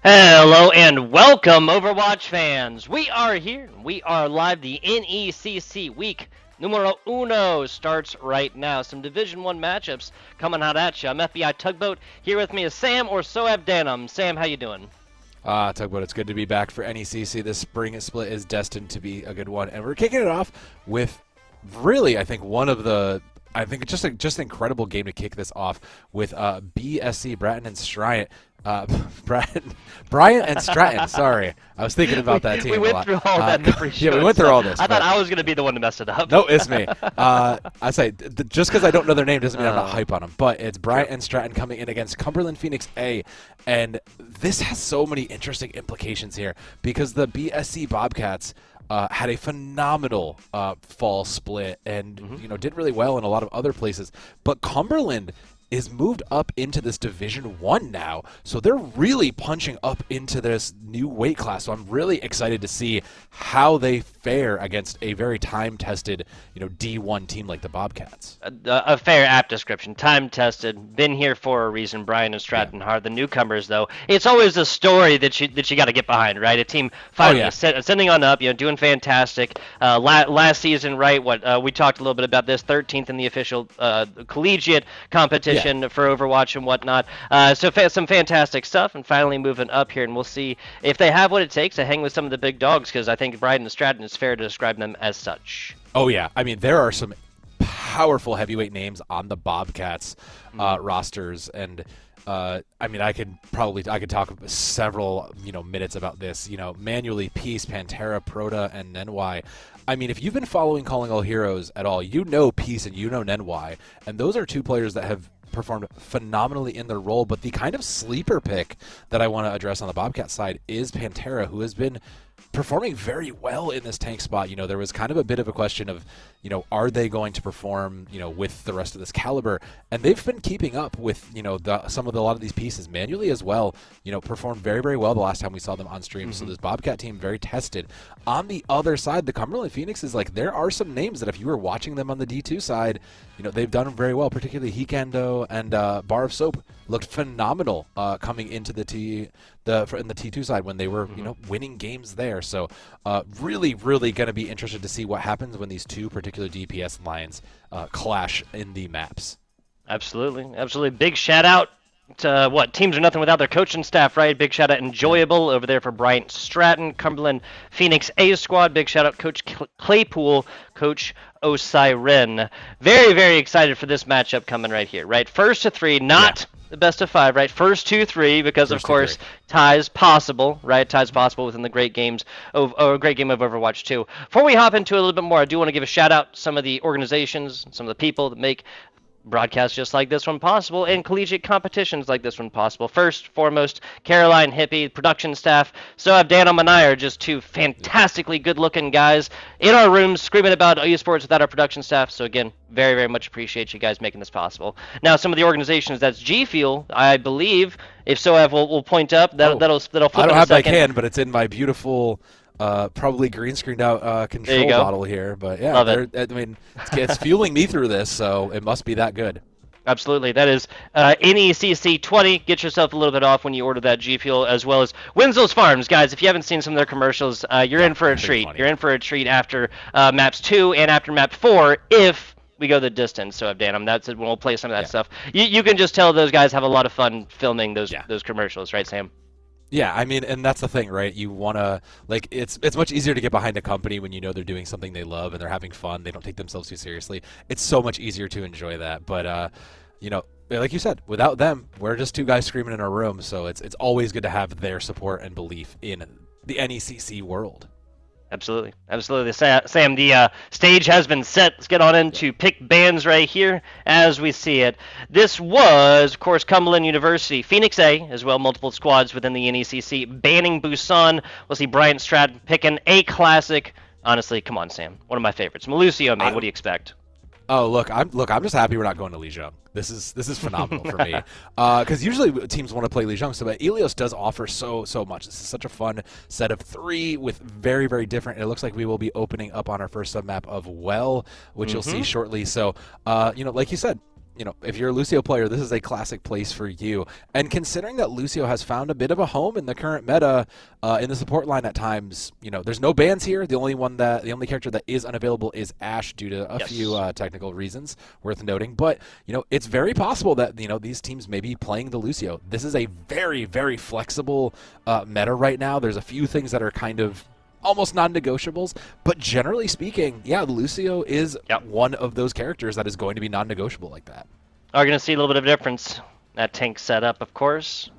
Hello and welcome, Overwatch fans. We are here. We are live. The NECC week numero uno starts right now. Some Division 1 matchups coming out at you. I'm FBI Tugboat. Here with me is Sam or Soab Danum. Sam, how you doing? Tugboat, it's good to be back for NECC. This spring split is destined to be a good one, and we're kicking it off with really, I think, just an incredible game to kick this off with BSC, Bratton and Stryant. Bryant and Stratton, sorry. I was thinking about that team We a went lot. through all that in the pre-show. Yeah, we went through all this. I thought I was going to be the one to mess it up. No, it's me. I say, just because I don't know their name doesn't mean I'm not hype on them. But it's Bryant and Stratton coming in against Cumberland Phoenix A. And this has so many interesting implications here because the BSC Bobcats had a phenomenal fall split and did really well in a lot of other places. But Cumberland is moved up into this Division 1 now, so they're really punching up into this new weight class. So I'm really excited to see how they fare against a very time-tested, D1 team like the Bobcats. A fair apt description. Time-tested, been here for a reason. Brian and Stratton are the newcomers, though. It's always a story that you got to get behind, right? A team finally ascending on up, doing fantastic. Last season, right? We talked a little bit about this. 13th in the official collegiate competition. For Overwatch and whatnot. So some fantastic stuff, and finally moving up here, and we'll see if they have what it takes to hang with some of the big dogs, because I think Bryden and Stratton is fair to describe them as such. Oh, yeah. I mean, there are some powerful heavyweight names on the Bobcats rosters, and I could talk several minutes about this. Manually, Peace, Pantera, Proto, and Nenwai. I mean, if you've been following Calling All Heroes at all, you know Peace and you know Nenwai, and those are two players that have performed phenomenally in their role. But the kind of sleeper pick that I want to address on the Bobcat side is Pantera, who has been performing very well in this tank spot. There was kind of a bit of a question of, are they going to perform, with the rest of this caliber? And they've been keeping up with, a lot of these pieces manually as well. Performed very, very well the last time we saw them on stream. So this Bobcat team very tested. On the other side, the Cumberland Phoenix is there are some names that if you were watching them on the D2 side, they've done very well. Particularly Hikando and Bar of Soap looked phenomenal coming into in the T2 side when they were winning games there. So really, really going to be interested to see what happens when these two particular DPS lines clash in the maps. Absolutely. Big shout out to teams are nothing without their coaching staff, right? Big shout out Enjoyable over there for Bryant Stratton, Cumberland Phoenix A squad. Big shout out Coach Claypool, Coach Osiren. Very, very excited for this matchup coming right here, right? First to three, not the best of five, right? First 2-3, because of course ties possible, right? Ties possible within the great games of a great game of Overwatch 2. Before we hop into it a little bit more, I do want to give a shout out to some of the organizations, some of the people that make broadcasts just like this one possible, and collegiate competitions like this one possible. First, foremost, Caroline Hippie, production staff. So Danum and I are just two fantastically good-looking guys in our rooms screaming about esports without our production staff. So again, very, very much appreciate you guys making this possible. Now, some of the organizations, that's G Fuel, I believe. If so, we'll point up. That'll flip. I don't have my can, but it's in my beautiful. Probably green screened out control bottle here, but yeah, it's fueling me through this, so it must be that good. Absolutely, that is NECC 20. Get yourself a little bit off when you order that G Fuel, as well as Winslow's Farms, guys. If you haven't seen some of their commercials, you're in for a treat. Funny. You're in for a treat after maps 2 and after map 4 if we go the distance. So Dan, that's it. We'll play some of that stuff. You can just tell those guys have a lot of fun filming those commercials, right, Sam? Yeah, I mean, and that's the thing, right? You want to, it's much easier to get behind a company when they're doing something they love and they're having fun. They don't take themselves too seriously. It's so much easier to enjoy that. But, like you said, without them, we're just two guys screaming in our room. So it's always good to have their support and belief in the NECC world. Absolutely. Sam, the stage has been set. Let's get on into pick bands right here as we see it. This was, of course, Cumberland University, Phoenix A, as well, multiple squads within the NECC, banning Busan. We'll see Bryant Stratton picking a classic. Honestly, come on, Sam. One of my favorites. Malucio, mate, what do you expect? Oh, look, I'm just happy we're not going to Lijiang. This is phenomenal for me. Because usually teams want to play Lijiang, so but Ilios does offer so much. This is such a fun set of 3 with very, very different. It looks like we will be opening up on our first submap of Well, which you'll see shortly. So, like you said, if you're a Lucio player, this is a classic place for you. And considering that Lucio has found a bit of a home in the current meta, in the support line at times, there's no bans here. The only character that is unavailable is Ashe due to a few technical reasons worth noting. But, it's very possible that, these teams may be playing the Lucio. This is a very, very flexible meta right now. There's a few things that are kind of almost non-negotiables, but generally speaking, Lucio is one of those characters that is going to be non-negotiable like that. Are going to see a little bit of a difference. That tank setup, of course.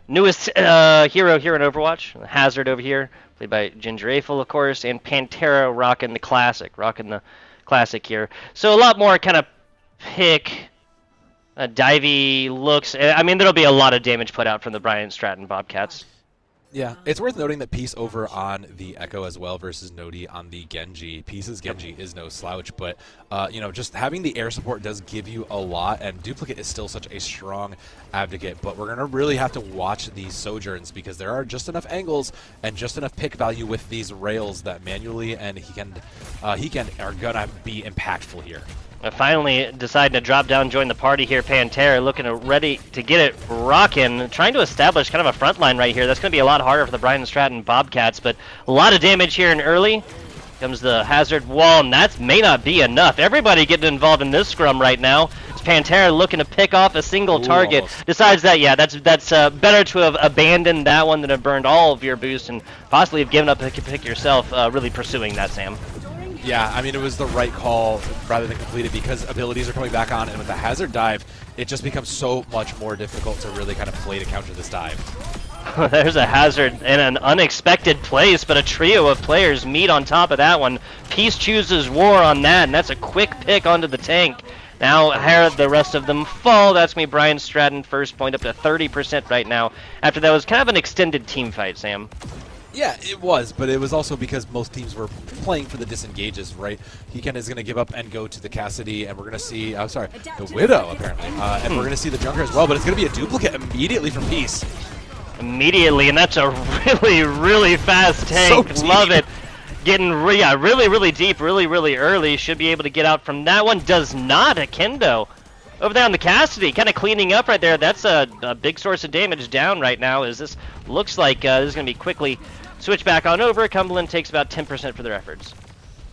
Newest hero here in Overwatch, Hazard over here, played by Ginger Eiffel, of course, and Pantera rocking the classic here. So a lot more kind of pick, divey looks. I mean, there'll be a lot of damage put out from the Bryant Stratton Bobcats. Yeah, it's worth noting that Peace over on the Echo as well versus Nodi on the Genji. Peace's Genji is no slouch, but, just having the air support does give you a lot, and Duplicate is still such a strong advocate, but we're going to really have to watch these Sojourns because there are just enough angles and just enough pick value with these rails that manually and he can are going to be impactful here. Finally deciding to drop down, join the party here. Pantera looking ready to get it rocking, trying to establish kind of a front line right here. That's going to be a lot harder for the Bryant Stratton Bobcats, but a lot of damage here in early. Comes the Hazard wall, and that may not be enough. Everybody getting involved in this scrum right now. It's Pantera looking to pick off a single target. Almost. Decides that, that's better to have abandoned that one than have burned all of your boost and possibly have given up a pick yourself, really pursuing that, Sam. Yeah, I mean, it was the right call rather than complete it because abilities are coming back on, and with the Hazard dive, it just becomes so much more difficult to really kind of play to counter this dive. There's a Hazard in an unexpected place, but a trio of players meet on top of that one. Peace chooses War on that, and that's a quick pick onto the tank. Now, the rest of them fall. That's me, Bryant Stratton, first point up to 30% right now. After that was kind of an extended team fight, Sam. Yeah, it was, but it was also because most teams were playing for the disengages, right? Heekend is going to give up and go to the Cassidy, and we're going to see, the Widow, apparently. And we're going to see the Junker as well, but it's going to be a duplicate immediately from Peace. Immediately, and that's a really, really fast tank. So Love it. Getting really, really deep, really, really early. Should be able to get out from that one. Does not. A Kendo over there on the Cassidy, kind of cleaning up right there. That's a big source of damage down right now. As this looks like this is going to be quickly switch back on over. Cumberland takes about 10% for their efforts.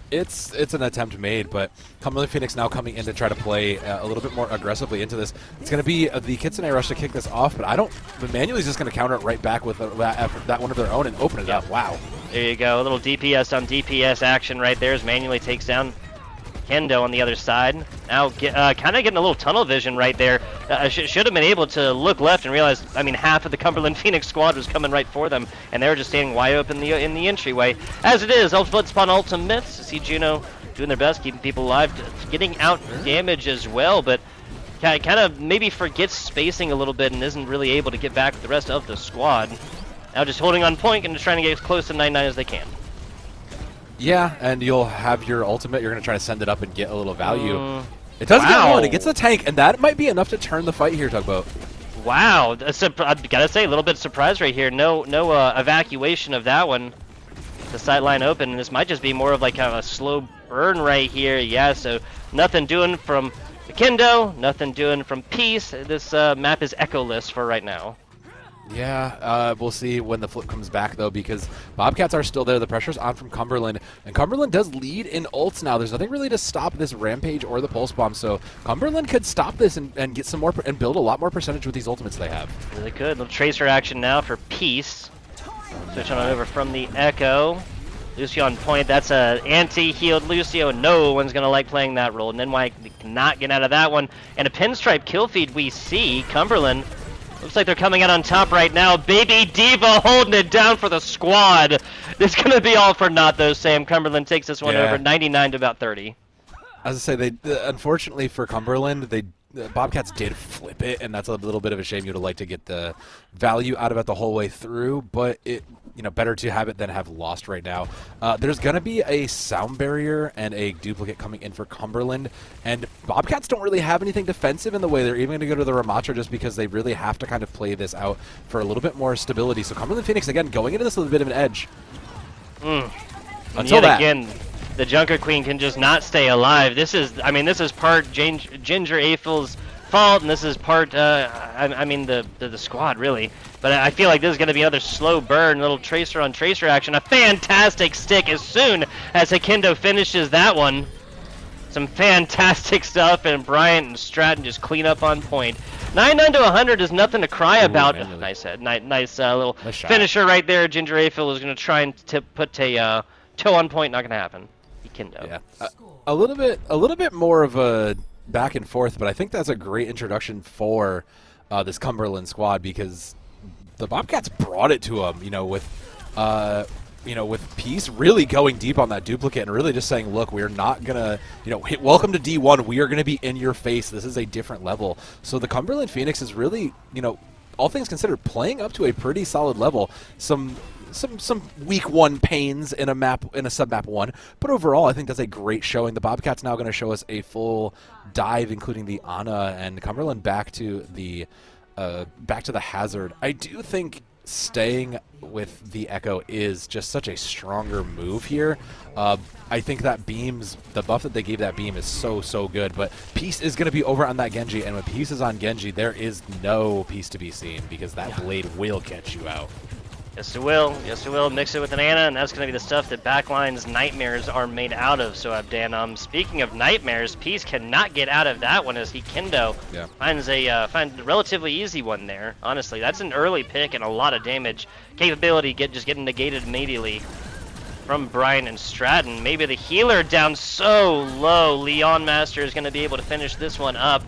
It's an attempt made, but Cumberland Phoenix now coming in to try to play a little bit more aggressively into this. It's going to be the Kitsune rush to kick this off, but Manuel's just going to counter it right back with that one of their own and open it up. Wow. There you go. A little DPS on DPS action right there as Manually takes down Kendo on the other side. Now kind of getting a little tunnel vision right there. Should have been able to look left and realize, half of the Cumberland Phoenix squad was coming right for them, and they were just standing wide open in the entryway. As it is, ultimate spawn ultimates. See Juno doing their best, keeping people alive, getting out damage as well, but kind of maybe forgets spacing a little bit and isn't really able to get back with the rest of the squad. Now just holding on point and just trying to get as close to 9-9 as they can. Yeah, and you'll have your ultimate. You're going to try to send it up and get a little value. It does get one. It gets the tank, and that might be enough to turn the fight here, Tugboat. Wow. I've got to say, a little bit surprised right here. No evacuation of that one. The sideline open, and this might just be more of like kind of a slow burn right here. Yeah, so nothing doing from the Kendo, nothing doing from Peace. This map is echo-less for right now. Yeah, we'll see when the flip comes back, though, because Bobcats are still there. The pressure's on from Cumberland, and Cumberland does lead in ults now. There's nothing really to stop this Rampage or the Pulse Bomb, so Cumberland could stop this and get some more and build a lot more percentage with these ultimates they have. Really good. Little Tracer action now for Peace. Switch on over from the Echo. Lucio on point. That's a anti-healed Lucio. No one's going to like playing that role. And then why cannot get out of that one. And a pinstripe kill feed we see. Cumberland looks like they're coming out on top right now. Baby Diva holding it down for the squad. It's going to be all for naught, though, Sam. Cumberland takes this one over 99 to about 30. As I say, unfortunately for Cumberland, the Bobcats did flip it, and that's a little bit of a shame. You'd like to get the value out of it the whole way through, but better to have it than have lost right now. There's going to be a sound barrier and a duplicate coming in for Cumberland, and Bobcats don't really have anything defensive in the way. They're even going to go to the Ramatra just because they really have to kind of play this out for a little bit more stability. So Cumberland Phoenix, again, going into this with a bit of an edge. Until that. Again, the Junker Queen can just not stay alive. This is part Ginger Eiffel's fault, and this is part, I mean, the squad, really. But I feel like this is going to be another slow burn, little tracer on tracer action. A fantastic stick as soon as Hikindo finishes that one. Some fantastic stuff, and Bryant and Stratton just clean up on point. 99 to 100 is nothing to cry about. Nice little finisher right there. Ginger Ayfield is going to try and put a toe on point. Not going to happen. Hikindo. Yeah, a little bit more of a back and forth, but I think that's a great introduction for this Cumberland squad, because the Bobcats brought it to them, with Peace really going deep on that duplicate and really just saying, look, we're not gonna, welcome to D1. We are gonna be in your face. This is a different level. So the Cumberland Phoenix is really, all things considered, playing up to a pretty solid level. Some week one pains in a sub map 1, but overall I think that's a great showing. The Bobcats now going to show us a full dive, including the Ana, and Cumberland back to the Hazard. I do think staying with the Echo is just such a stronger move here. I think that the buff that they gave that beam is so good, but Peace is going to be over on that Genji, and when Peace is on Genji, there is no Peace to be seen, because that blade will catch you out. Yes, it will. Yes, it will. Mix it with an Ana, and that's going to be the stuff that Backline's nightmares are made out of. So, Abdan, speaking of nightmares, Peace cannot get out of that one as Hikindo finds a relatively easy one there. Honestly, that's an early pick and a lot of damage. Capability just getting negated immediately from Brian and Stratton. Maybe the healer down so low. Leon Master is going to be able to finish this one up.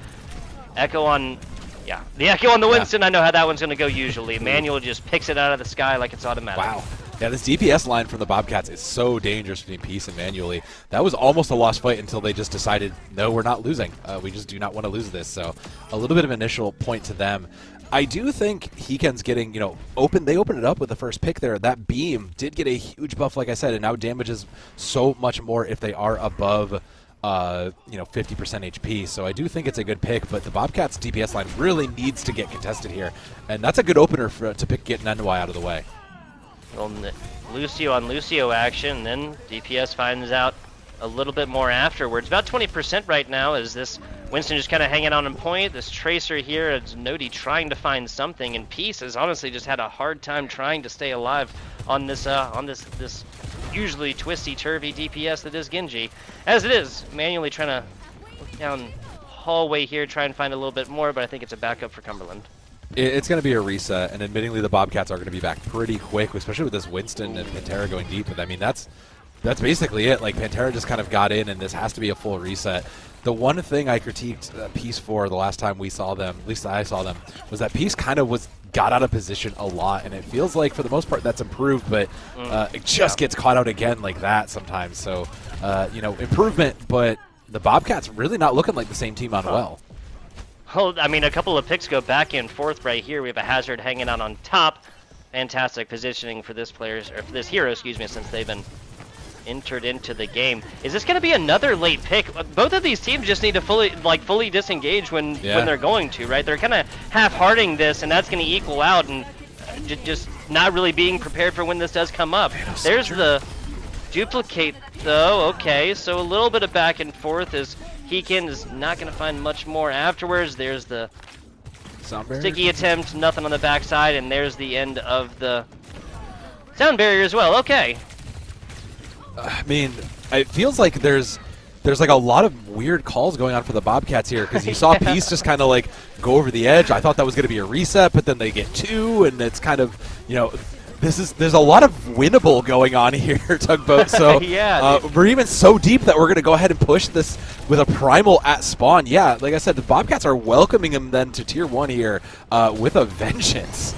Echo on... Yeah, the Echo on the Winston, I know how that one's going to go usually. Manual just picks it out of the sky like it's automatic. Wow. Yeah, this DPS line from the Bobcats is so dangerous between Peace and Manually. That was almost a lost fight until they just decided, no, we're not losing. We just do not want to lose this. So a little bit of initial point to them. I do think Heken's getting, they opened it up with the first pick there. That beam did get a huge buff, like I said, and now damages so much more if they are above 50% HP. So I do think it's a good pick, but the Bobcats DPS line really needs to get contested here, and that's a good opener to get Nenwai out of the way. Well, Lucio on Lucio action, then DPS finds out a little bit more afterwards. About 20% right now is this Winston just kind of hanging on point. This Tracer here, it's Nodi trying to find something, and Peace has honestly just had a hard time trying to stay alive on this usually twisty-turvy DPS that is Genji. As it is, manually trying to look down hallway here, try and find a little bit more, but I think it's a backup for Cumberland. It's going to be a reset, and admittingly the Bobcats are going to be back pretty quick, especially with this Winston and Pantera going deep. But I mean, that's basically it. Like, Pantera just kind of got in, and this has to be a full reset. The one thing I critiqued Peace for the last time we saw them, at least I saw them, was that Peace kind of got out of position a lot, and it feels like for the most part that's improved, but it just gets caught out again like that sometimes. So, improvement, but the Bobcats really not looking like the same team on well. Well, I mean, a couple of picks go back and forth right here. We have a Hazard hanging out on top. Fantastic positioning for this hero, since they've been entered into the game. Is this going to be another late pick? Both of these teams just need to fully disengage when they're going to, right? They're kind of half-hearting this, and that's going to equal out, and just not really being prepared for when this does come up. There's the duplicate, though. Okay, so a little bit of back and forth as Heken is not going to find much more afterwards. There's the sticky attempt, nothing on the backside, and there's the end of the sound barrier as well. Okay. I mean, it feels like there's like a lot of weird calls going on for the Bobcats here, because you saw Peace just kind of like go over the edge. I thought that was going to be a reset, but then they get two, and it's kind of, there's a lot of winnable going on here, Tugboat. So we're even so deep that we're going to go ahead and push this with a primal at spawn. Yeah, like I said, the Bobcats are welcoming him then to tier 1 here with a vengeance.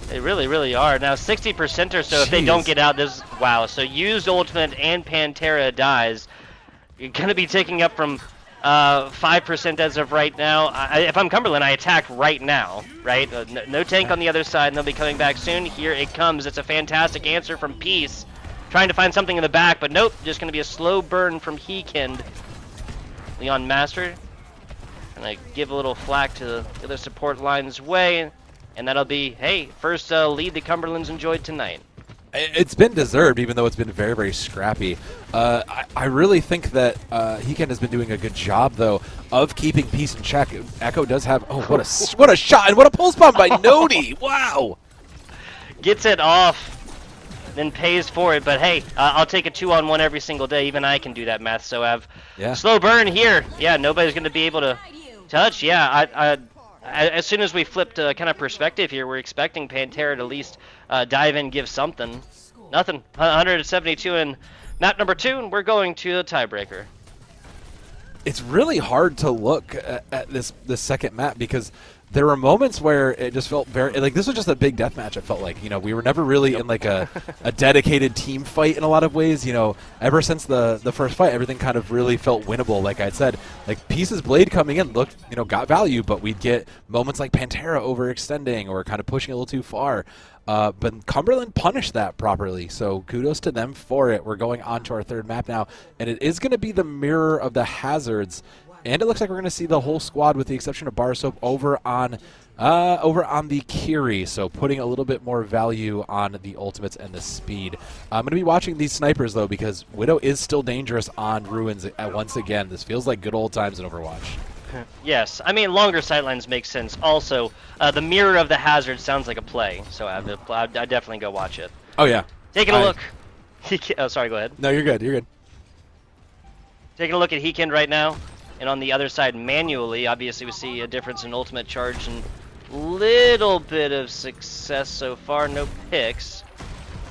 They really, really are. Now 60% or so if they don't get out this. Wow, so used ultimate and Pantera dies. You're going to be taking up from 5% as of right now. If I'm Cumberland, I attack right now, right? No tank on the other side, and they'll be coming back soon. Here it comes. It's a fantastic answer from Peace. Trying to find something in the back, but nope. Just going to be a slow burn from Hekend. Leon Master. And I give a little flack to the other support line's way. And that'll be, hey, first lead the Cumberlands enjoyed tonight. It's been deserved, even though it's been very, very scrappy. I really think that Heken has been doing a good job, though, of keeping Peace in check. Echo does have... Oh, what a shot, and what a pulse bomb by Nodi! Wow! Gets it off, then pays for it. But hey, I'll take a 2-on-1 every single day. Even I can do that math. So I have slow burn here. Yeah, nobody's going to be able to touch. Yeah, as soon as we flipped kind of perspective here, we're expecting Pantera to at least dive in, give something. Nothing. 172 in map number 2, and we're going to the tiebreaker. It's really hard to look at this second map because there were moments where it just felt very like this was just a big death match. It felt like, you know, we were never really in like a dedicated team fight in a lot of ways. You know, ever since the first fight, everything kind of really felt winnable. Like I said, like Peace's blade coming in looked, you know, got value, but we'd get moments like Pantera overextending or kind of pushing a little too far. But Cumberland punished that properly, so kudos to them for it. We're going on to our third map now, and it is going to be the Mirror of the Hazards. And it looks like we're going to see the whole squad, with the exception of Bar Soap, over on the Kiri. So putting a little bit more value on the ultimates and the speed. I'm going to be watching these snipers, though, because Widow is still dangerous on Ruins once again. This feels like good old times in Overwatch. Yes, I mean, longer sightlines make sense. Also, the Mirror of the Hazard sounds like a play, so I'd definitely go watch it. Oh, yeah. Taking a look. Oh, sorry, go ahead. No, you're good. You're good. Taking a look at Heken right now. And on the other side, manually, obviously we see a difference in ultimate charge and little bit of success so far. No picks.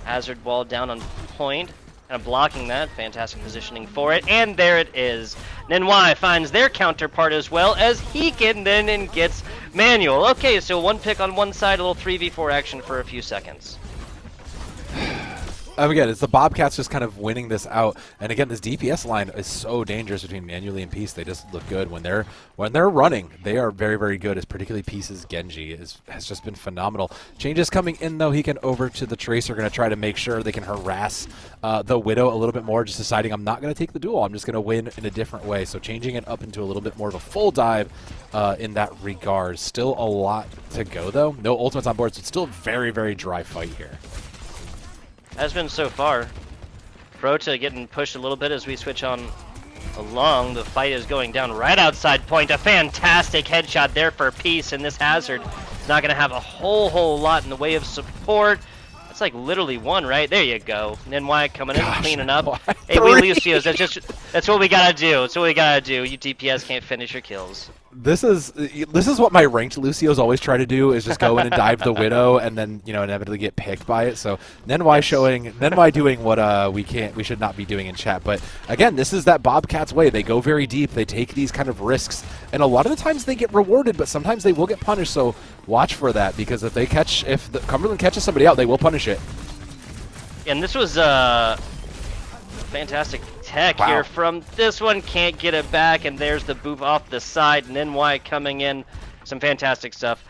Hazard wall down on point. Kind of blocking that. Fantastic positioning for it. And there it is. NECC finds their counterpart as well as Heken then gets manual. Okay, so one pick on one side, a little 3v4 action for a few seconds. Again, it's the Bobcats just kind of winning this out, and again, this DPS line is so dangerous between Manually and Peace. They just look good when they're running. They are very, very good. As particularly Peace's Genji has just been phenomenal. Changes coming in though. Heken over to the Tracer, going to try to make sure they can harass the Widow a little bit more. Just deciding I'm not going to take the duel. I'm just going to win in a different way. So changing it up into a little bit more of a full dive in that regard. Still a lot to go though. No ultimates on board, so it's still a very, very dry fight here. Has been so far. Prota getting pushed a little bit as we switch on along. The fight is going down right outside point. A fantastic headshot there for Peace, and this Hazard is not going to have a whole lot in the way of support. That's like literally one, right? There you go. NECC coming in, cleaning up. Hey, we Lucios, that's what we gotta do. That's what we gotta do. You DPS can't finish your kills. This is what my ranked Lucios always try to do, is just go in and dive the Widow and then, you know, inevitably get picked by it. So NECC doing what we should not be doing in chat. But again, this is that Bobcats way. They go very deep. They take these kind of risks, and a lot of the times they get rewarded, but sometimes they will get punished. So watch for that, because if the Cumberland catches somebody out, they will punish it. And this was fantastic tech here from this one. Can't get it back, and there's the boop off the side. And NY coming in. Some fantastic stuff.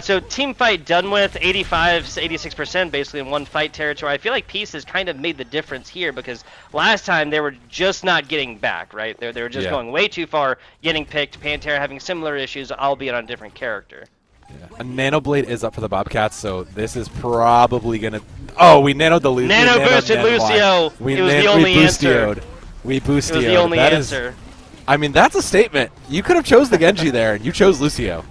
So team fight done with, 86% basically in one fight territory. I feel like Peace has kind of made the difference here, because last time they were just not getting back, right? They were just going way too far, getting picked. Pantera having similar issues, albeit on a different character. Yeah. A Nanoblade is up for the Bobcats, so this is probably going to... Oh, we nanoed the Lucio. Nano-boosted Lucio. It was the only answer. We boostioed. It was the only answer. I mean, that's a statement. You could have chose the Genji there, and you chose Lucio.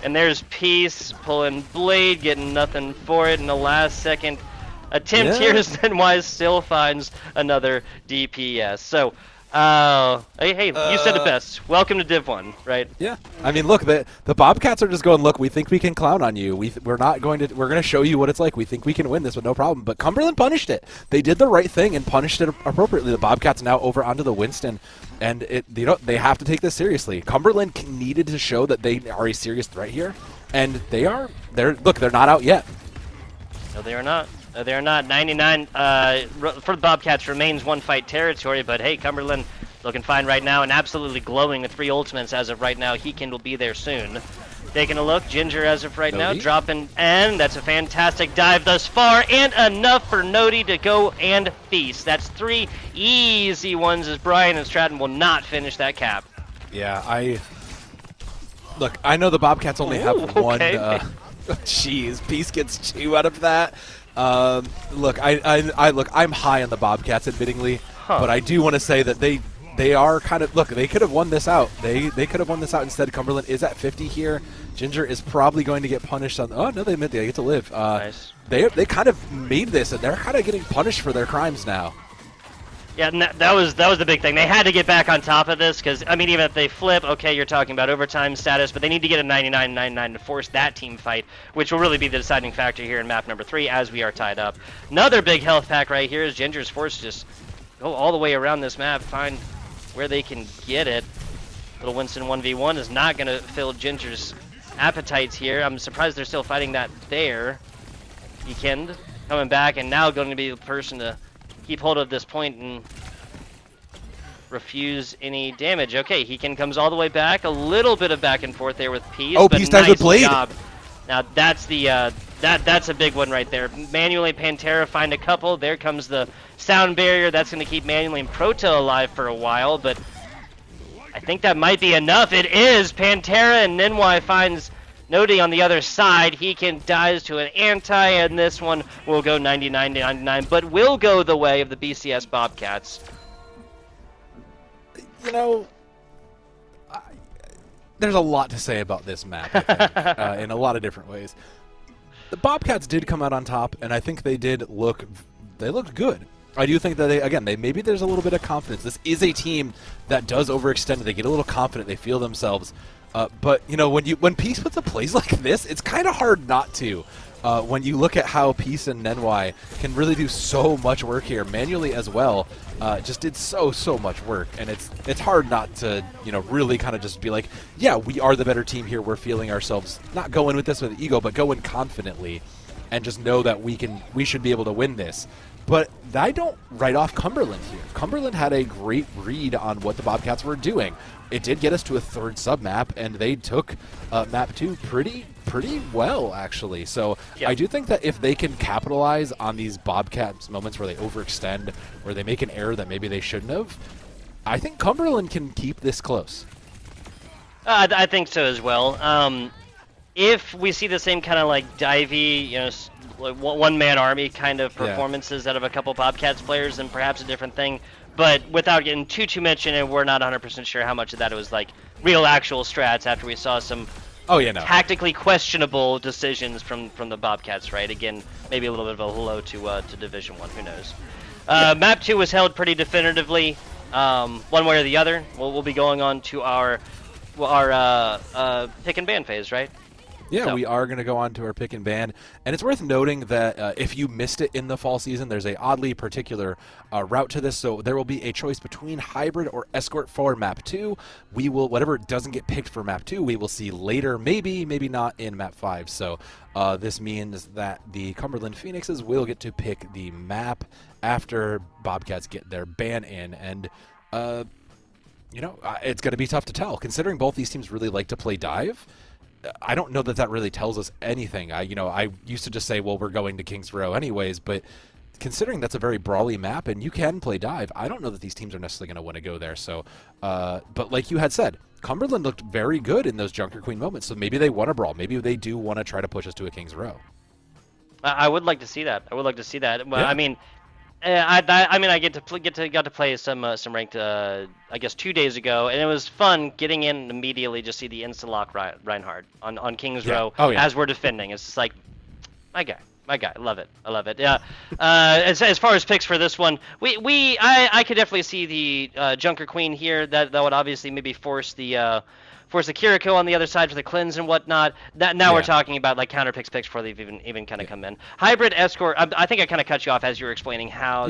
And there's Peace pulling Blade, getting nothing for it in the last second attempt here, as NY still finds another DPS. So, hey, you said it best. Welcome to Div 1, right? Yeah. I mean, look, the Bobcats are just going, look, we think we can clown on you. We're going to show you what it's like. We think we can win this with no problem. But Cumberland punished it. They did the right thing and punished it appropriately. The Bobcats now over onto the Winston, and they have to take this seriously. Cumberland needed to show that they are a serious threat here, and they are. They're not out yet. No, they are not. They are not. 99 for the Bobcats remains one fight territory, but hey, Cumberland looking fine right now and absolutely glowing with 3 ultimates as of right now. Heken will be there soon. Taking a look, Ginger as of right now, dropping, and that's a fantastic dive thus far, and enough for Nodi to go and feast. That's 3 easy ones, as Brian and Stratton will not finish that cap. Yeah, I know the Bobcats only have one. Jeez, Peace gets 2 out of that. Look, I'm high on the Bobcats, admittingly, but I do want to say that they are kind of they could have won this out. They could have won this out instead. Cumberland is at 50 here. Ginger is probably going to get punished on. Oh no, they get to live. Nice. They kind of made this, and they're kind of getting punished for their crimes now. Yeah, and that was the big thing. They had to get back on top of this because, I mean, even if they flip, okay, you're talking about overtime status, but they need to get a 99-99 to force that team fight, which will really be the deciding factor here in map number 3 as we are tied up. Another big health pack right here is Ginger's forced to just go all the way around this map, find where they can get it. Little Winston 1v1 is not going to fill Ginger's appetites here. I'm surprised they're still fighting that there. Eekend coming back and now going to be the person to keep hold of this point and refuse any damage. Okay, Heekin comes all the way back. A little bit of back and forth there with Peace. Oh, but Peace dies with Blade. Job. Now that's the that's a big one right there. Manually Pantera find a couple. There comes the sound barrier. That's going to keep Manually and Proto alive for a while, but I think that might be enough. It is. Pantera and Ninwai finds Nodi on the other side. Heekin dies to an anti, and this one will go 99-99, but will go the way of the BCS Bobcats. You know, there's a lot to say about this map, I think, in a lot of different ways. The Bobcats did come out on top, and I think they looked good. I do think that maybe there's a little bit of confidence. This is a team that does overextend. They get a little confident. They feel themselves. But you know, when Peace puts up plays like this, it's kind of hard not to. When you look at how Peace and Nenwai can really do so much work here, manually as well, just did so much work, and it's hard not to really kind of just be like, yeah, we are the better team here. We're feeling ourselves not going with this with ego, but going confidently, and just know that we should be able to win this. But I don't write off Cumberland here. Cumberland had a great read on what the Bobcats were doing. It did get us to a third sub-map, and they took map 2 pretty well, actually. So yep. I do think that if they can capitalize on these Bobcats moments where they overextend, where they make an error that maybe they shouldn't have, I think Cumberland can keep this close. I think so as well. If we see the same kind of like divey, like one-man army kind of performances out of a couple Bobcats players, then perhaps a different thing. But without getting too much in it, we're not 100% sure how much of that it was like real actual strats after we saw some tactically questionable decisions from the Bobcats, right? Again, maybe a little bit of a hello to Division 1, who knows. Map 2 was held pretty definitively, one way or the other. We'll be going on to our pick and ban phase, right? Yeah, we are going to go on to our pick and ban, and it's worth noting that if you missed it in the fall season, there's a oddly particular route to this, so there will be a choice between hybrid or escort for map 2. We will, whatever doesn't get picked for map 2, we will see later, maybe not in map 5, so this means that the Cumberland Phoenixes will get to pick the map after Bobcats get their ban in, and it's going to be tough to tell, considering both these teams really like to play dive. I don't know that really tells us anything. I used to just say, well, we're going to Kings Row anyways, but considering that's a very brawly map and you can play dive, I don't know that these teams are necessarily going to want to go there. So, but like you had said, Cumberland looked very good in those Junker Queen moments, so maybe they want to brawl. Maybe they do want to try to push us to a Kings Row. I would like to see that. Well, yeah. I mean, I got to play some ranked I guess 2 days ago, and it was fun getting in immediately to see the insta lock Reinhardt on Kings Row as we're defending. It's just like my guy, love it. Yeah. As far as picks for this one, I could definitely see the Junker Queen here. That would obviously maybe force the Kiriko on the other side for the cleanse and whatnot. Now we're talking about like counter picks before they've even kind of come in. Hybrid escort. I think I kind of cut you off as you were explaining how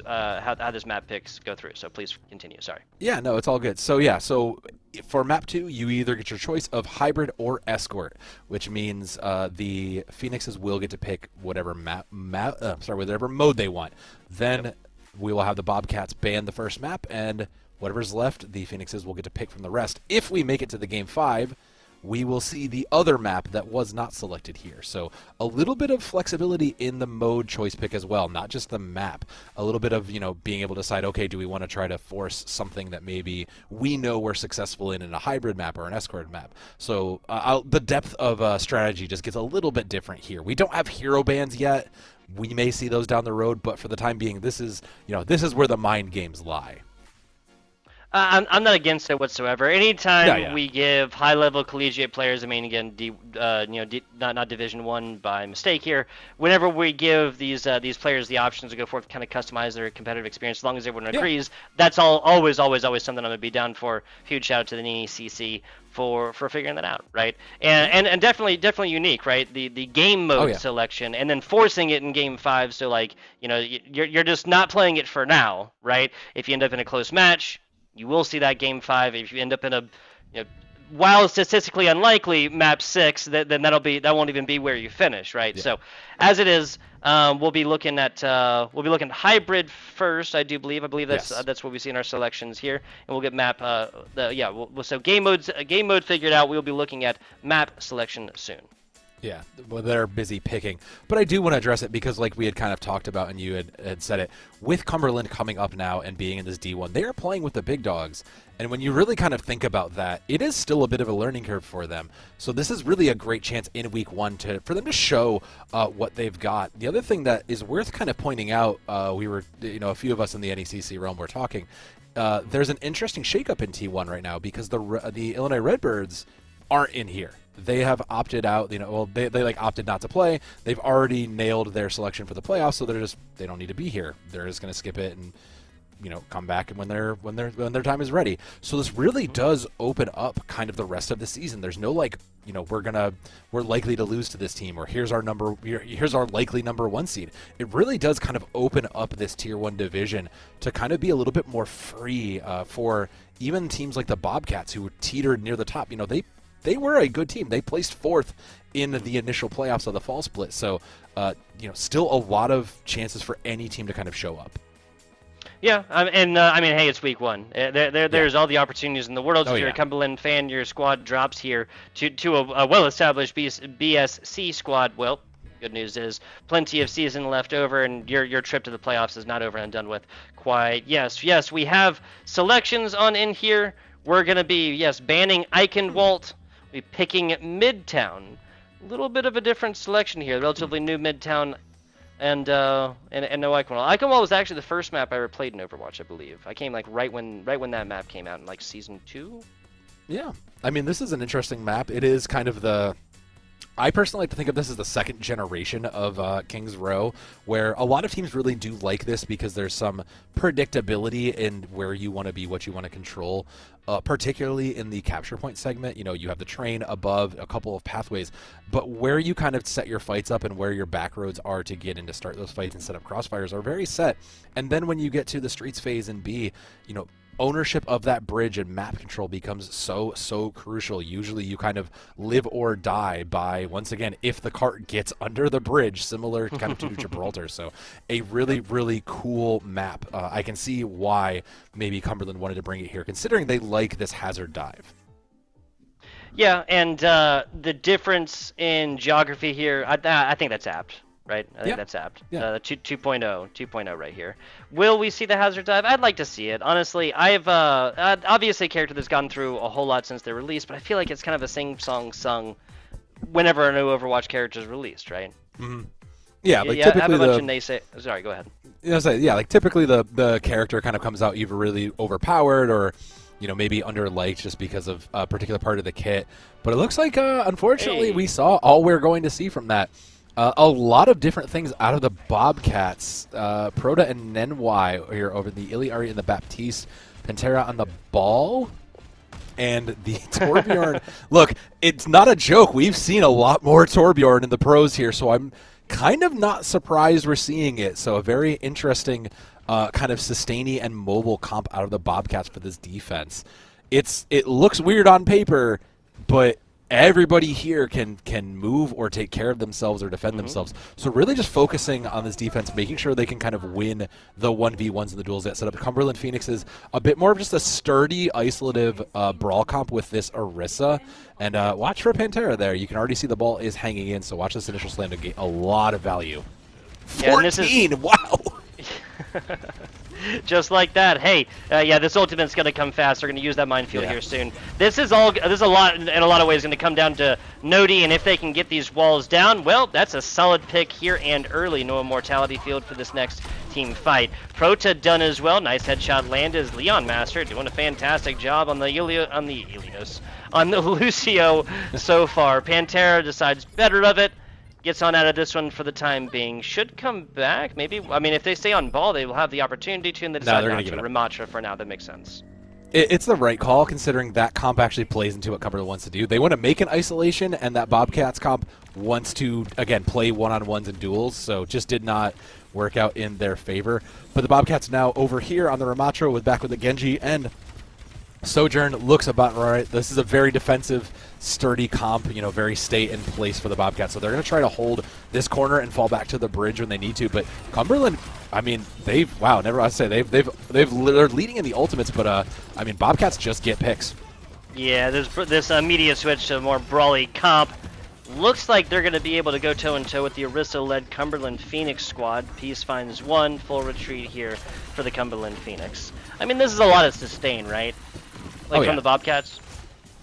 how this map picks go through. So please continue. Sorry. Yeah, no, it's all good. So for map 2, you either get your choice of hybrid or escort, which means the Phoenixes will get to pick whatever whatever mode they want. Then we will have the Bobcats ban the first map, and whatever's left, the Phoenixes will get to pick from the rest. If we make it to the Game 5, we will see the other map that was not selected here. So a little bit of flexibility in the mode choice pick as well, not just the map. A little bit of, being able to decide, okay, do we want to try to force something that maybe we know we're successful in a hybrid map or an escort map. So the depth of strategy just gets a little bit different here. We don't have hero bans yet. We may see those down the road, but for the time being, this is where the mind games lie. I'm not against it whatsoever. Anytime Yeah. we give high-level collegiate players, I mean, again, not Division One by mistake here. Whenever we give these players the options to go forth, kind of customize their competitive experience, as long as everyone agrees, that's always something I'm gonna be down for. Huge shout out to the NECC for figuring that out, right? And definitely unique, right? The game mode selection, and then forcing it in Game 5, so like you're just not playing it for now, right? If you end up in a close match, you will see that Game 5. If you end up in a, while statistically unlikely, map 6, then that won't even be where you finish, right? Yeah. So, as it is, we'll be looking at hybrid first. I believe that's what we see in our selections here, and we'll get map. So game mode figured out. We'll be looking at map selection soon. Yeah, well, they're busy picking. But I do want to address it because, like we had kind of talked about and you had said it, with Cumberland coming up now and being in this D1, they are playing with the big dogs. And when you really kind of think about that, it is still a bit of a learning curve for them. So this is really a great chance in Week 1 for them to show what they've got. The other thing that is worth kind of pointing out, we were, a few of us in the NECC realm were talking, there's an interesting shakeup in T1 right now because the Illinois Redbirds aren't in here. They have opted out, they opted not to play. They've already nailed their selection for the playoffs, so they don't need to be here. They're just going to skip it and come back when their time is ready. So this really does open up kind of the rest of the season. There's no we're likely to lose to this team, or here's our likely number 1 seed. It really does kind of open up this Tier 1 division to kind of be a little bit more free for even teams like the Bobcats who teetered near the top. They were a good team. They placed 4th in the initial playoffs of the fall split. So, still a lot of chances for any team to kind of show up. Yeah, hey, it's Week 1. There's all the opportunities in the world. If you're a Cumberland fan, your squad drops here to a well-established BSC squad. Well, good news is plenty of season left over, and your trip to the playoffs is not over and done with quite. Yes, we have selections on in here. We're going to be, banning Eichenwald. We'll be picking Midtown. A little bit of a different selection here. Relatively new Midtown and no Eichenwald. Eichenwald was actually the first map I ever played in Overwatch, I believe. I came right when that map came out in Season 2. Yeah. I mean, this is an interesting map. It is kind of I personally like to think of this as the second generation of Kings Row, where a lot of teams really do like this because there's some predictability in where you want to be, what you want to control, particularly in the capture point segment. You have the train above, a couple of pathways, but where you kind of set your fights up and where your back roads are to get in to start those fights and set up crossfires are very set. And then when you get to the streets phase in B, ownership of that bridge and map control becomes so crucial. Usually you kind of live or die by, once again, if the cart gets under the bridge, similar kind of to Gibraltar. So a really cool map. I can see why maybe Cumberland wanted to bring it here, considering they like this hazard dive. Yeah, and the difference in geography here, I think that's apt. Right? I think that's apt. Yeah. 2.0 right here. Will we see the hazard dive? I'd like to see it. Honestly, I've obviously a character that's gone through a whole lot since their release, but I feel like it's kind of a sing-song sung whenever a new Overwatch character is released, right? Mm-hmm. Yeah, like typically I have a bunch of naysay. Sorry, go ahead. Like typically the character kind of comes out either really overpowered or maybe underliked just because of a particular part of the kit. But it looks like, unfortunately, we saw all we're going to see from that. A lot of different things out of the Bobcats. Proda and Nenwai here over the Iliari and the Baptiste. Pantera on the ball. And the Torbjorn. Look, it's not a joke. We've seen a lot more Torbjorn in the pros here, so I'm kind of not surprised we're seeing it. So a very interesting kind of sustainy and mobile comp out of the Bobcats for this defense. It looks weird on paper, but everybody here can move or take care of themselves or defend themselves. So really just focusing on this defense, making sure they can kind of win the 1v1s and the duels that set up. Cumberland Phoenix is a bit more of just a sturdy, isolative brawl comp with this Orisa. And watch for Pantera there. You can already see the ball is hanging in, so watch this initial slam to get a lot of value. 14! Wow! Just like that. Hey, yeah, this ultimate's gonna come fast. They're gonna use that minefield here soon. This is a lot in a lot of ways gonna come down to Nodi, and if they can get these walls down, well, that's a solid pick here and early. No immortality field for this next team fight. Prota done as well. Nice headshot land as Leon Master doing a fantastic job on the Lucio so far. Pantera decides better of it. Gets on out of this one for the time being. Should come back, maybe. I mean, if they stay on ball, they will have the opportunity to, and they decide not to. Ramatra for now, that makes sense. It's the right call, considering that comp actually plays into what Cumberland wants to do. They want to make an isolation, and that Bobcats comp wants to, again, play one-on-ones and duels, so just did not work out in their favor. But the Bobcats now over here on the Ramatra back with the Genji, and Sojourn looks about right. This is a very defensive, sturdy comp, very stay in place for the Bobcats. So they're going to try to hold this corner and fall back to the bridge when they need to. But Cumberland, I mean, they're leading in the ultimates, but I mean, Bobcats just get picks. Yeah, this immediate switch to a more brawly comp. Looks like they're going to be able to go toe-in-toe with the Orisa-led Cumberland Phoenix squad. Peace finds one, full retreat here for the Cumberland Phoenix. I mean, this is a lot of sustain, right? From the Bobcats?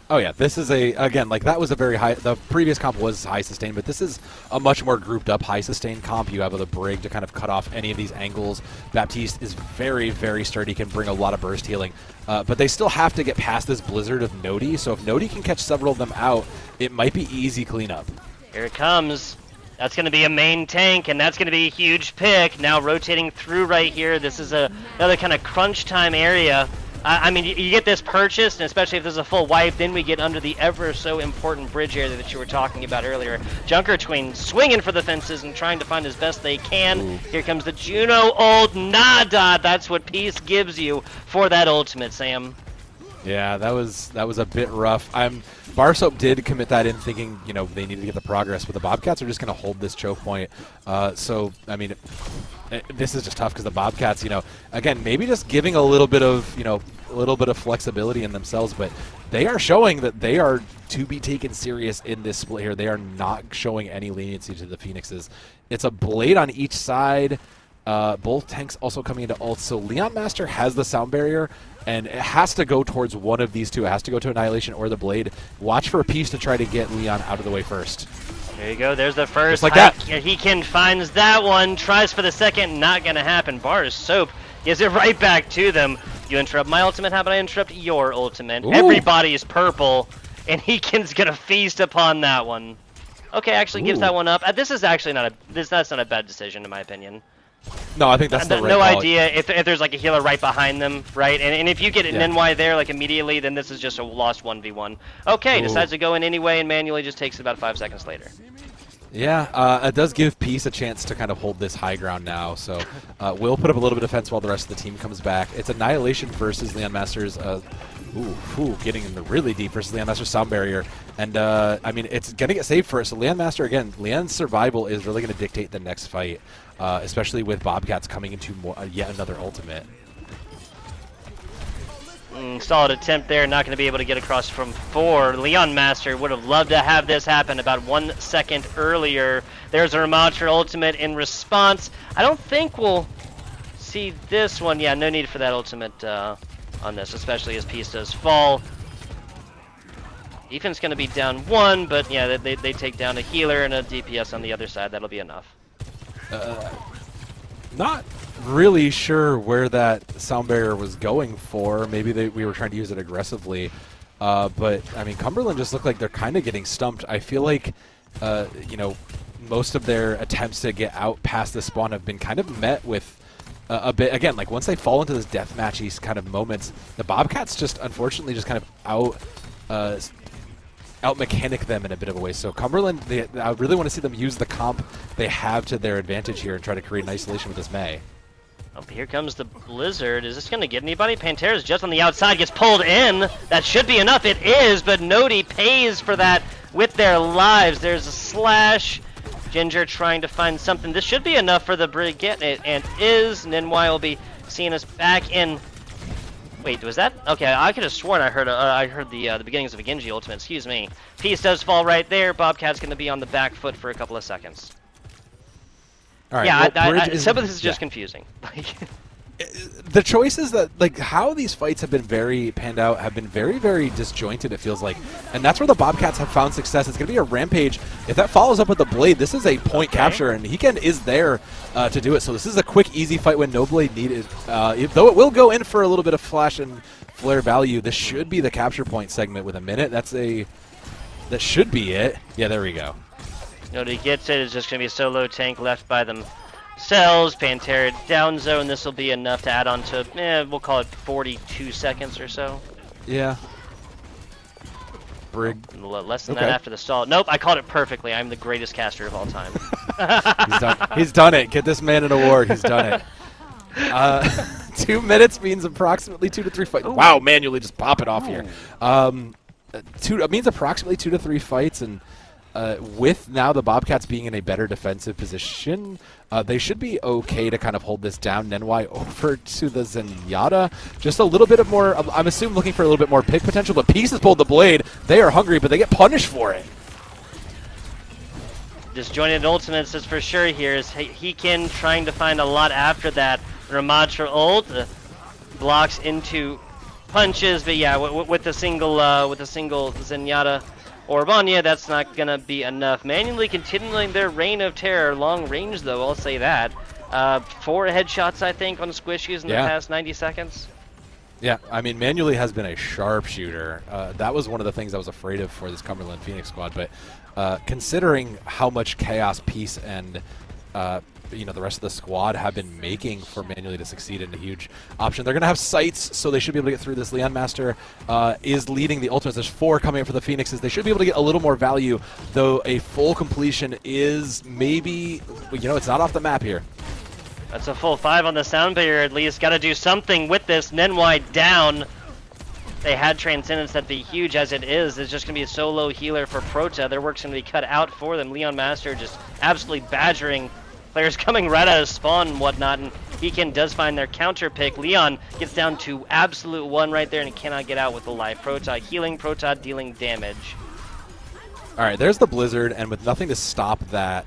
Oh yeah, this is that was a very high, the previous comp was high sustain, but this is a much more grouped up high sustain comp. You have the Brig to kind of cut off any of these angles. Baptiste is very, very sturdy, can bring a lot of burst healing, but they still have to get past this blizzard of Nodi, so if Nodi can catch several of them out, it might be easy cleanup. Here it comes. That's going to be a main tank, and that's going to be a huge pick. Now rotating through right here. This is another kind of crunch time area. I mean, you get this purchased, and especially if there's a full wipe, then we get under the ever so important bridge area that you were talking about earlier. Junker Twin swinging for the fences and trying to find as best they can. Ooh. Here comes the Juno ult. Nada. That's what Peace gives you for that ultimate, Sam. Yeah, that was a bit rough. Barsoap did commit that in thinking, they needed to get the progress, but the Bobcats are just going to hold this choke point. So, I mean, this is just tough because the Bobcats, again, maybe just giving a little bit of flexibility in themselves, but they are showing that they are to be taken serious in this split here. They are not showing any leniency to the Phoenixes. It's a blade on each side. Both tanks also coming into ult, so Leon Master has the sound barrier, and it has to go towards one of these two. It has to go to Annihilation or the Blade. Watch for a piece to try to get Leon out of the way first. There you go. There's the first. Just like that. He finds that one. Tries for the second. Not going to happen. Barsoap gives it right back to them. You interrupt my ultimate. How about I interrupt your ultimate? Ooh. Everybody's purple, and Heakin's going to feast upon that one. Okay, actually gives that one up. This is actually that's not a bad decision in my opinion. No, I think that's the right no call. idea if there's like a healer right behind them, right? And if you get an NY there like immediately, then this is just a lost 1v1. Okay, decides to go in anyway and manually just takes it about 5 seconds later. Yeah, it does give Peace a chance to kind of hold this high ground now. So we'll put up a little bit of defense while the rest of the team comes back. It's Annihilation versus Leon Master's. Getting in the really deep versus Leon Master's sound barrier. And, I mean, it's going to get saved first. So Leon Master, again, Leon's survival is really going to dictate the next fight, especially with Bobcats coming into yet another ultimate. Solid attempt there, not going to be able to get across from 4. Leon Master would have loved to have this happen about 1 second earlier. There's a Ramatra ultimate in response. I don't think we'll see this one. Yeah, no need for that ultimate on this, especially as Peace does fall. Defense going to be down 1, but yeah, they take down a healer and a DPS on the other side. That'll be enough. Not really sure where that sound barrier was going for. Maybe we were trying to use it aggressively. But, I mean, Cumberland just looked like they're kind of getting stumped. I feel like, most of their attempts to get out past the spawn have been kind of met with a bit, again, like once they fall into this deathmatchy kind of moments, the Bobcats just unfortunately just kind of out-mechanic them in a bit of a way. So Cumberland, I really want to see them use the comp they have to their advantage here and try to create an isolation with this Mei. Oh, here comes the Blizzard. Is this going to get anybody? Pantera's just on the outside, gets pulled in. That should be enough. It is, but Nodi pays for that with their lives. There's a slash. Ginger trying to find something. This should be enough for the Brig getting it, and is. Ninwy will be seeing us back in. Wait, was that? Okay, I could have sworn I heard the beginnings of a Genji ultimate. Excuse me. Peace does fall right there. Bobcat's going to be on the back foot for a couple of seconds. All right, yeah, some of this is just confusing. The choices that, like, how these fights have been panned out have been very, very disjointed, it feels like. And that's where the Bobcats have found success. It's going to be a Rampage. If that follows up with the Blade, this is a point capture, and Hiken is there to do it. So this is a quick, easy fight when no Blade needed. Though it will go in for a little bit of flash and flare value, this should be the capture point segment with a minute. That should be it. Yeah, there we go. Nobody gets it. It's just going to be a solo tank left by themselves. Pantera down zone. This will be enough to add on to, we'll call it 42 seconds or so. Yeah. Brig. Less than that after the stall. Nope, I called it perfectly. I'm the greatest caster of all time. He's done it. Get this man an award. He's done it. 2 minutes means approximately 2 to 3 fights. Wow, manually just pop it off here. It means approximately 2 to 3 fights, and with now the Bobcats being in a better defensive position, they should be okay to kind of hold this down. Nenwai over to the Zenyatta. Just a little bit of more, I'm assuming looking for a little bit more pick potential, but Peace has pulled the Blade. They are hungry, but they get punished for it. Disjointed ultimates is for sure here. Is Hiken trying to find a lot after that. Ramatra ult blocks into punches, but yeah, with the single Zenyatta or Vanya, that's not gonna be enough. Manually continuing their reign of terror, long range though, I'll say that. 4 headshots I think on squishies in the past 90 seconds. Yeah, I mean, Manually has been a sharpshooter. That was one of the things I was afraid of for this Cumberland Phoenix squad, but considering how much chaos, Peace, and the rest of the squad have been making for Manually to succeed in a huge option. They're going to have sights, so they should be able to get through this. Leon Master is leading the ultimates. There's 4 coming up for the Phoenixes. They should be able to get a little more value, though a full completion is maybe, it's not off the map here. That's a full 5 on the sound barrier at least. Got to do something with this. Nenwai down. They had Transcendence, that'd be huge as it is. It's just going to be a solo healer for Prota. Their work's going to be cut out for them. Leon Master just absolutely badgering players coming right out of spawn and whatnot, and Hiken does find their counter pick. Leon gets down to absolute 1 right there, and he cannot get out with the life. Prota healing, Prota dealing damage. All right, there's the Blizzard, and with nothing to stop that,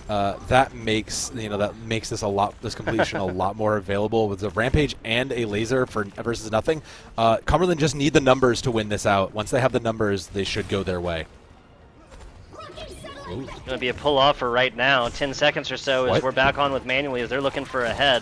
that makes this completion a lot more available with a Rampage and a laser for versus nothing. Cumberland just need the numbers to win this out. Once they have the numbers, they should go their way. It's going to be a pull-off for right now. 10 seconds or so as we're back on with Manually as they're looking for a head.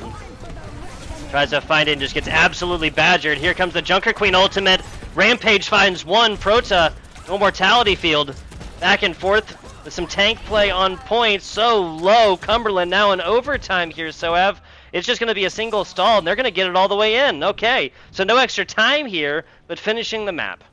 Tries to find it and just gets absolutely badgered. Here comes the Junker Queen ultimate. Rampage finds 1. Prota, no mortality field. Back and forth with some tank play on point. So low. Cumberland now in overtime here, Soev. It's just going to be a single stall, and they're going to get it all the way in. Okay, so no extra time here, but finishing the map.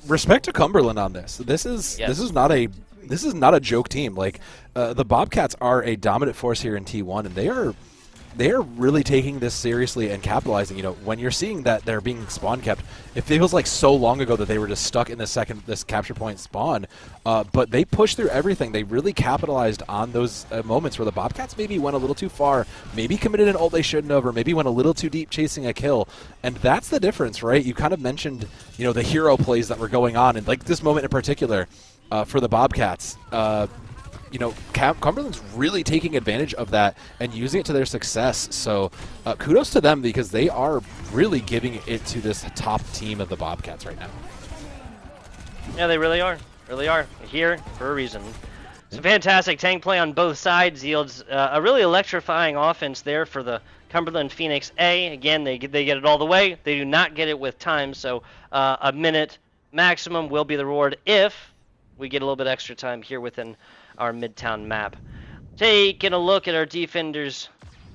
Respect to Cumberland on this. This is not a joke team. Like the Bobcats are a dominant force here in T1, and they are really taking this seriously and capitalizing. When you're seeing that they're being spawn kept, it feels like so long ago that they were just stuck in this capture point spawn. But they pushed through everything. They really capitalized on those moments where the Bobcats maybe went a little too far, maybe committed an ult they shouldn't have, or maybe went a little too deep chasing a kill. And that's the difference, right? You kind of mentioned, the hero plays that were going on, and like this moment in particular for the Bobcats. Cumberland's really taking advantage of that and using it to their success. So kudos to them because they are really giving it to this top team of the Bobcats right now. Yeah, they really are. Really are. Here for a reason. Some fantastic tank play on both sides yields a really electrifying offense there for the Cumberland Phoenix A. Again, they get it all the way. They do not get it with time, so a minute maximum will be the reward if we get a little bit extra time here within our Midtown map. Taking a look at our defenders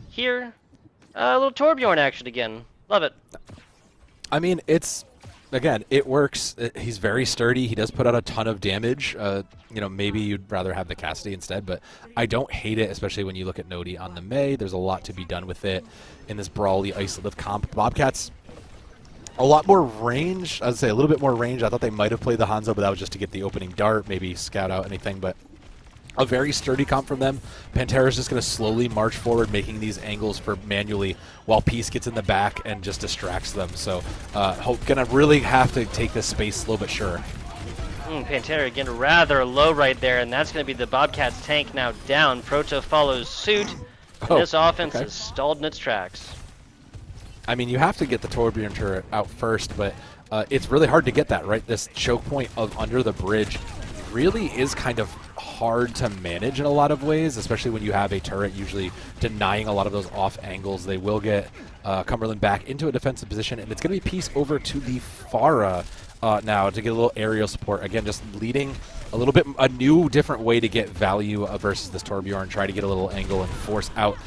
here. A little Torbjorn action again. Love it. I mean, it works. He's very sturdy. He does put out a ton of damage. Maybe you'd rather have the Cassidy instead, but I don't hate it, especially when you look at Nodi on the Mei. There's a lot to be done with it in this brawly isolative comp. Bobcats, a lot more range. I'd say a little bit more range. I thought they might have played the Hanzo, but that was just to get the opening dart, maybe scout out anything, but a very sturdy comp from them. Pantera's just going to slowly march forward, making these angles for Manually, while Peace gets in the back and just distracts them. So, going to really have to take this space slow but sure. Pantera again rather low right there, and that's going to be the Bobcats tank now down. Proto follows suit. And this offense is stalled in its tracks. I mean, you have to get the Torbjorn turret out first, but it's really hard to get that, right? This choke point of under the bridge really is kind of hard to manage in a lot of ways, especially when you have a turret usually denying a lot of those off angles. They will get Cumberland back into a defensive position, and it's going to be piece over to the Pharah now to get a little aerial support. Again, just leading a little bit, a new, different way to get value versus this Torbjorn, try to get a little angle and force out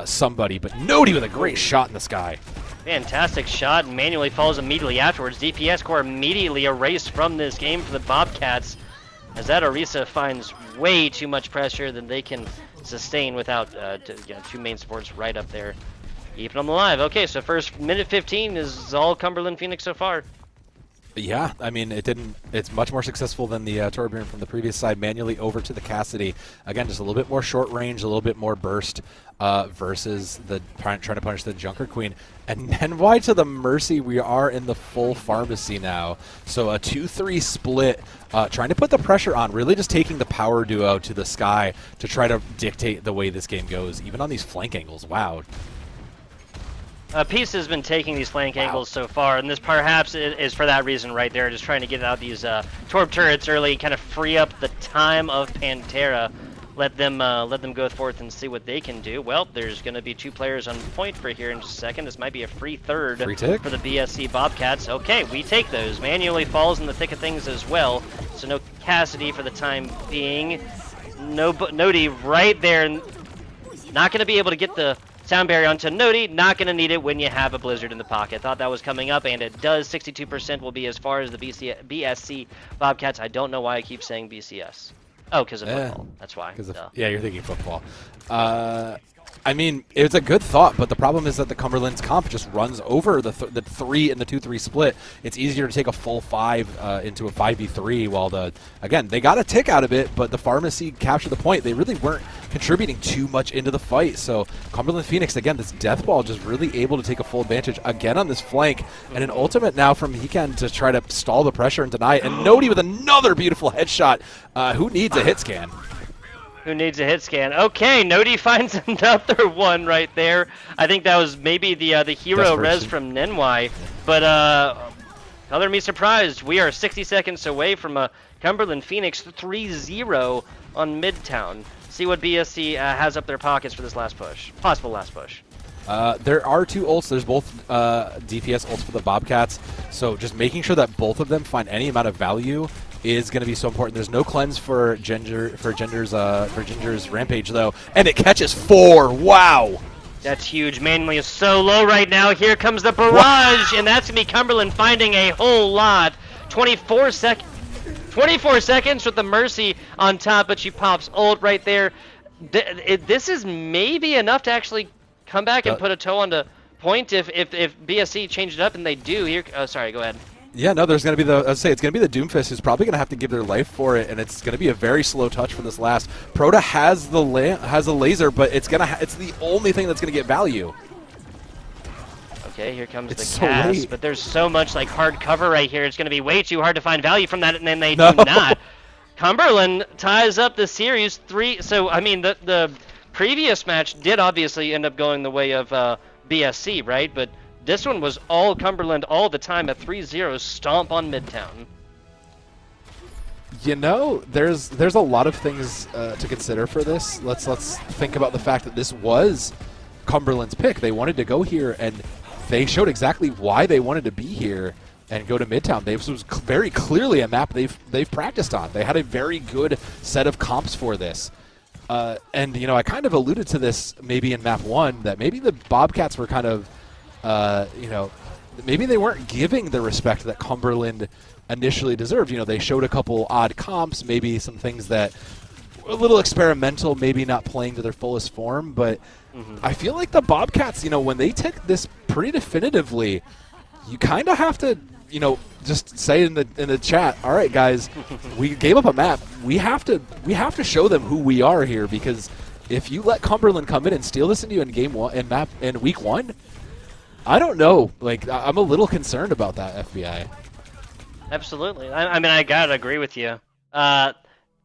somebody. But Nodi with a great shot in the sky. Fantastic shot, and manually falls immediately afterwards. DPS core immediately erased from this game for the Bobcats, as that Orisa finds way too much pressure than they can sustain without two main supports right up there, keeping them alive. Okay, so first minute 15 is all Cumberland Phoenix so far. Yeah, I mean, it's much more successful than the Torbjorn from the previous side. Manually over to the Cassidy. Again, just a little bit more short range, a little bit more burst versus the trying to punish the Junker Queen. And then why to the Mercy, we are in the full pharmacy now. So a 2-3 split, trying to put the pressure on, really just taking the power duo to the sky to try to dictate the way this game goes, even on these flank angles. Wow. Peace has been taking these flank angles so far, and this perhaps is for that reason right there, just trying to get out these Torb turrets early, kind of free up the time of Pantera, let them go forth and see what they can do. Well, there's going to be 2 players on point for here in just a second. This might be a free third for the BSC Bobcats. Okay, we take those. Manually falls in the thick of things as well, so no Cassidy for the time being. No Nodi right there, not going to be able to get the sound barrier onto Nodi, not going to need it when you have a Blizzard in the pocket. Thought that was coming up, and it does. 62% will be as far as the BSC Bobcats. I don't know why I keep saying BCS. Oh, because of football. That's why. Yeah, you're thinking football. I mean, it's a good thought, but the problem is that the Cumberland's comp just runs over the 3 and the 2-3 split. It's easier to take a full 5 into a 5v3, while again, they got a tick out of it, but the Pharmacy captured the point. They really weren't contributing too much into the fight. So Cumberland Phoenix, again, this death ball just really able to take a full advantage again on this flank, and an ultimate now from Hekan to try to stall the pressure and deny it. And Nodi with another beautiful headshot. Who needs a hit scan? Who needs a hit scan? Okay, Nodi finds another one right there. I think that was maybe the hero res from Nenwai. But color me surprised. We are 60 seconds away from a Cumberland Phoenix 3-0 on Midtown. See what BSC has up their pockets for this last push. Possible last push. There are 2 ults. There's both DPS ults for the Bobcats. So just making sure that both of them find any amount of value is going to be so important. There's no cleanse for Ginger's Rampage though, and it catches 4. Wow. That's huge. Manly is so low right now. Here comes the barrage, and that's going to be Cumberland finding a whole lot. 24 seconds with the Mercy on top, but she pops ult right there. This is maybe enough to actually come back and put a toe on the point if BSC changed it up, and they do. Here, sorry, go ahead. Yeah, no, there's going to be it's going to be the Doomfist who's probably going to have to give their life for it, and it's going to be a very slow touch for this last. Proto has the laser, but it's the only thing that's going to get value. Okay, here comes the cast, but there's so much like hard cover right here. It's going to be way too hard to find value from that, and then they do not. Cumberland ties up the series 3. So I mean, the previous match did obviously end up going the way of BSC, right? But this one was all Cumberland all the time, at 3-0 stomp on Midtown. You know, there's a lot of things to consider for this. Let's think about the fact that this was Cumberland's pick. They wanted to go here, and they showed exactly why they wanted to be here and go to Midtown. This was very clearly a map they've practiced on. They had a very good set of comps for this. And you know, I kind of alluded to this maybe in map 1, that maybe the Bobcats were kind of you know, maybe they weren't giving the respect that Cumberland initially deserved. You know, they showed a couple odd comps, maybe some things that were a little experimental, maybe not playing to their fullest form, but I feel like the Bobcats, you know, when they take this pretty definitively, you kind of have to, you know, just say in the chat, all right, guys, we gave up a map. We have to show them who we are here, because if you let Cumberland come in and steal this into you in game 1 in week 1, I don't know. Like, I'm a little concerned about that, FBI. Absolutely. I mean, I gotta agree with you.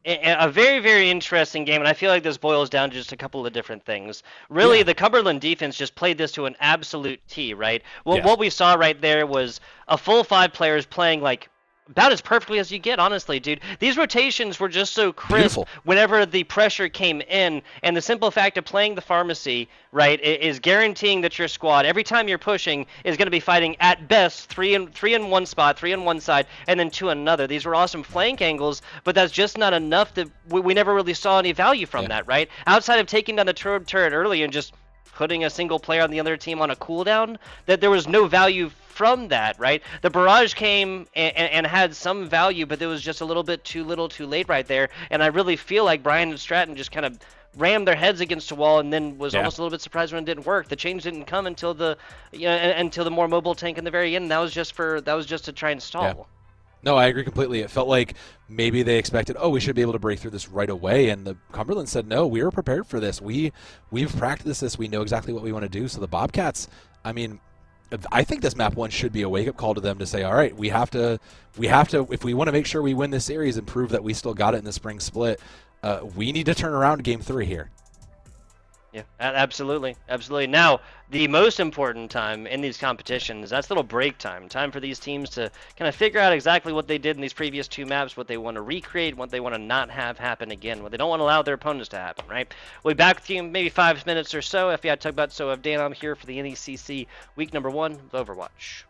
A very, very interesting game, and I feel like this boils down to just a couple of different things. Really, Yeah. the Cumberland defense just played this to an absolute T, right? Well, Yes. what we saw right there was a full five players playing like about as perfectly as you get, honestly, dude. These rotations were just so crisp Beautiful. whenever the pressure came in, and the simple fact of playing the pharmacy, right, is guaranteeing that your squad, every time you're pushing, is going to be fighting at best three in one spot, three on one side, and then two another. These were awesome flank angles, but that's just not enough. That we never really saw any value from Yeah. that, right? Outside of taking down the turret early and just putting a single player on the other team on a cooldown, that there was no value from that, right? The barrage came and had some value, but it was just a little bit too little too late right there, and I really feel like Brian and Stratton just kind of rammed their heads against a wall and then was almost a little bit surprised when it didn't work. The change didn't come until until the more mobile tank in the very end. That was just to try and stall. Yeah. No, I agree completely. It felt like maybe they expected, oh, we should be able to break through this right away, and the Cumberland said, no, we were prepared for this. We've practiced this. We know exactly what we want to do. So the Bobcats, I mean, I think this map one should be a wake up call to them to say, all right, we have to, if we want to make sure we win this series and prove that we still got it in the spring split, we need to turn around game 3 here. Yeah, absolutely. Now, the most important time in these competitions, that's little break time. Time for these teams to kind of figure out exactly what they did in these previous 2 maps, what they want to recreate, what they want to not have happen again, what they don't want to allow their opponents to happen, right? We'll be back with you in maybe 5 minutes or so. FBI Talk About So of Dan, I'm here for the NECC week number 1 of Overwatch.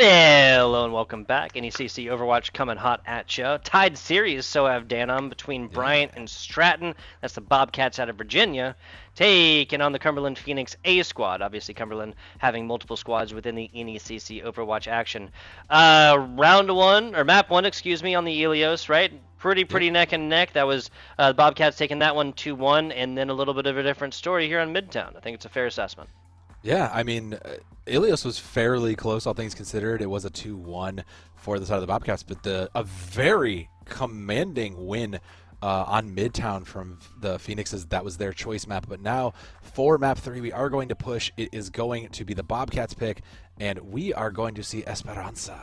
Hello and welcome back. NECC Overwatch coming hot at ya. Tied series, so have Dan between Bryant and Stratton. That's the Bobcats out of Virginia, taking on the Cumberland Phoenix A squad. Obviously, Cumberland having multiple squads within the NECC Overwatch action. Round one, or map one, excuse me, on the Ilios, right? Pretty neck and neck. That was the Bobcats taking that one 2-1, and then a little bit of a different story here on Midtown. I think it's a fair assessment. Yeah, I mean, Ilios was fairly close, all things considered. It was a 2-1 for the side of the Bobcats, but a very commanding win on Midtown from the Phoenixes. That was their choice map. But now for map 3, we are going to push. It is going to be the Bobcats pick, and we are going to see Esperanza.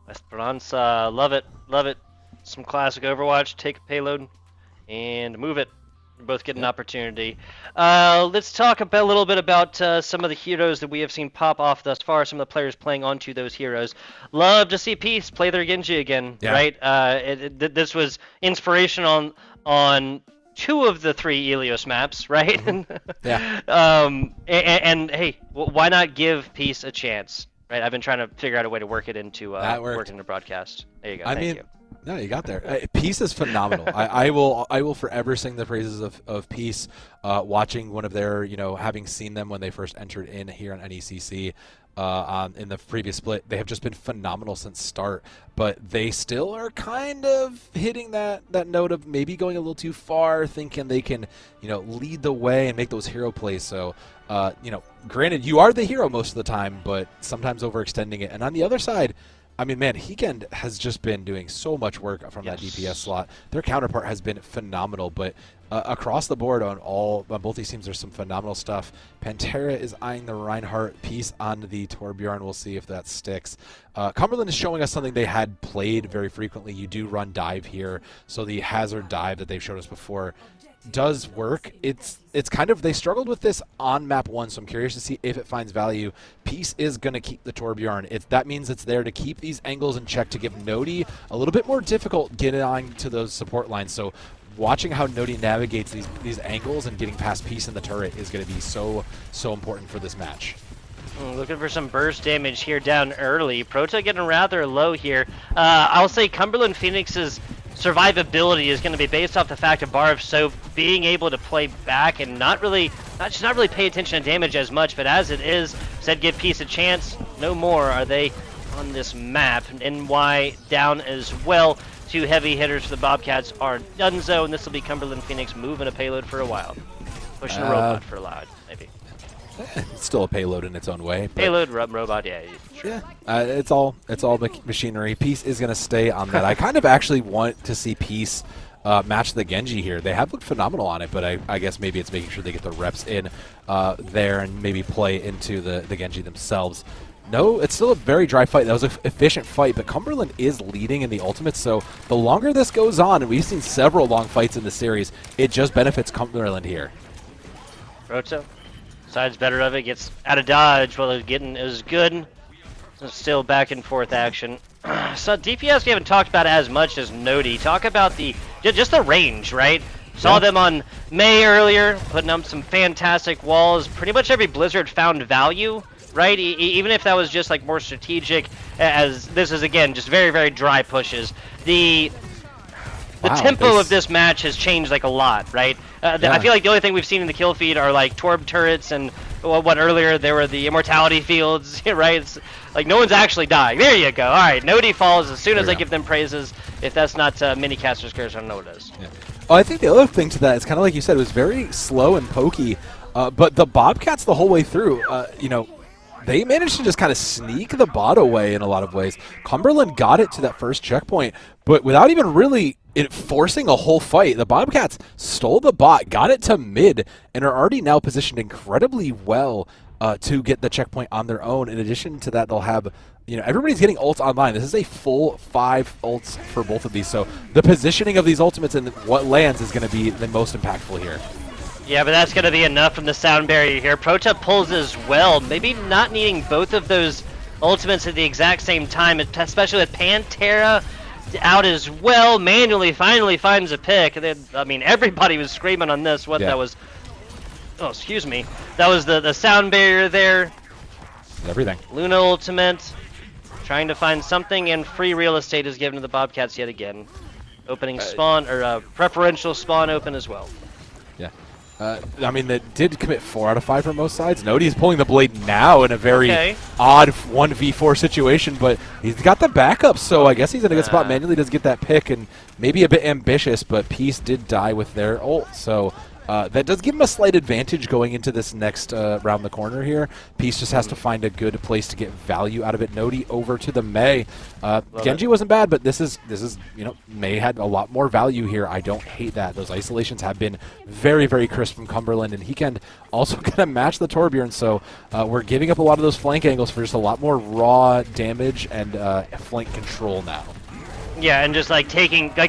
Esperanza, love it, love it. Some classic Overwatch, take a payload and move it. Both get an opportunity. Let's talk a little bit about some of the heroes that we have seen pop off thus far, some of the players playing onto those heroes. Love to see Peace play their Genji again, right? This was inspiration on 2 of the 3 Ilios maps, right? Yeah. And hey, why not give Peace a chance, right? I've been trying to figure out a way to work it into broadcast. There you go. Thank you. No, you got there. Peace is phenomenal. I will forever sing the praises of Peace. Watching one of their, having seen them when they first entered in here on NECC in the previous split, they have just been phenomenal since start. But they still are kind of hitting that note of maybe going a little too far, thinking they can, lead the way and make those hero plays. So, granted, you are the hero most of the time, but sometimes overextending it. And on the other side, I mean, man, Heekend has just been doing so much work from that DPS slot. Their counterpart has been phenomenal, but across the board on both these teams, there's some phenomenal stuff. Pantera is eyeing the Reinhardt piece on the Torbjorn. We'll see if that sticks. Cumberland is showing us something they had played very frequently. You do run dive here, so the hazard dive that they've showed us before does work. It's kind of, they struggled with this on map 1, so I'm curious to see if it finds value. Peace is going to keep the Torbjorn. That means it's there to keep these angles in check, to give Nodi a little bit more difficult getting on to those support lines. So watching how Nodi navigates these angles and getting past Peace in the turret is going to be so important for this match. Looking for some burst damage here down early. Prota getting rather low here. I'll say Cumberland Phoenix's survivability is going to be based off the fact of Barv So being able to play back and not really pay attention to damage as much, but as it is, said give Peace a chance. No more are they on this map. NY down as well. 2 heavy hitters for the Bobcats are donezo, and this will be Cumberland Phoenix moving a payload for a while. Pushing a robot for a loud, maybe. It's still a payload in its own way. Payload, robot, yeah. Sure. Yeah, it's all machinery. Peace is going to stay on that. I kind of actually want to see Peace match the Genji here. They have looked phenomenal on it, but I guess maybe it's making sure they get the reps in there and maybe play into the Genji themselves. No, it's still a very dry fight. That was an efficient fight, but Cumberland is leading in the ultimates, so the longer this goes on, and we've seen several long fights in the series, it just benefits Cumberland here. Roto. Side's better of it, gets out of dodge while it was good. Still back and forth action. So DPS we haven't talked about as much as Nodi. Talk about just the range, right? Saw them on May earlier, putting up some fantastic walls. Pretty much every Blizzard found value, right? Even if that was just like more strategic, as this is again just very dry pushes. The tempo of this match has changed like a lot, right? I feel like the only thing we've seen in the kill feed are like Torb turrets and what earlier there were the immortality fields, right? It's like no one's actually dying. There you go. All right, Nodi falls as soon as I give them praises. If that's not mini caster's curse, I don't know what it is. Yeah. Oh, I think the other thing to that is kind of like you said, it was very slow and pokey, but the Bobcats the whole way through, they managed to just kind of sneak the bot away in a lot of ways. Cumberland got it to that first checkpoint, but without even really forcing a whole fight, the Bobcats stole the bot, got it to mid, and are already now positioned incredibly well to get the checkpoint on their own. In addition to that, they'll have, everybody's getting ults online. This is a full 5 ults for both of these, so the positioning of these ultimates and what lands is going to be the most impactful here. Yeah, but that's going to be enough from the sound barrier here. Prota pulls as well. Maybe not needing both of those ultimates at the exact same time, especially with Pantera out as well. Manually finally finds a pick. I mean, everybody was screaming on this. That was... Oh, excuse me. That was the sound barrier there. Everything. Luna ultimate. trying to find something, and free real estate is given to the Bobcats yet again. Opening spawn, or preferential spawn open as well. Yeah. I mean, they did commit 4 out of 5 from both sides. Nody's pulling the blade now in a very odd 1v4 situation, but he's got the backup, so I guess he's in a good spot. Manually does get that pick, and maybe a bit ambitious, but Peace did die with their ult, so that does give him a slight advantage going into this next round the corner here. Peace just has to find a good place to get value out of it. Nody over to the Mei. Genji wasn't bad, but this is Mei had a lot more value here. I don't hate that. Those isolations have been very, very crisp from Cumberland, and he can also kind of match the Torbjorn. So we're giving up a lot of those flank angles for just a lot more raw damage and flank control now. Yeah, and just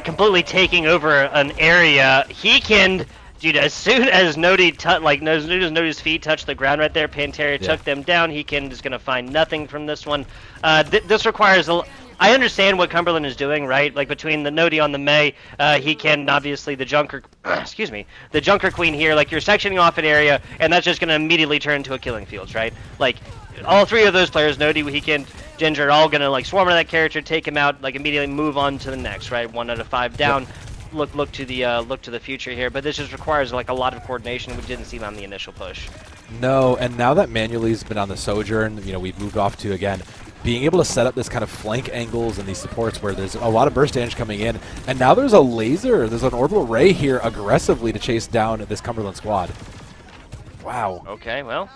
completely taking over an area. He can. Dude, as soon as Nody's feet touch the ground right there, Pantera took them down. He is going to find nothing from this one. This requires I understand what Cumberland is doing, right? Like between the Nody on the Mei, he can obviously the Junker, the Junker Queen here. Like you're sectioning off an area, and that's just going to immediately turn into a killing fields, right? Like all 3 of those players, Nody, Weekend, Ginger, are all going to swarm to that character, take him out, immediately move on to the next, right? 1 out of 5 down. Yep. Look to the future here, but this just requires a lot of coordination we didn't see on the initial push. No, and now that Manuelly's been on the Sojourn, we've moved off to again being able to set up this kind of flank angles and these supports where there's a lot of burst damage coming in, and now there's a laser, there's an orbital ray here aggressively to chase down this Cumberland squad. Wow. Okay, well,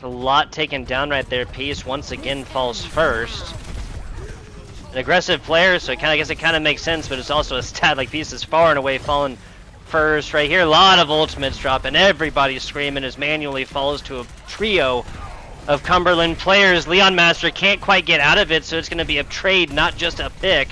a lot taken down right there. Peace once again falls first. An aggressive player, so I guess it kind of makes sense, but it's also a stat. Peace is far and away falling first right here. A lot of ultimates dropping. Everybody's screaming as Manually falls to a trio of Cumberland players. Leon Master can't quite get out of it, so it's going to be a trade, not just a pick.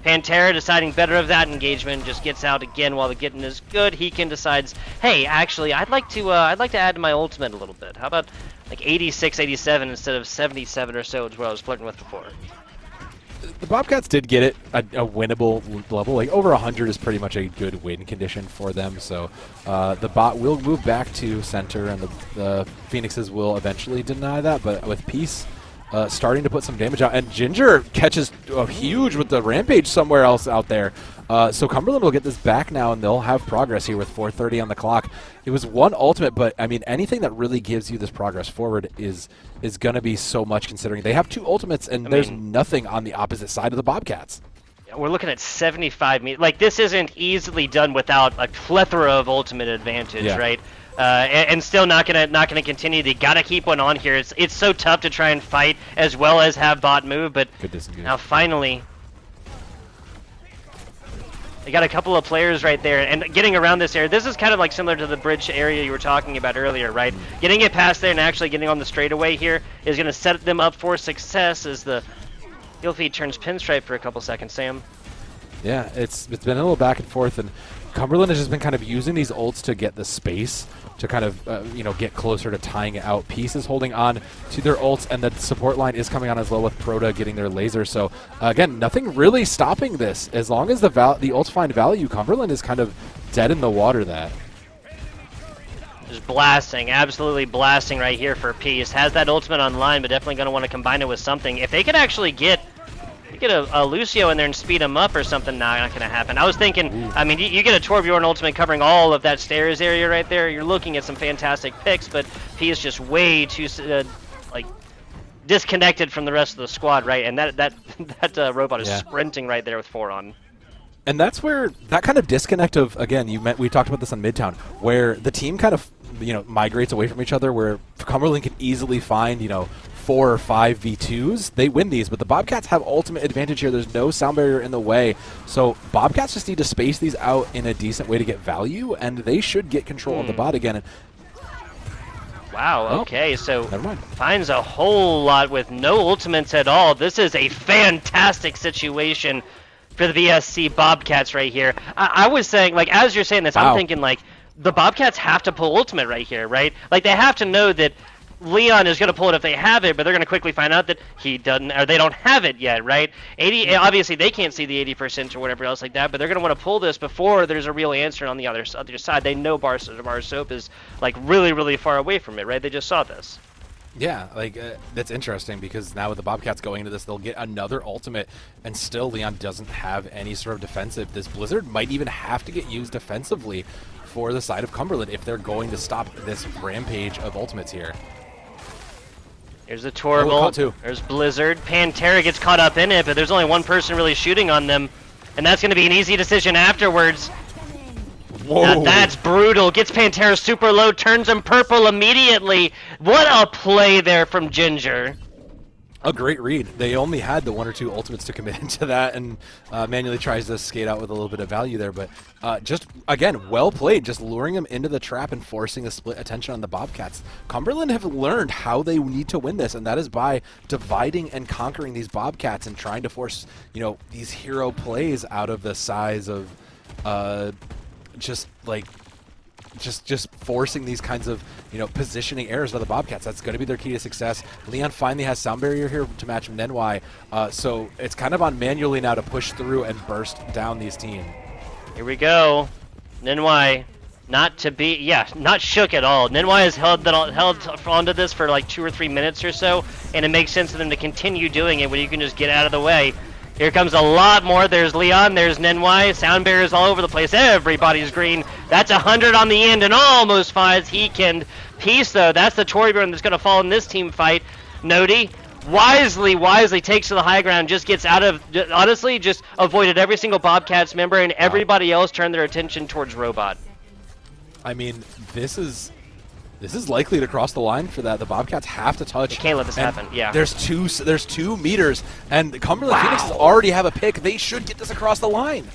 Pantera deciding better of that engagement, just gets out again while the getting is good. Hekin decides, hey, actually, I'd like to add to my ultimate a little bit. How about 86, 87 instead of 77 or so is what I was flirting with before. The Bobcats did get it a winnable level. Over 100 is pretty much a good win condition for them. So the bot will move back to center, and the Phoenixes will eventually deny that. But with Peace starting to put some damage out, and Ginger catches huge with the Rampage somewhere else out there. So Cumberland will get this back now, and they'll have progress here with 4:30 on the clock. It was 1 ultimate, but I mean anything that really gives you this progress forward is going to be so much, considering they have 2 ultimates, and there's nothing on the opposite side of the Bobcats. We're looking at 75 meters. This isn't easily done without a plethora of ultimate advantage, right? And still not gonna continue. They gotta keep one on here. It's so tough to try and fight as well as have bot move, but now finally. They got a couple of players right there, and getting around this area. This is kind of similar to the bridge area you were talking about earlier, right? Getting it past there and actually getting on the straightaway here is going to set them up for success as the heel feed turns pinstripe for a couple seconds, Sam. Yeah, it's been a little back and forth, and Cumberland has just been kind of using these ults to get the space to kind of get closer to tying it out. Peace is holding on to their ults, and the support line is coming on as well with Proto getting their laser. So again, nothing really stopping this. As long as the ults find value, Cumberland is kind of dead in the water. That just blasting, absolutely blasting right here for Peace. Has that ultimate online, but definitely going to want to combine it with something. If they could actually get a Lucio in there and speed him up or something, nah, not going to happen. I was thinking, I mean, you get a Torbjorn ultimate covering all of that stairs area right there, you're looking at some fantastic picks, but he is just way too, disconnected from the rest of the squad, right? And that robot is sprinting right there with 4 on. And that's where that kind of disconnect of, again, we talked about this on Midtown, where the team kind of, migrates away from each other, where Cumberland can easily find, 4 or 5 V2s, they win these, but the Bobcats have ultimate advantage here. There's no sound barrier in the way, so Bobcats just need to space these out in a decent way to get value, and they should get control of the bot again. Wow, okay, so finds a whole lot with no ultimates at all. This is a fantastic situation for the VSC Bobcats right here. I was saying, as you're saying this, I'm thinking, the Bobcats have to pull ultimate right here, right? They have to know that Leon is going to pull it if they have it, but they're going to quickly find out that he doesn't, or they don't have it yet, right? Obviously, they can't see the 80% or whatever else like that, but they're going to want to pull this before there's a real answer on the other side. They know Bar Soap is really, really far away from it, right? They just saw this. Yeah, like that's interesting because now with the Bobcats going into this, they'll get another ultimate, and still Leon doesn't have any sort of defensive. This Blizzard might even have to get used defensively for the side of Cumberland if they're going to stop this rampage of ultimates here. There's the Torvald. Too. There's Blizzard. Pantera gets caught up in it, but there's only one person really shooting on them, and that's going to be an easy decision afterwards. Whoa. Now that's brutal. Gets Pantera super low, turns him purple immediately. What a play there from Ginger. A great read. They only had the 1 or 2 ultimates to commit into that, and manually tries to skate out with a little bit of value there. But just, again, well played, just luring him into the trap and forcing a split attention on the Bobcats. Cumberland have learned how they need to win this, and that is by dividing and conquering these Bobcats and trying to force, these hero plays out of the size of just forcing these kinds of positioning errors of the Bobcats. That's going to be their key to success. Leon finally has sound barrier here to match NY, so it's kind of on manually now to push through and burst down these teams. Here we go. NY, not shook at all. NY has held onto this for like 2 or 3 minutes or so, and it makes sense for them to continue doing it when you can just get out of the way. Here comes a lot more. There's Leon. There's NY. Sound barriers all over the place. Everybody's green. That's 100 on the end and almost finds he can piece, though. That's the Torbjorn that's going to fall in this team fight. Nodi wisely takes to the high ground, just gets out of, honestly, just avoided every single Bobcats member, and everybody else turned their attention towards Robot. I mean, this is likely to cross the line for that. The Bobcats have to touch. You can't let this happen. Yeah. There's 2 meters, and Cumberland Phoenix already have a pick. They should get this across the line.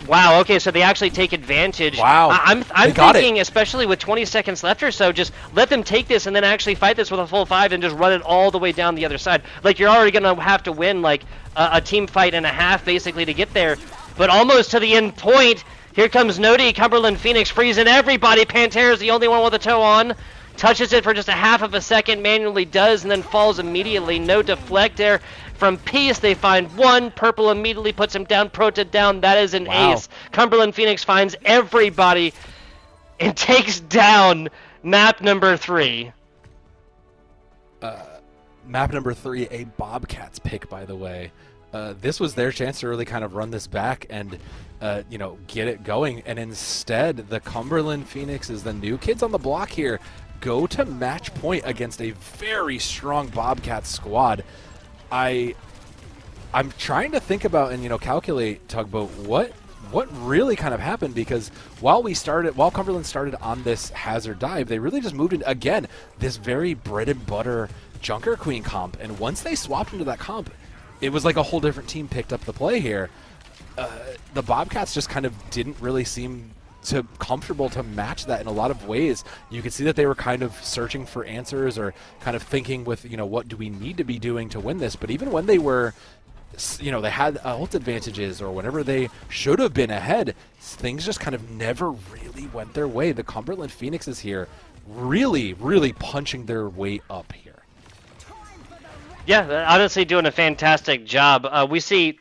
Wow. Okay, so they actually take advantage. Wow. I'm thinking, especially with 20 seconds left or so, just let them take this and then actually fight this with a full 5 and just run it all the way down the other side. Like, you're already gonna have to win like a team fight and a half basically to get there, but almost to the end point. Here comes Nodi, Cumberland Phoenix freezing everybody. Pantera's the only one with a toe on. Touches it for just a half of a second, manually does, and then falls immediately. No deflect there from Peace. They find one. Purple immediately puts him down. Prota down. That is an ace. Cumberland Phoenix finds everybody and takes down map number 3. Map number 3, a Bobcats pick, by the way. This was their chance to really kind of run this back and get it going, and instead the Cumberland Phoenixes, the new kids on the block here, go to match point against a very strong Bobcat squad. I'm trying to think about and calculate, Tugboat, what really kind of happened, because while Cumberland started on this hazard dive, they really just moved into, again, this very bread and butter Junker Queen comp, and once they swapped into that comp, it was like a whole different team picked up the play here. The Bobcats just kind of didn't really seem comfortable to match that in a lot of ways. You could see that they were kind of searching for answers or kind of thinking with, what do we need to be doing to win this? But even when they were, they had ult advantages, or whenever they should have been ahead, things just kind of never really went their way. The Cumberland Phoenixes here really, really punching their way up here. Yeah, honestly doing a fantastic job. We see,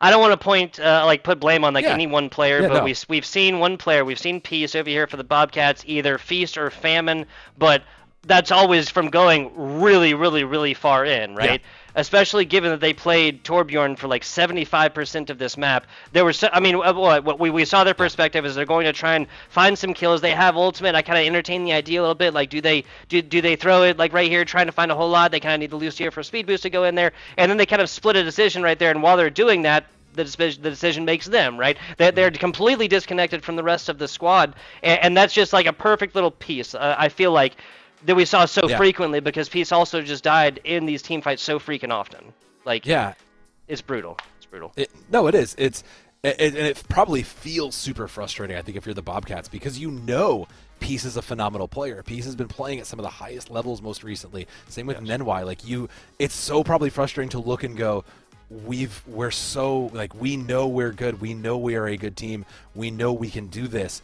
I don't want to point, put blame on any one player, but no. We've seen one player. We've seen Peace over here for the Bobcats, either feast or famine, but that's always from going really, really, really far in, right? Yeah. Especially given that they played Torbjorn for like 75% of this map. There was, what we saw their perspective is they're going to try and find some kills. They have ultimate. I kind of entertain the idea a little bit. Like, do they throw it like right here, trying to find a whole lot? They kind of need the Lucia for speed boost to go in there, and then they kind of split a decision right there. And while they're doing that, the decision makes them, right? They're completely disconnected from the rest of the squad, and that's just like a perfect little piece. I feel like that we saw so frequently, because Peace also just died in these team fights so freaking often. Like, it's brutal. It's brutal. It is. It probably feels super frustrating, I think, if you're the Bobcats, because Peace is a phenomenal player. Peace has been playing at some of the highest levels most recently. Same with NY. It's so probably frustrating to look and go, we know we're good. We know we are a good team. We know we can do this.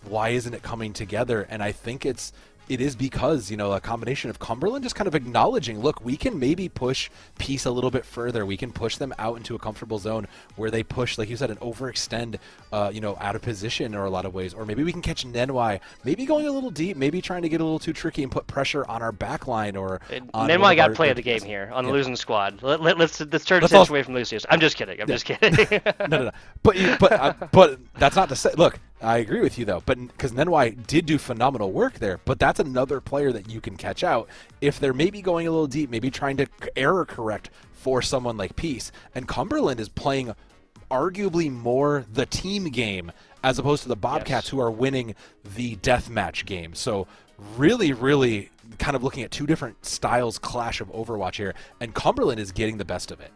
Why isn't it coming together? And I think it's it is because, a combination of Cumberland just kind of acknowledging, look, we can maybe push Peace a little bit further. We can push them out into a comfortable zone where they push, like you said, and overextend, out of position in a lot of ways. Or maybe we can catch Nenwai, maybe going a little deep, maybe trying to get a little too tricky and put pressure on our back line or on Nenwai got play of the game here on the losing squad. Let's turn the away from Lucius. I'm just kidding. I'm just kidding. No. But that's not to say, look, I agree with you, though, but because Nenwai did do phenomenal work there, but that's another player that you can catch out if they're maybe going a little deep, maybe trying to error correct for someone like Peace. And Cumberland is playing arguably more the team game as opposed to the Bobcats, who are winning the deathmatch game. So really, really kind of looking at two different styles clash of Overwatch here, and Cumberland is getting the best of it.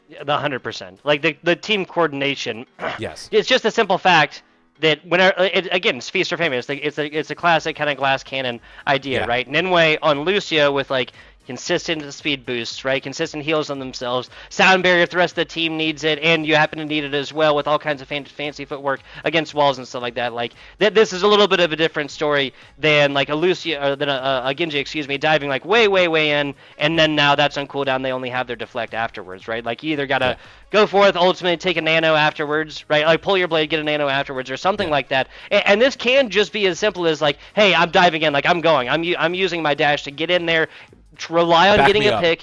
The 100%. Like the team coordination. Yes. It's just a simple fact that again, it's feast or famine. It's a classic kind of glass cannon idea, right? Nenway on Lucio with like consistent speed boosts, right? Consistent heals on themselves. Sound barrier if the rest of the team needs it, and you happen to need it as well with all kinds of fancy footwork against walls and stuff like that. Like this is a little bit of a different story than like a Lucio or than a Genji, diving like way in, and then now that's on cooldown. They only have their deflect afterwards, right? Like you either gotta go forth, ultimately take a nano afterwards, right? Like pull your blade, get a nano afterwards, or something like that. And this can just be as simple as like, hey, I'm diving in, like I'm going, I'm using my dash to get in there, to rely on getting a pick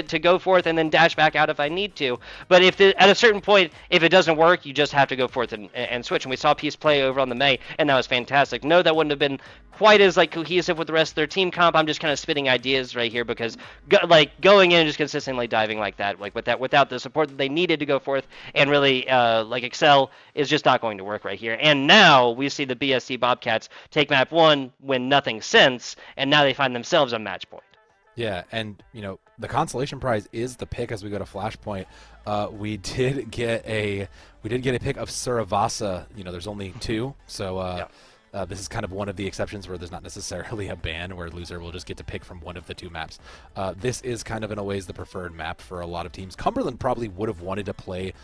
to go forth and then dash back out if I need to. But at a certain point, if it doesn't work, you just have to go forth and switch. And we saw Peace play over on the May, and that was fantastic. No, that wouldn't have been quite as like cohesive with the rest of their team comp. I'm just kind of spitting ideas right here because going in and just consistently diving like that, like without the support that they needed to go forth and really excel is just not going to work right here. And now we see the BSC Bobcats take map 1, win nothing since, and now they find themselves on match point. Yeah, and the consolation prize is the pick as we go to Flashpoint. We did get a pick of Suravasa. There's only 2, so this is kind of one of the exceptions where there's not necessarily a ban where loser will just get to pick from one of the 2 maps. This is kind of in a ways the preferred map for a lot of teams. Cumberland probably would have wanted to play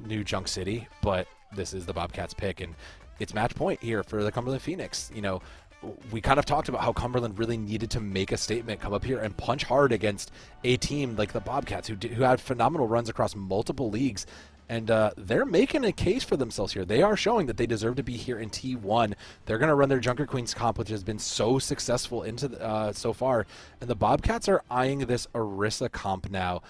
New Junk City, but this is the Bobcats pick, and it's match point here for the Cumberland Phoenix. We kind of talked about how Cumberland really needed to make a statement, come up here and punch hard against a team like the Bobcats who had phenomenal runs across multiple leagues, and they're making a case for themselves here. They are showing that they deserve to be here in T1. They're going to run their Junker Queens comp, which has been so successful so far, and the Bobcats are eyeing this Orisa comp now.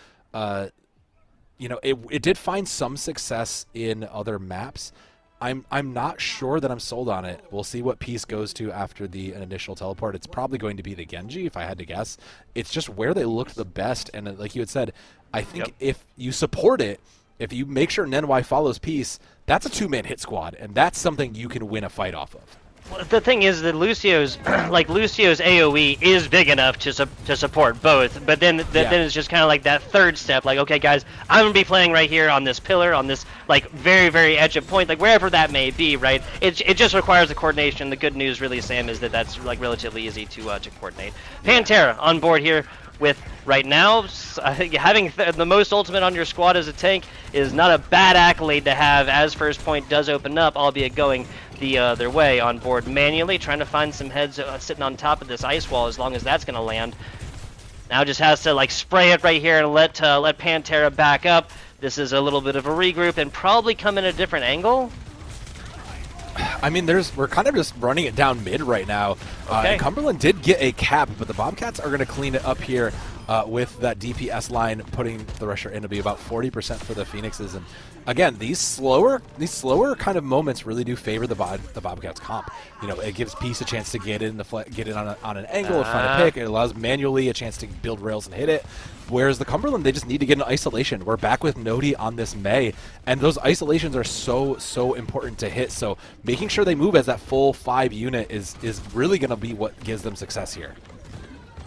It did find some success in other maps. I'm not sure that I'm sold on it. We'll see what Peace goes to after the initial teleport. It's probably going to be the Genji, if I had to guess. It's just where they looked the best, and like you had said, I think if you support it, if you make sure Nenwai follows Peace, that's a 2-man hit squad, and that's something you can win a fight off of. Well, the thing is that Lucio's AoE is big enough to support both, but then it's just kind of like that third step, like, okay guys, I'm gonna be playing right here on this pillar, on this like very, very edge of point, like wherever that may be, right? It just requires the coordination. The good news really, Sam, is that that's like relatively easy to coordinate. Pantera on board here with right now, I think having the most ultimate on your squad as a tank is not a bad accolade to have, as first point does open up, albeit going the other way. On board manually, trying to find some heads sitting on top of this ice wall, as long as that's going to land. Now just has to like spray it right here and let Pantera back up. This is a little bit of a regroup and probably come in a different angle. I mean, we're kind of just running it down mid right now. And Cumberland did get a cap, but the Bobcats are going to clean it up here with that DPS line, putting the Rusher in to be about 40% for the Phoenixes. And again, these slower kind of moments really do favor the Bobcats comp. It gives Peace a chance to get in on an angle and find a pick. It allows manually a chance to build rails and hit it. Whereas the Cumberland, they just need to get an isolation. We're back with Nodi on this May, and those isolations are so important to hit. So making sure they move as that full 5 unit is really going to be what gives them success here.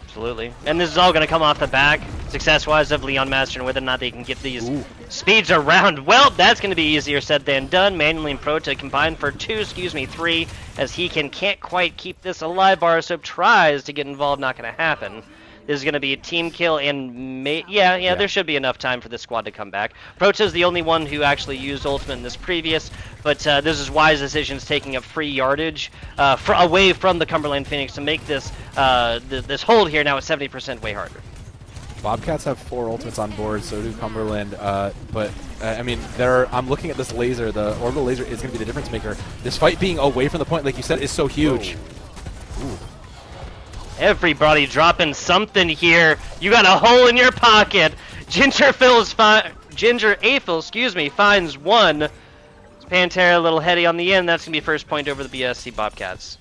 Absolutely. And this is all going to come off the back, success-wise, of Leon Master, and whether or not they can get these speeds around. Well, that's going to be easier said than done. Manually and Pro to combine for 3, as he can't quite keep this alive. Barsop tries to get involved, not going to happen. This is going to be a team kill, and there should be enough time for this squad to come back. Prota's the only one who actually used ultimate in this previous, but this is wise decisions taking up free yardage away from the Cumberland Phoenix to make this this hold here now at 70% way harder. Bobcats have 4 ultimates on board, so do Cumberland. But I mean, I'm looking at this laser. The orbital laser is going to be the difference maker. This fight being away from the point, like you said, is so huge. Ooh. Everybody dropping something here. You got a hole in your pocket. Ginger Aphil, finds one. Pantera a little heady on the end. That's going to be first point over the BSC Bobcats.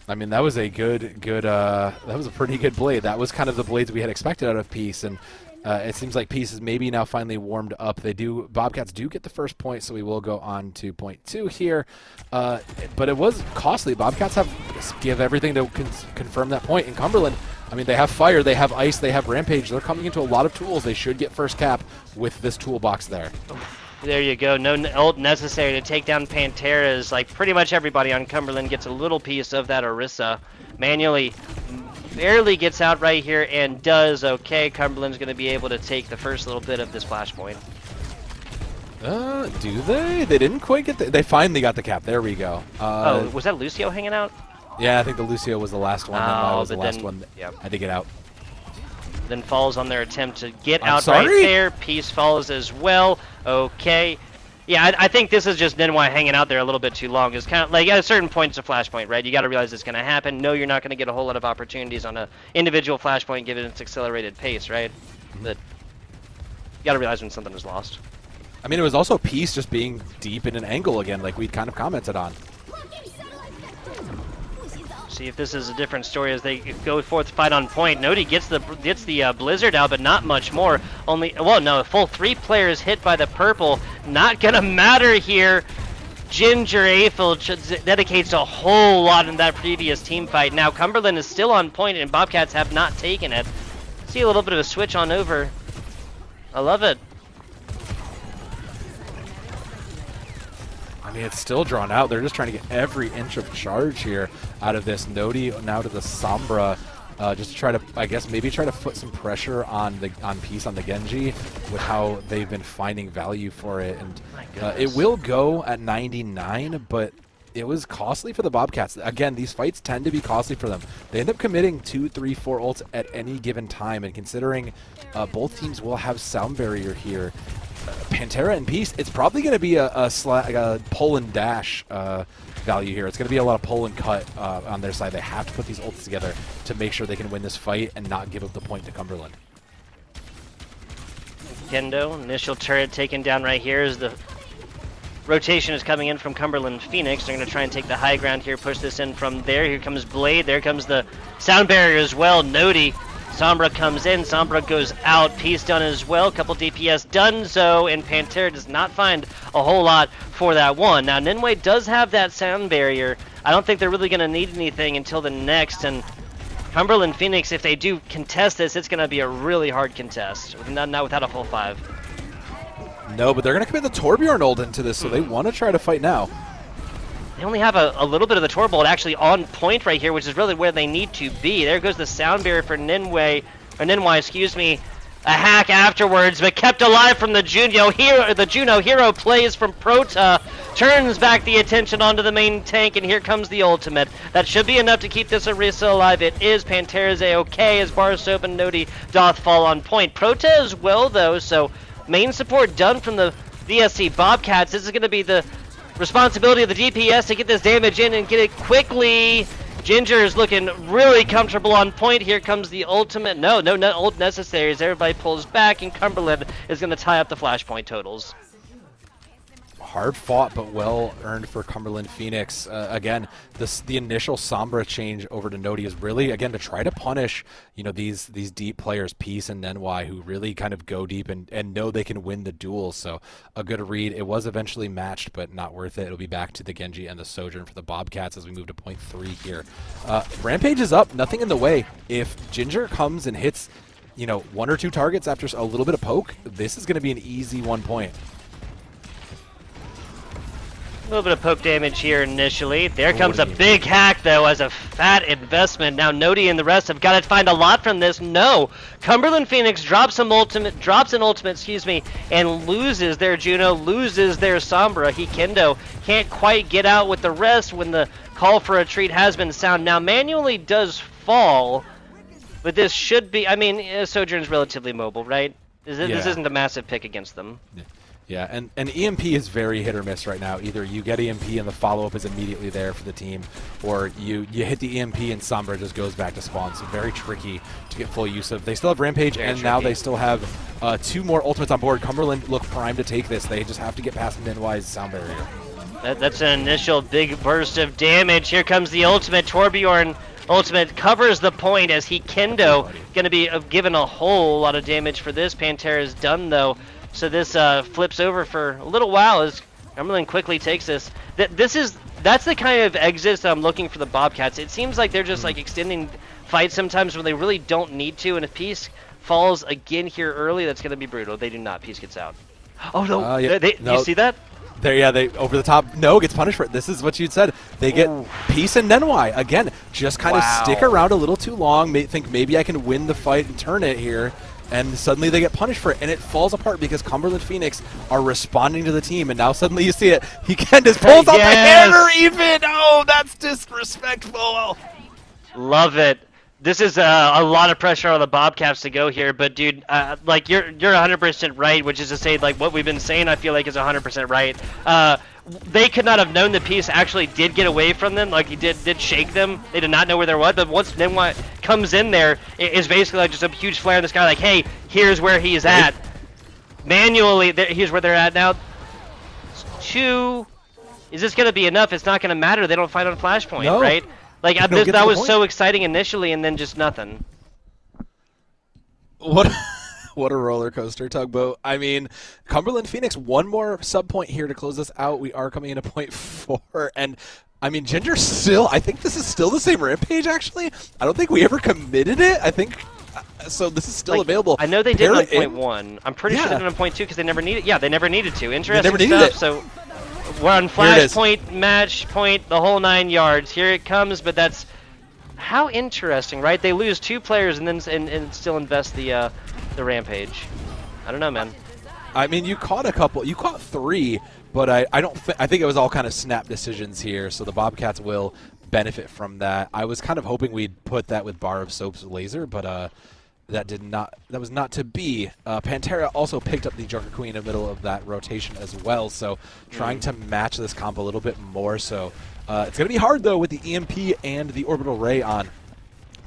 I mean, that was a that was a pretty good blade. That was kind of the blades we had expected out of Peace, and it seems like Peace is maybe now finally warmed up. Bobcats do get the first point, so we will go on to point 2 here. But it was costly. Bobcats give everything to confirm that point. In Cumberland, I mean, they have fire, they have ice, they have rampage. They're coming into a lot of tools. They should get first cap with this toolbox there. There you go. No ult necessary to take down Panteras. Like, pretty much everybody on Cumberland gets a little piece of that Orisa. Manually barely gets out right here and does okay. Cumberland's going to be able to take the first little bit of this flashpoint. Do they? They didn't quite get they finally got the cap. There we go. Was that Lucio hanging out? Yeah, I think the Lucio was the last one. Was the last one. Yep. I had to get out. Then falls on their attempt to get out right there. Peace falls as well. Okay. Yeah, I think this is just NY hanging out there a little bit too long. It's kind of like at a certain point, it's a flashpoint, right? You got to realize it's going to happen. No, you're not going to get a whole lot of opportunities on an individual flashpoint given its accelerated pace, right? But you got to realize when something is lost. I mean, it was also Peace just being deep in an angle again, like we'd kind of commented on. See if this is a different story as they go forth to fight on point. Nodi gets the blizzard out, but not much more. A full 3 players hit by the purple. Not gonna matter here. Ginger Aphil dedicates a whole lot in that previous team fight. Now Cumberland is still on point, and Bobcats have not taken it. See a little bit of a switch on over. I love it. I mean, it's still drawn out. They're just trying to get every inch of charge here out of this. Nodi now to the Sombra, just to try to, I guess, maybe try to put some pressure on Peace on the Genji with how they've been finding value for it. And it will go at 99, but it was costly for the Bobcats. Again, these fights tend to be costly for them. They end up committing 2, 3, 4 ults at any given time, and considering both teams will have sound barrier here, Pantera and Peace, it's probably going to be a pull and dash value here. It's going to be a lot of pull and cut on their side. They have to put these ults together to make sure they can win this fight and not give up the point to Cumberland. Kendo, initial turret taken down right here as the rotation is coming in from Cumberland Phoenix. They're going to try and take the high ground here, push this in from there. Here comes Blade. There comes the sound barrier as well. Nodi. Sombra comes in, Sombra goes out, Peace done as well, couple DPS done so, and Pantera does not find a whole lot for that one. Now Ninway does have that sound barrier. I don't think they're really going to need anything until the next, and Cumberland Phoenix, if they do contest this, it's going to be a really hard contest, not without a full 5. No, but they're going to commit the Torbjorn ult into this, so they want to try to fight now. They only have a little bit of the Torbolt actually on point right here, which is really where they need to be. There goes the sound barrier for Ninway, a hack afterwards, but kept alive from the Juno hero. The Juno hero plays from Prota, turns back the attention onto the main tank, and here comes the ultimate. That should be enough to keep this Orisa alive. It is. Pantera's A-OK as Barsoap and Nodi doth fall on point. Prota as well, though, so main support done from the VSC Bobcats. This is going to be the responsibility of the DPS to get this damage in and get it quickly. Ginger is looking really comfortable on point. Here comes the ultimate. No ult necessary as everybody pulls back, and Cumberland is going to tie up the flashpoint totals. Hard fought, but well earned for Cumberland Phoenix. Again, the initial Sombra change over to Nodi is really, again, to try to punish, these deep players, Peace and NY, who really kind of go deep and know they can win the duels. So a good read. It was eventually matched, but not worth it. It'll be back to the Genji and the Sojourn for the Bobcats as we move to point 3 here. Rampage is up, nothing in the way. If Ginger comes and hits, 1 or 2 targets after a little bit of poke, this is going to be an easy 1 point. A little bit of poke damage here initially. There comes a big hack, though, as a fat investment. Now Nodi and the rest have got to find a lot from this. No! Cumberland Phoenix drops an ultimate, excuse me, and loses their Juno, loses their Sombra. Hikendo can't quite get out with the rest when the call for a retreat has been sound. Now Manually does fall, but this should be, I mean, Sojourn's relatively mobile, right? This isn't a massive pick against them. Yeah, and EMP is very hit or miss right now. Either you get EMP and the follow-up is immediately there for the team, or you hit the EMP and Sombra just goes back to spawn. So very tricky to get full use of. They still have Rampage, very and tricky. Now they still have 2 more ultimates on board. Cumberland look primed to take this. They just have to get past Ninwai's sound barrier. That's an initial big burst of damage. Here comes the ultimate. Torbjorn ultimate covers the point as Hikendo going to be given a whole lot of damage for this. Pantera is done, though. So this flips over for a little while as Cumberland quickly takes this. That's the kind of exits that I'm looking for the Bobcats. It seems like they're just like extending fights sometimes when they really don't need to, and if Peace falls again here early, that's going to be brutal. They do not. Peace gets out. Oh, no. Yeah, no. You see that? They over the top. No, gets punished for it. This is what you'd said. They get Peace and Nenwai. Again, just kind of stick around a little too long, think maybe I can win the fight and turn it here. And suddenly they get punished for it, and it falls apart because Cumberland Phoenix are responding to the team, and now suddenly you see it. He can just pulls out the hammer even! Oh, that's disrespectful! Love it. This is a lot of pressure on the Bobcats to go here, but dude, like you're 100% right, which is to say, like what we've been saying, I feel like is 100% right. They could not have known the Peace actually did get away from them, like he did shake them. They did not know where they were, but once Nenwai comes in there, it's basically like just a huge flare in the sky, like, hey, here's where he's at. Manually, here's where they're at now. 2. Is this going to be enough? It's not going to matter. They don't fight on Flashpoint, right? Like, that was so exciting initially, and then just nothing. What a roller coaster, Tugboat. I mean, Cumberland Phoenix, one more sub point here to close this out. We are coming into point 4, and I mean, Ginger still, I think this is still the same Rampage, actually. I don't think we ever committed it. I think, so this is still available. I know they did on point 1. I'm pretty sure they did on point 2 because they never needed, they never needed to. Interesting stuff, so we're on Flashpoint, match point, the whole 9 yards. Here it comes, but that's, how interesting, right? They lose 2 players and then and still invest the Rampage. I don't know, man. I mean, you caught 3, but I think it was all kind of snap decisions here, so the Bobcats will benefit from that. I was kind of hoping we'd put that with Bar of Soap's laser, but that was not to be. Pantera also picked up the Joker Queen in the middle of that rotation as well, so trying to match this comp a little bit more. So it's going to be hard, though, with the EMP and the Orbital Ray on.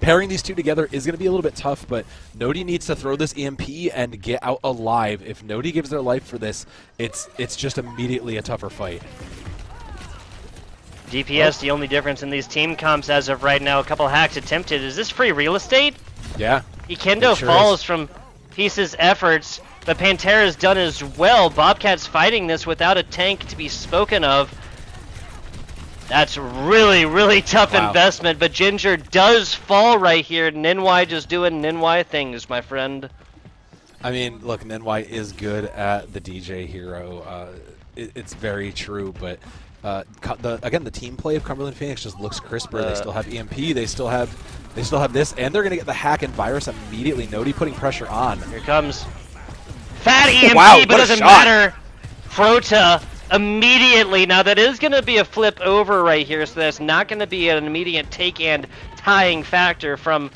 Pairing these 2 together is going to be a little bit tough, but Nodi needs to throw this EMP and get out alive. If Nodi gives their life for this, it's just immediately a tougher fight. DPS, the only difference in these team comps as of right now, a couple hacks attempted. Is this free real estate? Yeah. Ikendo falls from Peace's efforts, but Pantera's done as well. Bobcats fighting this without a tank to be spoken of. That's really, really tough investment, but Ginger does fall right here. Ninwai just doing Ninwai things, my friend. I mean, look, Ninwai is good at the DJ hero. It's very true, but again, the team play of Cumberland Phoenix just looks crisper. They still have EMP. They still have this, and they're gonna get the hack and virus immediately. Nodi putting pressure on. Here comes fat EMP, but doesn't matter. Frota immediately. Now that is going to be a flip over right here, so that's not going to be an immediate take and tying factor from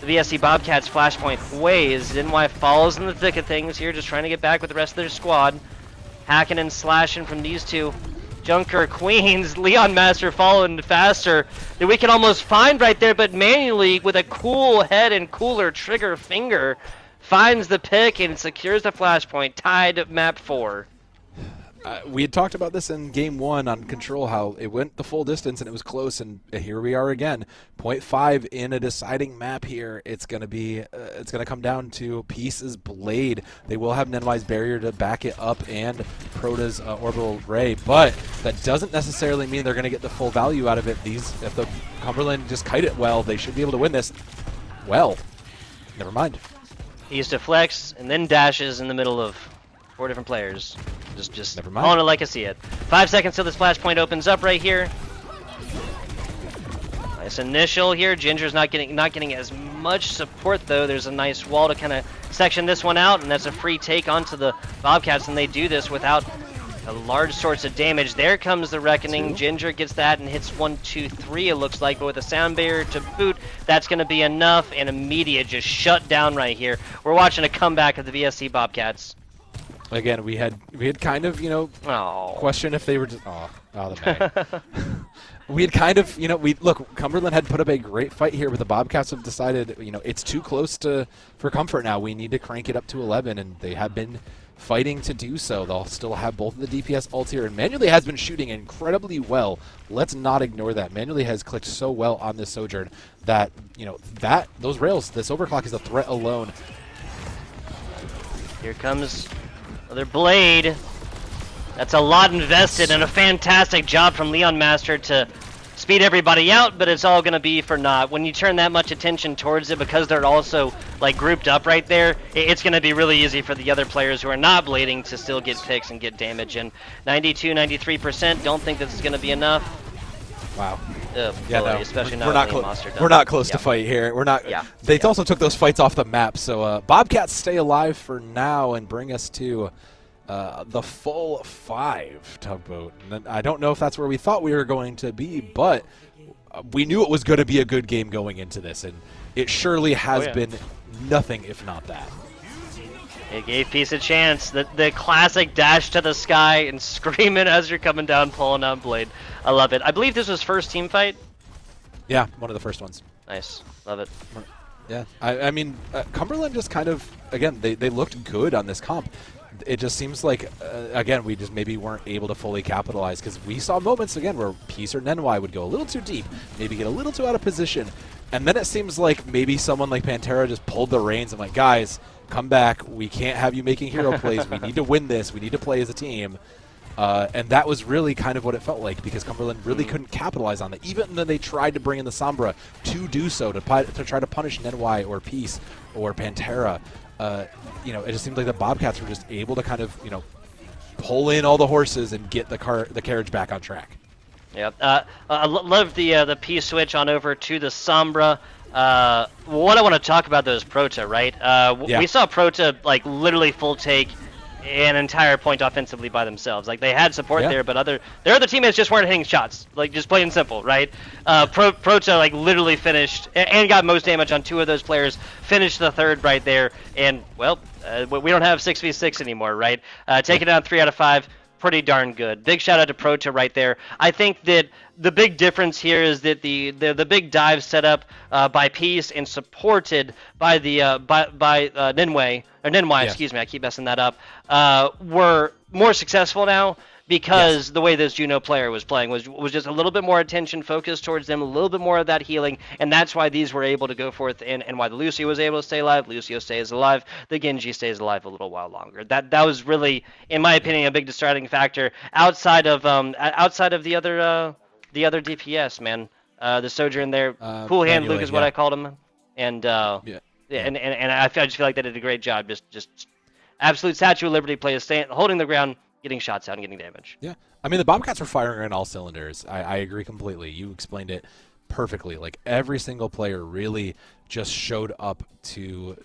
the VSC Bobcats Flashpoint ways. Ninwai falls in the thick of things here, just trying to get back with the rest of their squad. Hacking and slashing from these 2 Junker Queens. Leon Master following faster than we can almost find right there, but manually with a cool head and cooler trigger finger finds the pick and secures the Flashpoint, tied map 4. We had talked about this in game 1 on Control, how it went the full distance and it was close, and here we are again. 0.5 in a deciding map here. It's going to come down to Peace's Blade. They will have Nenwai's barrier to back it up and Prota's Orbital Ray, but that doesn't necessarily mean they're going to get the full value out of it. If the Cumberland just kite it well, they should be able to win this. Well, never mind. He used to flex and then dashes in the middle of 4 different players. Just Never mind. calling it like I see it. 5 seconds till the splash point opens up right here. Nice initial here. Ginger's not getting as much support though. There's a nice wall to kind of section this one out, and that's a free take onto the Bobcats, and they do this without a large source of damage. There comes the Reckoning. Ginger gets that and hits 1, 2, 3 it looks like, but with a sound barrier to boot, that's going to be enough, and immediate just shut down right here. We're watching a comeback of the VSC Bobcats. Again, we had kind of, you know, question if they were just the mag. We had kind of, you know, look, Cumberland had put up a great fight here, but the Bobcats have decided, you know, it's too close for comfort now. We need to crank it up to 11, and they have been fighting to do so. They'll still have both of the DPS ults here, and Manually has been shooting incredibly well. Let's not ignore that. Manually has clicked so well on this Sojourn that, you know, those rails, this overclock is a threat alone. Here comes another blade. That's a lot invested, and a fantastic job from Leon Master to speed everybody out, but it's all going to be for naught. When you turn that much attention towards it, because they're also like grouped up right there, it's going to be really easy for the other players who are not blading to still get picks and get damage. And 92, 93%, don't think this is going to be enough. Wow. Yeah, no, especially we're not we're not close to fight here. We're not. Yeah. They also took those fights off the map, so Bobcats stay alive for now and bring us to the full 5 tugboat. And I don't know if that's where we thought we were going to be, but we knew it was going to be a good game going into this, and it surely has been nothing if not that. It gave Peace a chance. The classic dash to the sky and screaming as you're coming down, pulling out blade. I love it. I believe this was first team fight. Yeah, one of the first ones. Nice. Love it. Yeah, I mean, Cumberland just kind of, again, they looked good on this comp. It just seems like, again, we just maybe weren't able to fully capitalize, because we saw moments, again, where Peace or Nenwai would go a little too deep, maybe get a little too out of position, and then it seems like maybe someone like Pantera just pulled the reins. I'm like, guys, come back. We can't have you making hero plays. We need to win this. We need to play as a team. And that was really kind of what it felt like, because Cumberland really couldn't capitalize on it. Even though they tried to bring in the Sombra to do so, to try to punish Nenwai or Peace or Pantera, you know, it just seemed like the Bobcats were just able to kind of, you know, pull in all the horses and get the carriage back on track. Yep. I love the P switch on over to the Sombra. What I want to talk about though is Prota, right? We saw Prota like literally full take an entire point offensively by themselves. Like they had support there, but their other teammates just weren't hitting shots. Like just plain and simple, right? Prota like literally finished and got most damage on 2 of those players. Finished the 3rd right there, and well, we don't have 6v6 anymore, right? Taking down 3 out of 5. Pretty darn good. Big shout out to Prota right there. I think that the big difference here is that the big dive set up by Peace and supported by the Nenwai, excuse me, I keep messing that up, were more successful now, because the way this Juno player was playing was just a little bit more attention focused towards them, a little bit more of that healing, and that's why these were able to go forth, and why the Lucio was able to stay alive. Lucio stays alive. The Genji stays alive a little while longer. That was really, in my opinion, a big deciding factor outside of the other DPS, man. The Sojourn there, Cool Hand Luke is what I called him, and and I just feel like they did a great job. Just absolute Statue of Liberty play, holding the ground, getting shots out and getting damage. Yeah, I mean, the Bobcats were firing on all cylinders. I agree completely. You explained it perfectly. Like every single player really just showed up to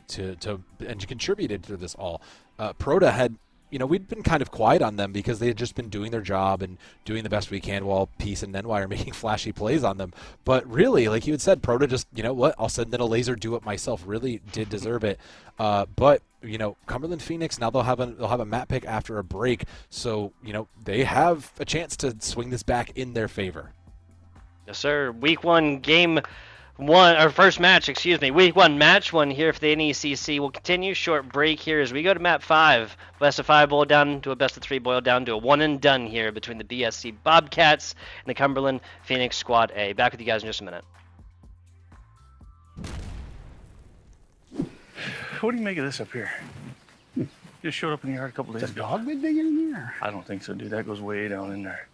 and contributed to this all. Prota had, you know, we'd been kind of quiet on them because they had just been doing their job and doing the best we can, while Peace and Nenwai are making flashy plays on them. But really, like you had said, Prota just, you know what, I'll send in a laser, do it myself. Really did deserve it. But you know, Cumberland Phoenix, now they'll have a map pick after a break, so you know they have a chance to swing this back in their favor. Yes, sir. Week 1, game 1, or first match, excuse me. Week 1, match 1 here for the NECC. We'll continue. Short break here as we go to map 5. Best of 5 boiled down to a best of 3 boiled down to a 1 and done here between the BSC Bobcats and the Cumberland Phoenix Squad A. Back with you guys in just a minute. What do you make of this up here? Just showed up in the yard a couple days ago. Is a dog been digging in there? I don't think so, dude. That goes way down in there.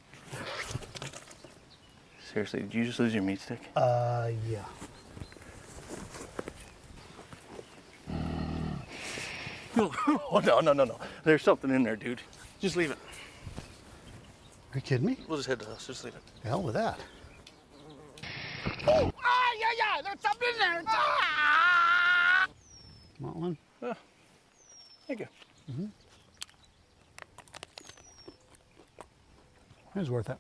Seriously, did you just lose your meat stick? Yeah. Oh, no. There's something in there, dude. Just leave it. Are you kidding me? We'll just head to the house. Just leave it. The hell with that. Oh! Ah, yeah! There's something in there! Ah! Want one? Yeah. Thank you. It was worth it.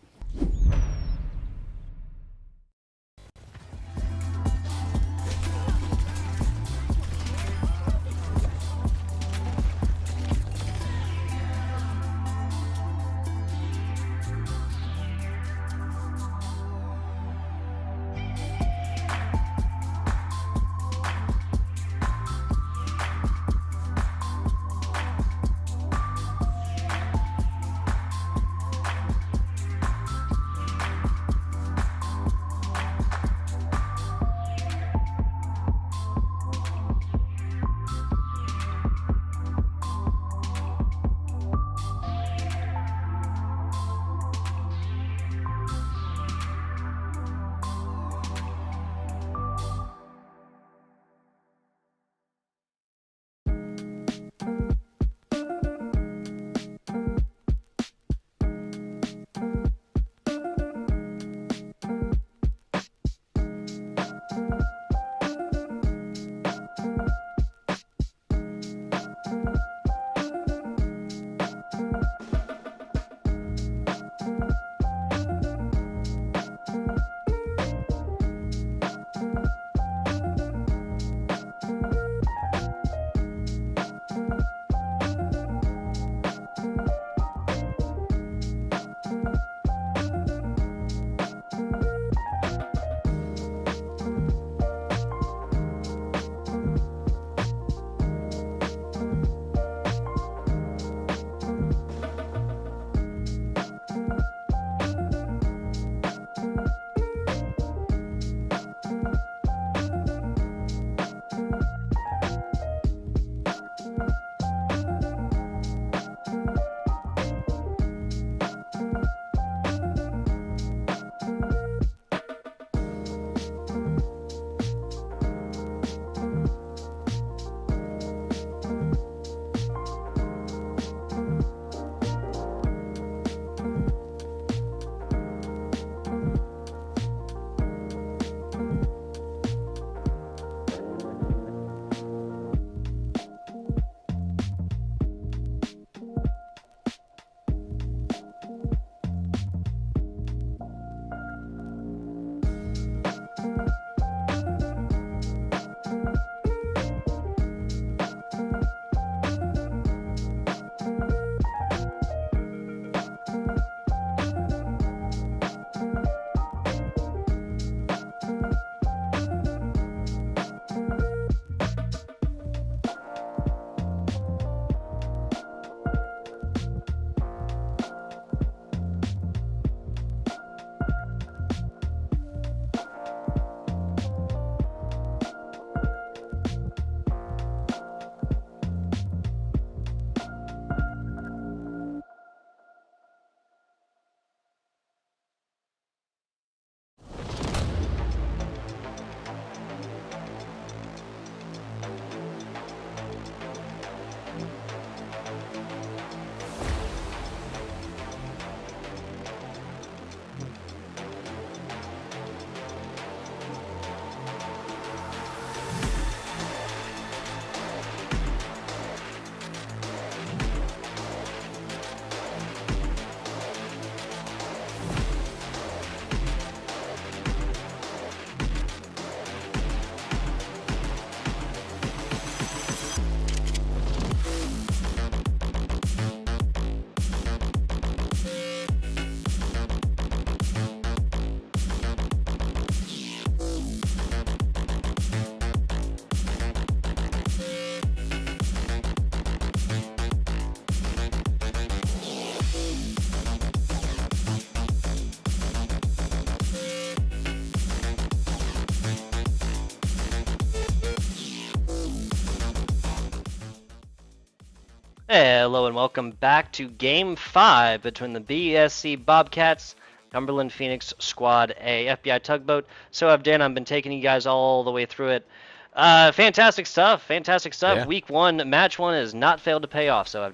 Hello and welcome back to Game 5 between the BSC Bobcats, Cumberland Phoenix Squad A, FBI Tugboat. So I've been taking you guys all the way through it. Fantastic stuff, fantastic stuff. Yeah. Week 1, Match 1 has not failed to pay off, so I've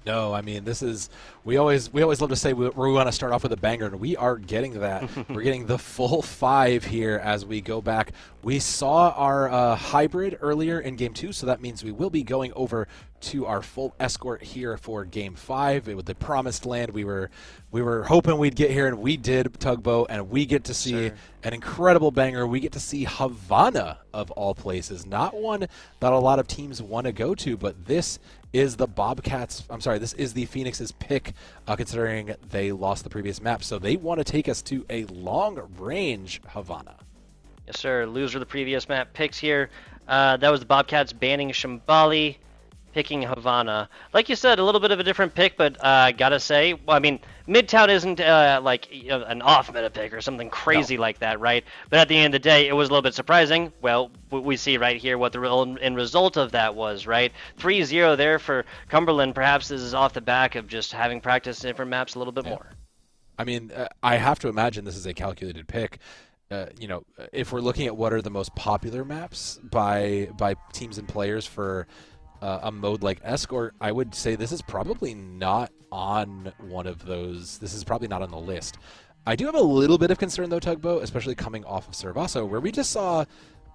No, I mean, this is, we always love to say we want to start off with a banger, and we are getting that. We're getting the full 5 here as we go back. We saw our hybrid earlier in Game 2, so that means we will be going over to our full escort here for Game 5. With the promised land, we were hoping we'd get here, and we did, Tugboat, and we get to see an incredible banger. We get to see Havana, of all places. Not one that a lot of teams want to go to, but this is the Bobcats, this is the Phoenix's pick, considering they lost the previous map. So they want to take us to a long-range Havana. Yes, sir. Loser the previous map picks here. That was the Bobcats banning Shambali, picking Havana. Like you said, a little bit of a different pick, but gotta say, well, I mean, Midtown isn't an off-meta pick or something crazy like that, right? But at the end of the day, it was a little bit surprising. Well, we see right here what the real end result of that was, right? 3-0 there for Cumberland. Perhaps this is off the back of just having practiced different maps a little bit more. I mean, I have to imagine this is a calculated pick. If we're looking at what are the most popular maps by teams and players for a mode like Escort, I would say this is probably not on one of those. This is probably not on the list. I do have a little bit of concern, though, Tugboat, especially coming off of Cervaso, where we just saw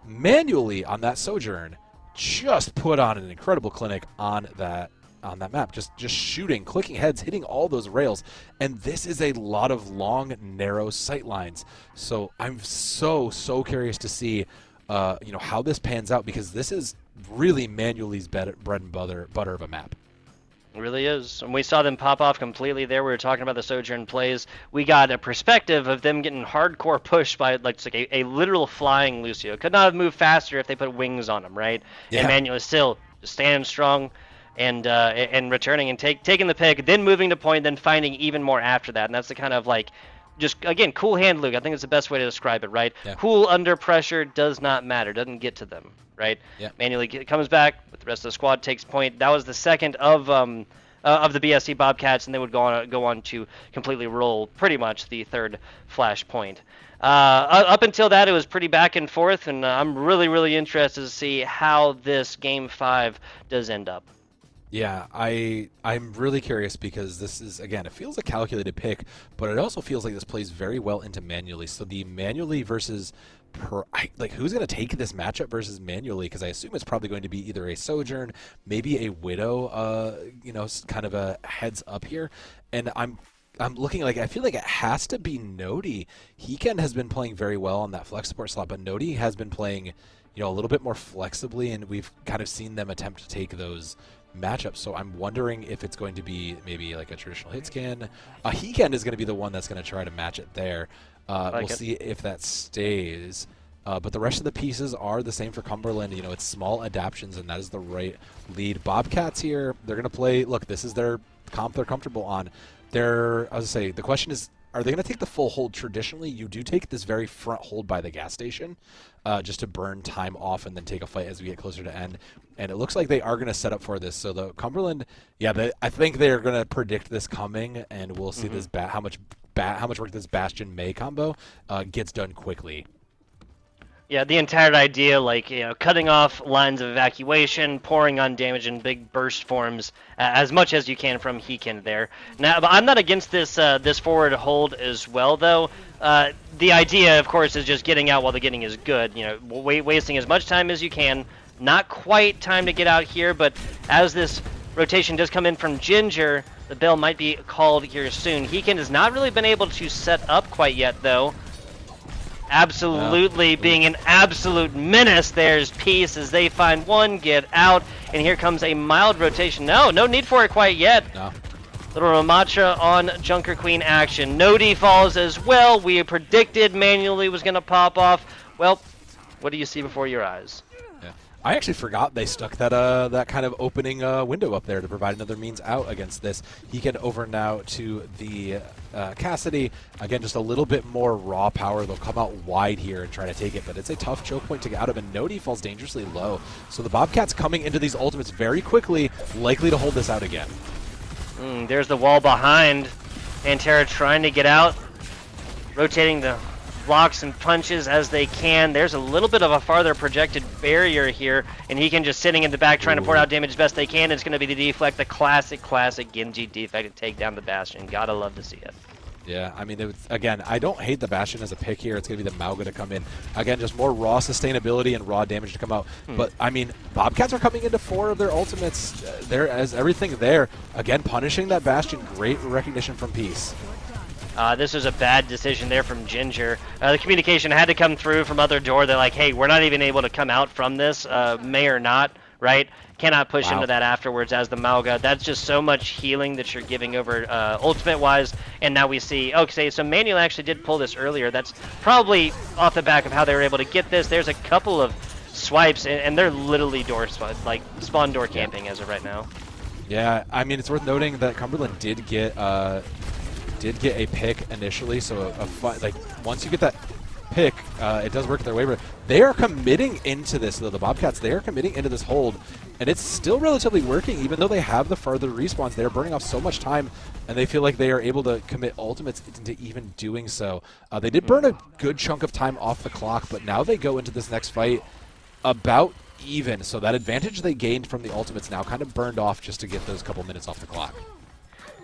manually on that Sojourn just put on an incredible clinic on that map, just shooting, clicking heads, hitting all those rails. And this is a lot of long, narrow sight lines. So I'm so curious to see how this pans out, because this is really Manuely's bread and butter of a map. It really is. And we saw them pop off completely there. We were talking about the Sojourn plays. We got a perspective of them getting hardcore pushed by a literal flying Lucio. Could not have moved faster if they put wings on him, right? Yeah. And Manuel is still standing strong and returning and taking the pick, then moving to point, then finding even more after that. And that's the kind of just, again, cool hand Luke. I think it's the best way to describe it, right? Yeah. Cool under pressure, does not matter, doesn't get to them, right? Yeah. Manually comes back with the rest of the squad, takes point. That was the second of the BSC Bobcats, and they would go on to completely roll pretty much the third flash point. Up until that, it was pretty back and forth, and I'm really interested to see how this Game 5 does end up. Yeah, I'm really curious, because this is, again, it feels a calculated pick, but it also feels like this plays very well into Manually. So the Manually versus who's going to take this matchup versus Manually? Because I assume it's probably going to be either a Sojourn, maybe a Widow, kind of a heads up here. And I'm looking I feel like it has to be Nodi. Heken has been playing very well on that flex support slot, but Nodi has been playing, a little bit more flexibly, and we've kind of seen them attempt to take those matchup. So I'm wondering if it's going to be maybe like a traditional hit scan. Heken is going to be the one that's going to try to match it there. We'll see if that stays. But the rest of the pieces are the same for Cumberland. It's small adaptions, and that is the right lead. Bobcats here, they're going to play. Look, this is their comp they're comfortable on. The question is, are they going to take the full hold? Traditionally, you do take this very front hold by the gas station just to burn time off and then take a fight as we get closer to end. And it looks like they are going to set up for this. So the Cumberland, I think they're going to predict this coming, and we'll see this how much work this Bastion May combo gets done quickly. Yeah, the entire idea, cutting off lines of evacuation, pouring on damage in big burst forms, as much as you can from Heken there. Now, but I'm not against this forward hold as well, though. The idea, of course, is just getting out while the getting is good. Wasting as much time as you can. Not quite time to get out here, but as this rotation does come in from Ginger, the bell might be called here soon. Heken has not really been able to set up quite yet, though. Absolutely being an absolute menace. There's Peace as they find one, get out, and here comes a mild rotation. No need for it quite yet. No. Little Ramacha on Junker Queen action. Nodi falls as well. We predicted Manually was going to pop off. Well, what do you see before your eyes? I actually forgot they stuck that that kind of opening window up there to provide another means out against this. Heken over now to the Cassidy. Again, just a little bit more raw power. They'll come out wide here and try to take it, but it's a tough choke point to get out of, and Nodi falls dangerously low. So the Bobcats coming into these ultimates very quickly, likely to hold this out again. There's the wall behind. Pantera trying to get out. Rotating the blocks and punches as they can. There's a little bit of a farther projected barrier here, and he can just sitting in the back trying to pour out damage as best they can. It's going to be the deflect, the classic Genji deflect to take down the Bastion. Gotta love to see it. Yeah, I mean, again, I don't hate the Bastion as a pick here. It's going to be the Mauga to come in. Again, just more raw sustainability and raw damage to come out. But, I mean, Bobcats are coming into 4 of their ultimates. There as everything there. Again, punishing that Bastion. Great recognition from Peace. This was a bad decision there from Ginger. The communication had to come through from other door. They're like, hey, we're not even able to come out from this, may or not, right? Cannot push into that afterwards as the Mauga. That's just so much healing that you're giving over ultimate-wise. And now we see, okay, so Manuel actually did pull this earlier. That's probably off the back of how they were able to get this. There's a couple of swipes, and they're literally spawn door camping as of right now. Yeah, I mean, it's worth noting that Cumberland did get a pick initially, so once you get that pick, it does work their way. But they are committing into this, though. The Bobcats, they are committing into this hold, and it's still relatively working, even though they have the further respawns. They're burning off so much time, and they feel like they are able to commit ultimates into even doing so. They did burn a good chunk of time off the clock, but now they go into this next fight about even. So that advantage they gained from the ultimates now kind of burned off just to get those couple minutes off the clock.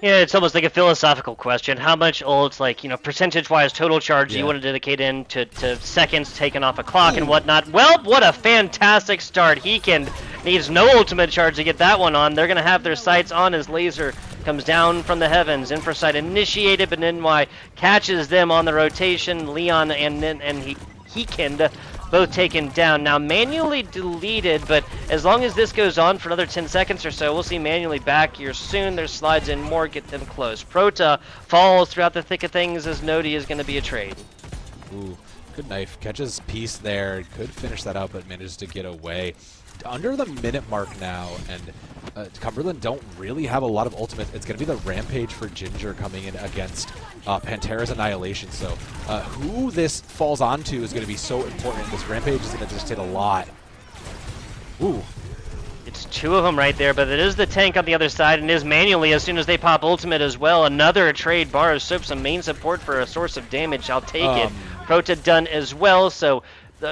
Yeah, it's almost like a philosophical question. How much ults, like, percentage-wise, total charge you want to dedicate in to seconds taken off a clock and whatnot? Well, what a fantastic start. Heekend needs no ultimate charge to get that one on. They're going to have their sights on as laser comes down from the heavens. Infrasight initiated, but NY catches them on the rotation. Leon and Heekend both taken down. Now manually deleted, but as long as this goes on for another 10 seconds or so, we'll see manually back here soon. There's slides in more, get them close. Prota falls throughout the thick of things as Nodi is going to be a trade. Ooh, good knife. Catches Peace there. Could finish that out, but manages to get away. Under the minute mark now, and Cumberland don't really have a lot of ultimate. It's going to be the Rampage for Ginger coming in against Pantera's Annihilation. So who this falls onto is going to be so important. This Rampage is going to just hit a lot. Ooh. It's 2 of them right there, but it is the tank on the other side, and is manually as soon as they pop ultimate as well. Another trade. Bar of Soap, some main support for a source of damage. I'll take it. Prota done as well, so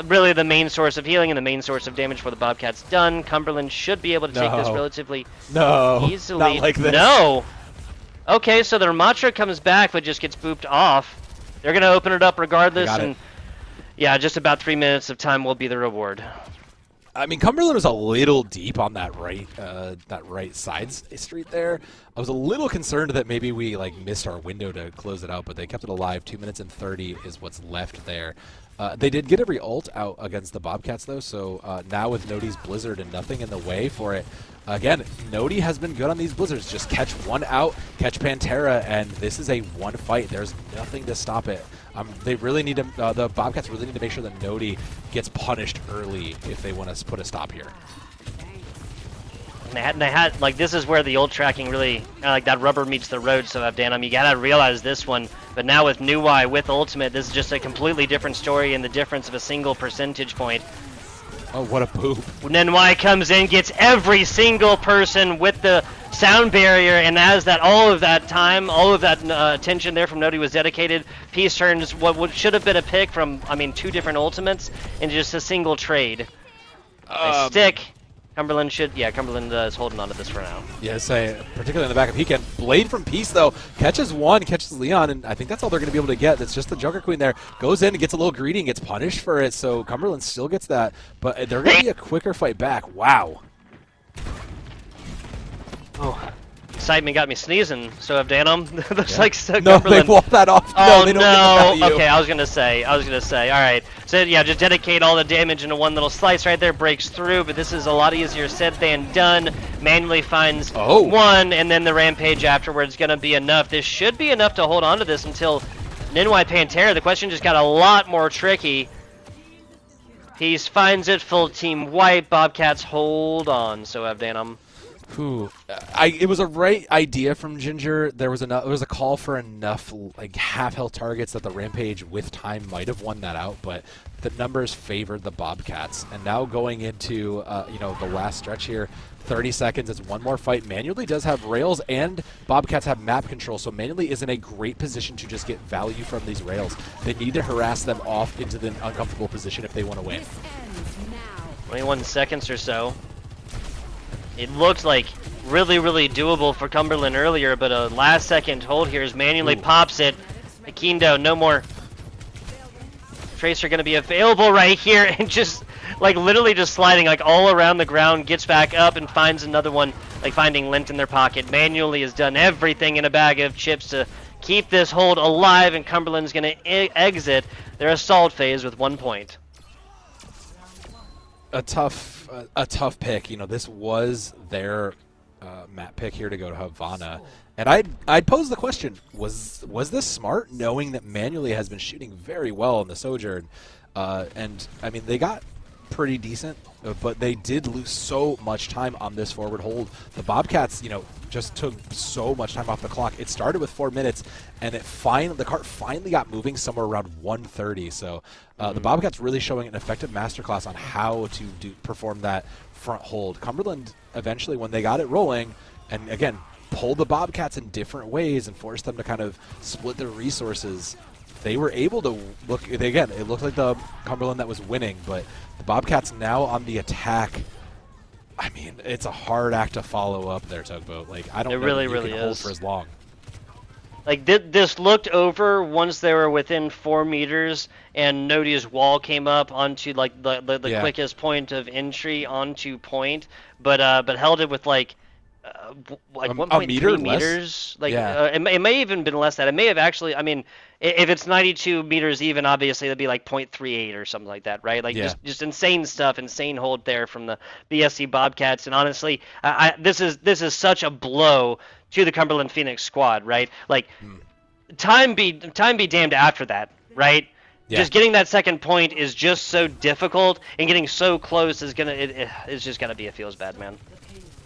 really the main source of healing and the main source of damage for the Bobcats done. Cumberland should be able to take this relatively easily. Not like this. No! Okay, so the Ramatra comes back but just gets booped off. They're going to open it up regardless, and yeah, just about 3 minutes of time will be the reward. I mean, Cumberland was a little deep on that right side street there. I was a little concerned that maybe we missed our window to close it out, but they kept it alive. 2 minutes and 30 is what's left there. They did get every ult out against the Bobcats, though, so now with Nodi's Blizzard and nothing in the way for it, again, Nodi has been good on these Blizzards. Just catch one out, catch Pantera, and this is a one fight. There's nothing to stop it. They really need to, the Bobcats really need to make sure that Nodi gets punished early if they want to put a stop here. And they had this is where the ult tracking really, that rubber meets the road, so Abdanum, you gotta realize this one. But now with New Y, with Ultimate, this is just a completely different story and the difference of a single percentage point. Oh, what a poop. When NY comes in, gets every single person with the sound barrier, and as that all of that time, all of that attention there from Nodi was dedicated, Peace turns what should have been a pick from, 2 different ultimates into just a single trade. They stick. Cumberland is holding on to this for now. Yes, particularly in the back of Heekend. Blade from Peace, though, catches Leon, and I think that's all they're going to be able to get. That's just the Joker Queen there. Goes in and gets a little greedy and gets punished for it, so Cumberland still gets that. But they're going to be a quicker fight back. Wow. Oh. Excitement got me sneezing, so Abdanum looks like No, they wall that off. Oh, no, they don't get the value. Okay, I was gonna say, alright. So yeah, just dedicate all the damage into one little slice right there, breaks through, but this is a lot easier said than done. Manually finds one, and then the Rampage afterwards gonna be enough. This should be enough to hold on to this until NY Pantera. The question just got a lot more tricky. Peace finds it, full team wipe, Bobcats hold on, so Abdanum. It was a right idea from Ginger. There was a call for enough like half health targets that the Rampage with time might have won that out, but the numbers favored the Bobcats. And now going into the last stretch here, 30 seconds. It's one more fight. Manually does have rails, and Bobcats have map control, so Manually is in a great position to just get value from these rails. They need to harass them off into the uncomfortable position if they want to win. 21 seconds or so. It looked like really, really doable for Cumberland earlier, but a last-second hold here as Manually pops it. Akindo, no more. Tracer going to be available right here, and just like literally just sliding like all around the ground, gets back up and finds another one, like finding lint in their pocket. Manually has done everything in a bag of chips to keep this hold alive, and Cumberland's going to exit their assault phase with 1 point. A tough pick. This was their map pick here to go to Havana, and I'd pose the question: was this smart, knowing that Manually has been shooting very well in the Sojourn, and I mean they got pretty decent, but they did lose so much time on this forward hold. The Bobcats, just took so much time off the clock. It started with 4 minutes, and the cart finally got moving somewhere around 1:30. So the Bobcats really showing an effective masterclass on how to perform that front hold. Cumberland eventually, when they got it rolling, and again pulled the Bobcats in different ways and forced them to kind of split their resources, they were able to look. Again, it looked like the Cumberland that was winning, but the Bobcats now on the attack. I mean, it's a hard act to follow up there, Tugboat. Like, I don't know really, if you really can hold is. for as long. Like this looked over once they were within 4 meters, and Nodia's wall came up onto like the quickest point of entry onto point, but held it with like 1.3 meters. Like it may even been less than that. It may have actually. I mean, if it's 92 meters even, obviously that'd be like 0.38 or something like that, right? Like just insane stuff, insane hold there from the BSC Bobcats. And honestly, this is such a blow to the Cumberland Phoenix squad, right? Like time be damned after that, right? Yeah. Just getting that second point is just so difficult, and getting so close is it's just gonna be a feels bad, man.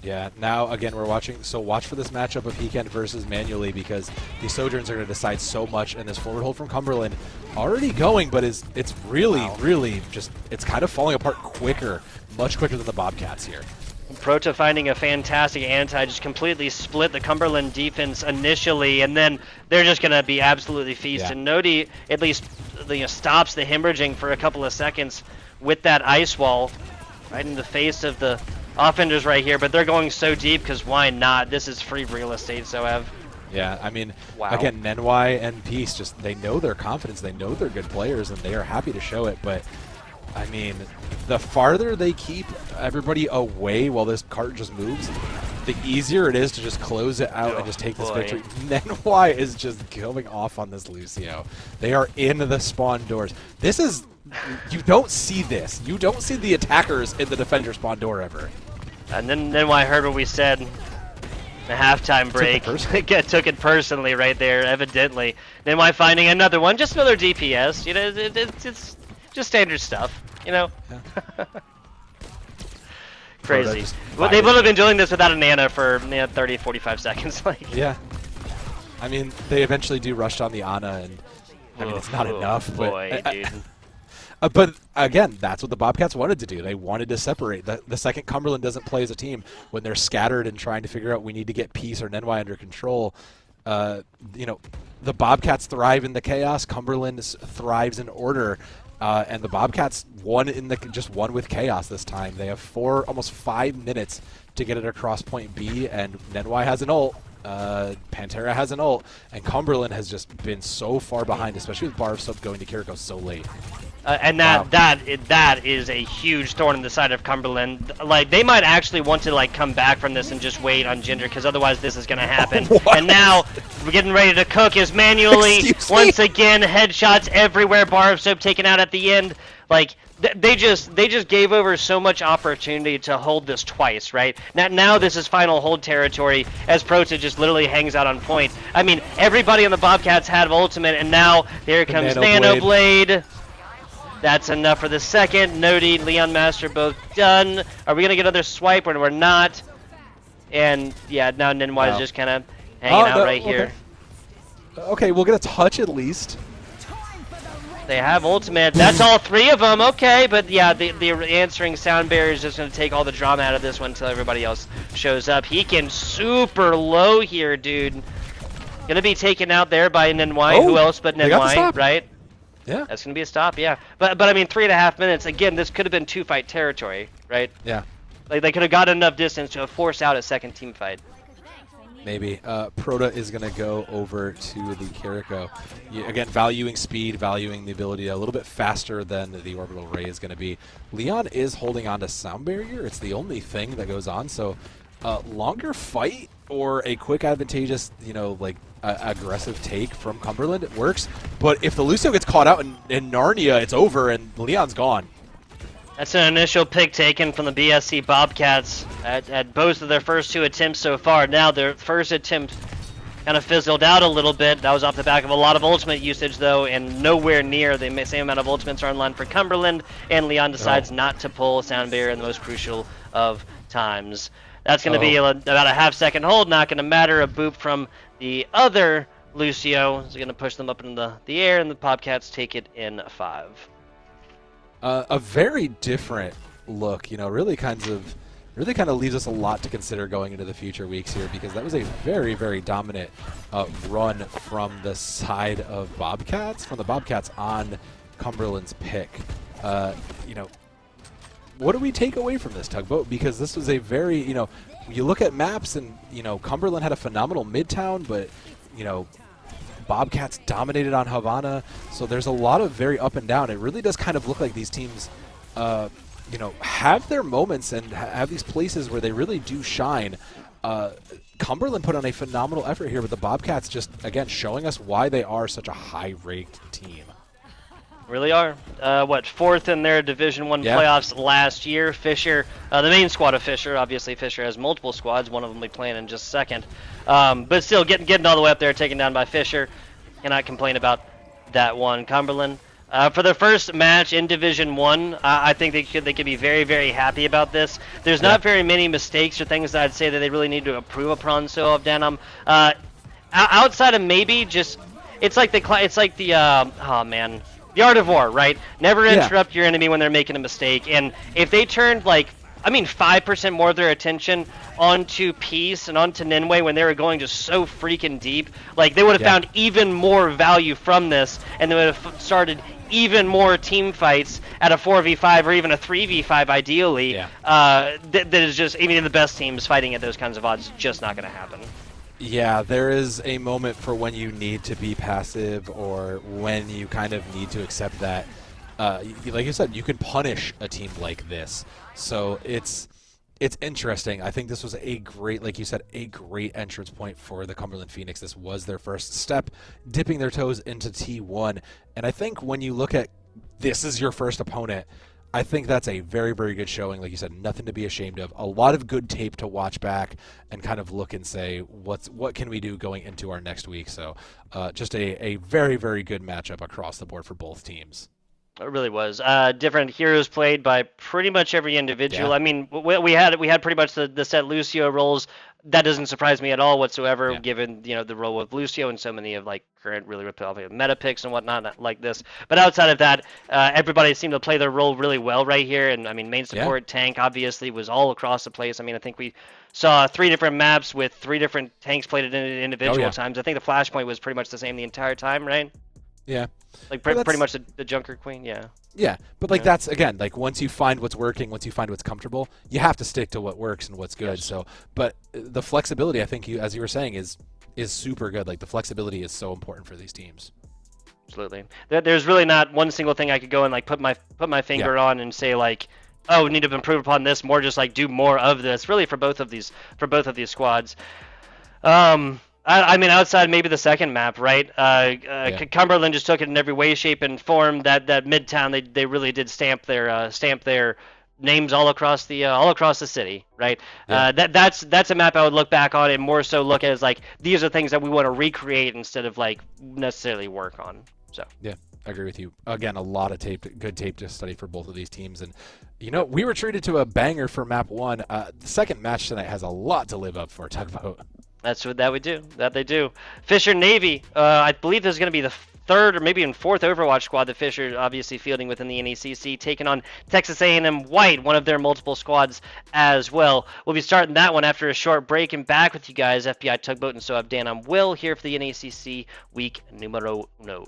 Yeah, now again we're watching, so watch for this matchup of Heekend versus Manually, because the Sojourns are going to decide so much, and this forward hold from Cumberland already going, but it's really just, it's kind of falling apart quicker, much quicker than the Bobcats here. Prota finding a fantastic anti, just completely split the Cumberland defense initially, and then they're just going to be absolutely feasted. Yeah. Nodi at least stops the hemorrhaging for a couple of seconds with that ice wall right in the face of the offenders right here, but they're going so deep because why not? This is free real estate, so have. Yeah, I mean, again, Nenwai and Peace, just they know their confidence, they know they're good players, and they are happy to show it, but I mean, the farther they keep everybody away while this cart just moves, the easier it is to just close it out and just take this victory. Nenwai is just going off on this Lucio. They are in the spawn doors. This is... You don't see this. You don't see the attackers in the defender spawn door ever. And then when I heard what we said, the halftime break, took it personally right there, evidently. Then why finding another one, just another DPS. It's just standard stuff, Yeah. Crazy. Well, they would have been doing this without a Nana for 30, 45 seconds. Yeah. I mean, they eventually do rush on the Ana, and I mean, it's not enough. But dude. But again, that's what the Bobcats wanted to do. They wanted to separate. The second Cumberland doesn't play as a team, when they're scattered and trying to figure out we need to get Peace or Nenwai under control, the Bobcats thrive in the chaos. Cumberland thrives in order, and the Bobcats won with chaos this time. They have almost 5 minutes to get it across point B, and Nenwai has an ult. Pantera has an ult, and Cumberland has just been so far behind, especially with Bar of Soap going to Kiriko so late. And that is a huge thorn in the side of Cumberland. Like, they might actually want to come back from this and just wait on Ginger, because otherwise this is gonna happen. And now we're getting ready to cook is Manually once again headshots everywhere. Bar of Soap taken out at the end. Like, they just gave over so much opportunity to hold this twice, right? Now this is final hold territory as Prota just literally hangs out on point. I mean, everybody on the Bobcats had ultimate, and now here comes Nano Blade. That's enough for the second. Nodi, Leon Master both done. Are we going to get another swipe or we're not? And yeah, now Ninwa is Wow. just kind of hanging out right okay. here. Okay, we'll get a touch at least. They have ultimate. That's all 3 of them. Okay, but yeah, the answering sound barrier is just going to take all the drama out of this one until everybody else shows up. He can super low here, dude. Going to be taken out there by Ninwai. Oh, Who else but they got the Ninwai, stop. right? Yeah. That's going to be a stop, yeah. But I mean, 3.5 minutes. Again, this could have been 2-fight territory, right? Yeah. Like they could have got enough distance to have forced out a second team fight. Maybe. Proto is going to go over to the Kiriko. Again, valuing speed, valuing the ability a little bit faster than the orbital ray is going to be. Leon is holding on to sound barrier. It's the only thing that goes on. So longer fight or a quick advantageous, like aggressive take from Cumberland, it works. But if the Lucio gets caught out in Narnia, it's over and Leon's gone. That's an initial pick taken from the BSC Bobcats at both of their first 2 attempts so far. Now their first attempt kind of fizzled out a little bit. That was off the back of a lot of ultimate usage though, and nowhere near the same amount of ultimates are in line for Cumberland, and Leon decides not to pull sound barrier in the most crucial of times. That's going to be about a half-second hold, not going to matter. A boop from the other Lucio is going to push them up into the air, and the Bobcats take it in 5. A very different look, really kind of leaves us a lot to consider going into the future weeks here, because that was a very, very dominant run from the side of Bobcats, from the Bobcats on Cumberland's pick. What do we take away from this, Tugboat? Because this was a very, you look at maps and, Cumberland had a phenomenal Midtown, but, Bobcats dominated on Havana, so there's a lot of very up and down. It really does kind of look like these teams, have their moments and have these places where they really do shine. Cumberland put on a phenomenal effort here, but the Bobcats just, again, showing us why they are such a high-ranked team. Really are. 4th in their Division 1 playoffs last year. Fisher, the main squad of Fisher, obviously Fisher has multiple squads, one of them will be playing in just a second. But still, getting all the way up there, taken down by Fisher. Cannot complain about that one. Cumberland, for their first match in Division 1, I think they could be very, very happy about this. There's not very many mistakes or things that I'd say that they really need to improve upon so of Denim. Outside of maybe just, it's like the art of war, right? Never interrupt your enemy when they're making a mistake. And if they turned 5% more of their attention onto Peace and onto Ninway when they were going just so freaking deep, they would have found even more value from this, and they would have started even more team fights at a 4v5 or even a 3v5 ideally. That is just, even the best teams fighting at those kinds of odds, just not going to happen. Yeah, there is a moment for when you need to be passive or when you kind of need to accept that. Like you said, you can punish a team like this. So it's interesting. I think this was a great, like you said, a great entrance point for the Cumberland Phoenix. This was their first step, dipping their toes into T1. And I think when you look at this is your first opponent, I think that's a very, very good showing. Like you said, nothing to be ashamed of. A lot of good tape to watch back and kind of look and say, what can we do going into our next week? So just a very, very good matchup across the board for both teams. It really was. Different heroes played by pretty much every individual. Yeah. I mean, we had pretty much the set Lucio roles. That doesn't surprise me at all whatsoever, given the role of Lucio and so many of current really meta picks and whatnot like this. But outside of that, everybody seemed to play their role really well right here. And I mean, main support tank obviously was all across the place. I mean, I think we saw 3 different maps with 3 different tanks played at individual times. I think the flashpoint was pretty much the same the entire time, right? Yeah. Pretty much the Junker Queen, Yeah, but that's, again, once you find what's working, once you find what's comfortable, you have to stick to what works and what's good. So, but the flexibility, I think, as you were saying, is super good. The flexibility is so important for these teams. Absolutely. There's really not one single thing I could go and put my finger on and say oh, we need to improve upon this more. Just do more of this. Really, for both of these squads. I mean, outside maybe the second map, right? Cumberland just took it in every way, shape, and form. That Midtown, they really did stamp their names all across the city, right? That's a map I would look back on and more so look at as these are things that we want to recreate instead of necessarily work on. So I agree with you. Again, a lot of good tape to study for both of these teams. And, we were treated to a banger for map 1. The second match tonight has a lot to live up for, Tugboat. That's what they do. Fisher Navy. I believe this is going to be the third or maybe even fourth Overwatch squad that Fisher obviously fielding within the NECC, taking on Texas A&M White, one of their multiple squads as well. We'll be starting that one after a short break and back with you guys. FBI Tugboat and so have Dan. I'm Will here for the NECC week numero no.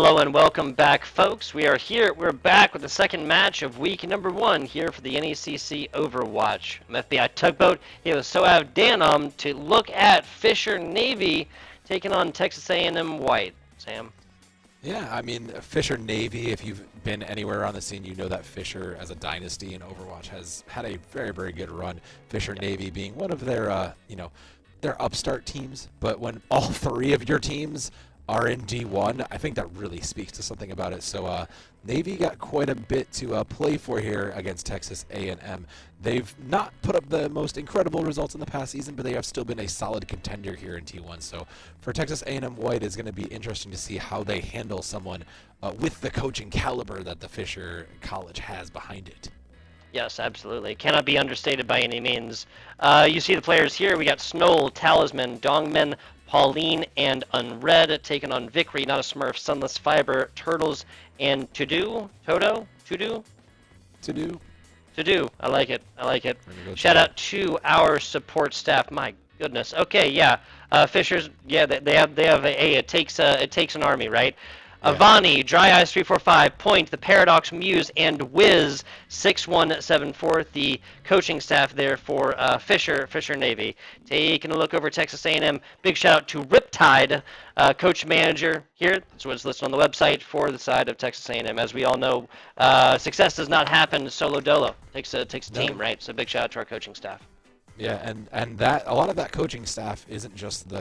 Hello and welcome back, folks. We are here. We're back with the second match of week number 1 here for the NECC Overwatch. I'm FBI Tugboat. Here with Soav Danom to look at Fisher Navy taking on Texas A&M White. Sam. Yeah, I mean, Fisher Navy, if you've been anywhere on the scene, you know that Fisher as a dynasty in Overwatch has had a very, very good run. Fisher Navy being one of their, their upstart teams. But when all 3 of your teams are in D1, I think that really speaks to something about it. So Navy got quite a bit to play for here against Texas A&M. They've not put up the most incredible results in the past season, but they have still been a solid contender here in T1. So for Texas A&M White, it's going to be interesting to see how they handle someone with the coaching caliber that the Fisher College has behind it. Yes, absolutely. Cannot be understated by any means. You see the players here. We got Snowl, Talisman, Dongmen, Pauline, and Unread taking on Vickery, Not a Smurf, Sunless Fiber, Turtles, and Todo. I like it. Shout out to our support staff. My goodness. Okay, yeah. Fisher's. Yeah, they have a. It takes an army, right? Yeah. Avani, Dry Eyes 345, Point, The Paradox Muse, and Wiz 6174, the coaching staff there for Fisher Navy. Taking a look over Texas A&M. Big shout out to Riptide, coach manager here. That's what's listed on the website for the side of Texas A&M. As we all know, success does not happen solo dolo. Takes a team, right? So big shout out to our coaching staff. Yeah, and that a lot of that coaching staff isn't just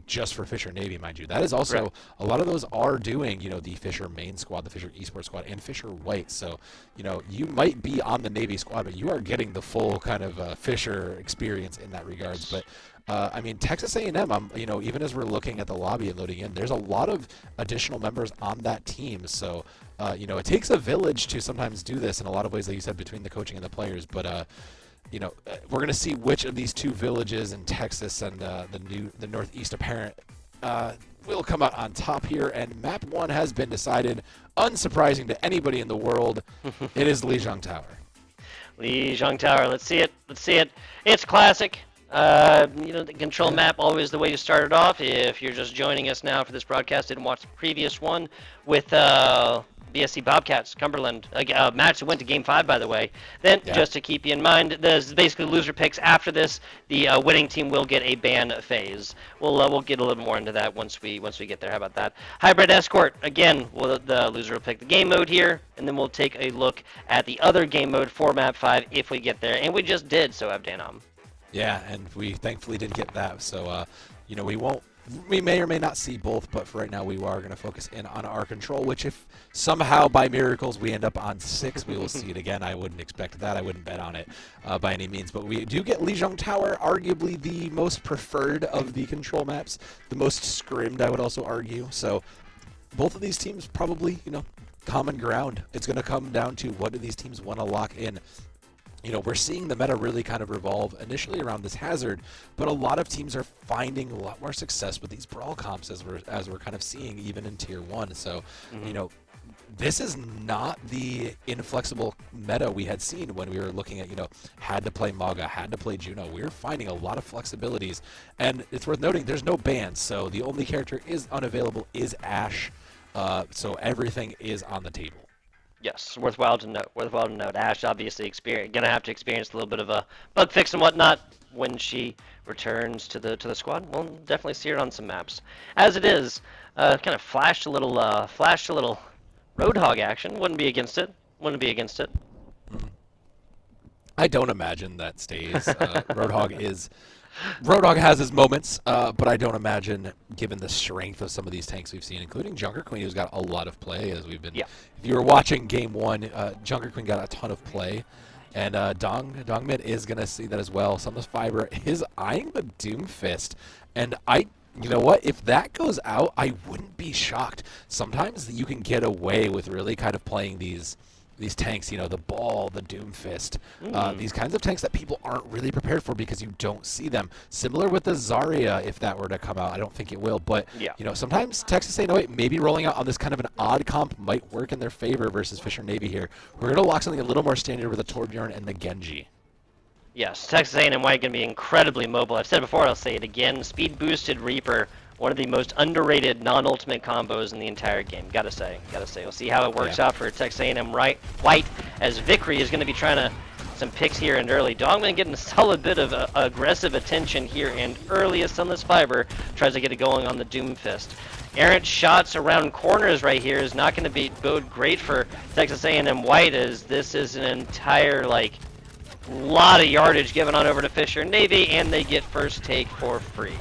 just for Fisher Navy, mind you. That is also Correct. A lot of those are doing, the Fisher main squad, the Fisher esports squad, and Fisher White. So, you might be on the Navy squad, but you are getting the full kind of Fisher experience in that regards. But I mean, Texas A&M, even as we're looking at the lobby and loading in, there's a lot of additional members on that team. So, it takes a village to sometimes do this in a lot of ways, like you said, between the coaching and the players. But we're going to see which of these 2 villages in Texas and the Northeast apparent will come out on top here. And map 1 has been decided. Unsurprising to anybody in the world, it is Lijiang Tower. Lijiang Tower. Let's see it. It's classic. The control map, always the way you started off. If you're just joining us now for this broadcast, didn't watch the previous one with BSC Bobcats, Cumberland, a match that went to Game 5, by the way. Then, just to keep you in mind, there's basically loser picks after this. The winning team will get a ban phase. We'll get a little more into that once we get there. How about that? Hybrid Escort, again, the loser will pick the game mode here, and then we'll take a look at the other game mode for map 5 if we get there. And we just did, so Abdanom. Yeah, and we thankfully did get that. So, we may or may not see both, but for right now we are going to focus in on our control, which if somehow by miracles we end up on 6, we will see it again. I wouldn't expect that. I wouldn't bet on it by any means. But we do get Lijiang Tower, arguably the most preferred of the control maps, the most scrimmed, I would also argue. So both of these teams probably, common ground. It's going to come down to what do these teams want to lock in. We're seeing the meta really kind of revolve initially around this hazard, but a lot of teams are finding a lot more success with these brawl comps as we're kind of seeing even in Tier 1. So, this is not the inflexible meta we had seen when we were looking at, had to play Maga, had to play Juno. We're finding a lot of flexibilities, and it's worth noting there's no bans, so the only character is unavailable is Ashe, so everything is on the table. Yes, worthwhile to note. Ashe obviously gonna have to experience a little bit of a bug fix and whatnot when she returns to the squad. We'll definitely see her on some maps. As it is, kind of flashed a little Roadhog action. Wouldn't be against it. I don't imagine that stays. Roadhog has his moments, but I don't imagine, given the strength of some of these tanks we've seen, including Junker Queen, who's got a lot of play, as we've been. Yeah. If you were watching Game 1, Junker Queen got a ton of play, and Dongmid is going to see that as well. Sunless Fiber is eyeing the Doomfist, and you know what? If that goes out, I wouldn't be shocked. Sometimes you can get away with really kind of playing these tanks, the Ball, the Doomfist, these kinds of tanks that people aren't really prepared for because you don't see them. Similar with the Zarya, if that were to come out. I don't think it will, but sometimes Texas A&M maybe rolling out on this kind of an odd comp might work in their favor versus Fisher Navy here. We're going to lock something a little more standard with the Torbjorn and the Genji. Yes, Texas A&M White going to be incredibly mobile. I've said it before, I'll say it again. Speed boosted Reaper one of the most underrated non-ultimate combos in the entire game. Gotta say. We'll see how it works out for Texas A&M White, as Vickery is going to be trying to some picks here and early. Dogman getting a solid bit of aggressive attention here and early as Sunless Fiber tries to get it going on the Doomfist. Errant shots around corners right here is not going to bode great for Texas A&M White, as this is an entire lot of yardage given on over to Fisher Navy, and they get first take for free.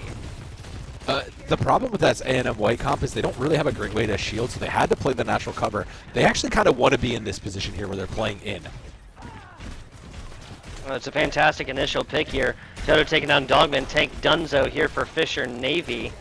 The problem with that A&M White comp is they don't really have a great way to shield, so they had to play the natural cover. They actually kind of want to be in this position here where they're playing in. Well, it's a fantastic initial pick here. Toto taking down Dogman, Tank Dunzo here for Fisher Navy.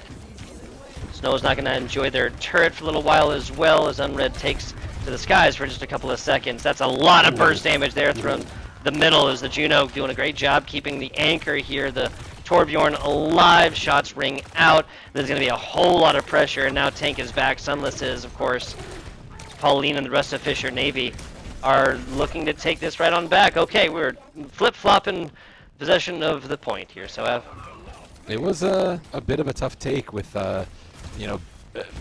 Snow's not going to enjoy their turret for a little while, as well as Unred takes to the skies for just a couple of seconds. That's a lot of burst damage there thrown the middle, as the Juno doing a great job keeping the anchor here. The Torbjorn alive, shots ring out. There's going to be a whole lot of pressure, and now Tank is back. Sunless is, of course. Pauline and the rest of Fisher Navy are looking to take this right on back. Okay, we're flip-flopping possession of the point here, so it was a bit of a tough take with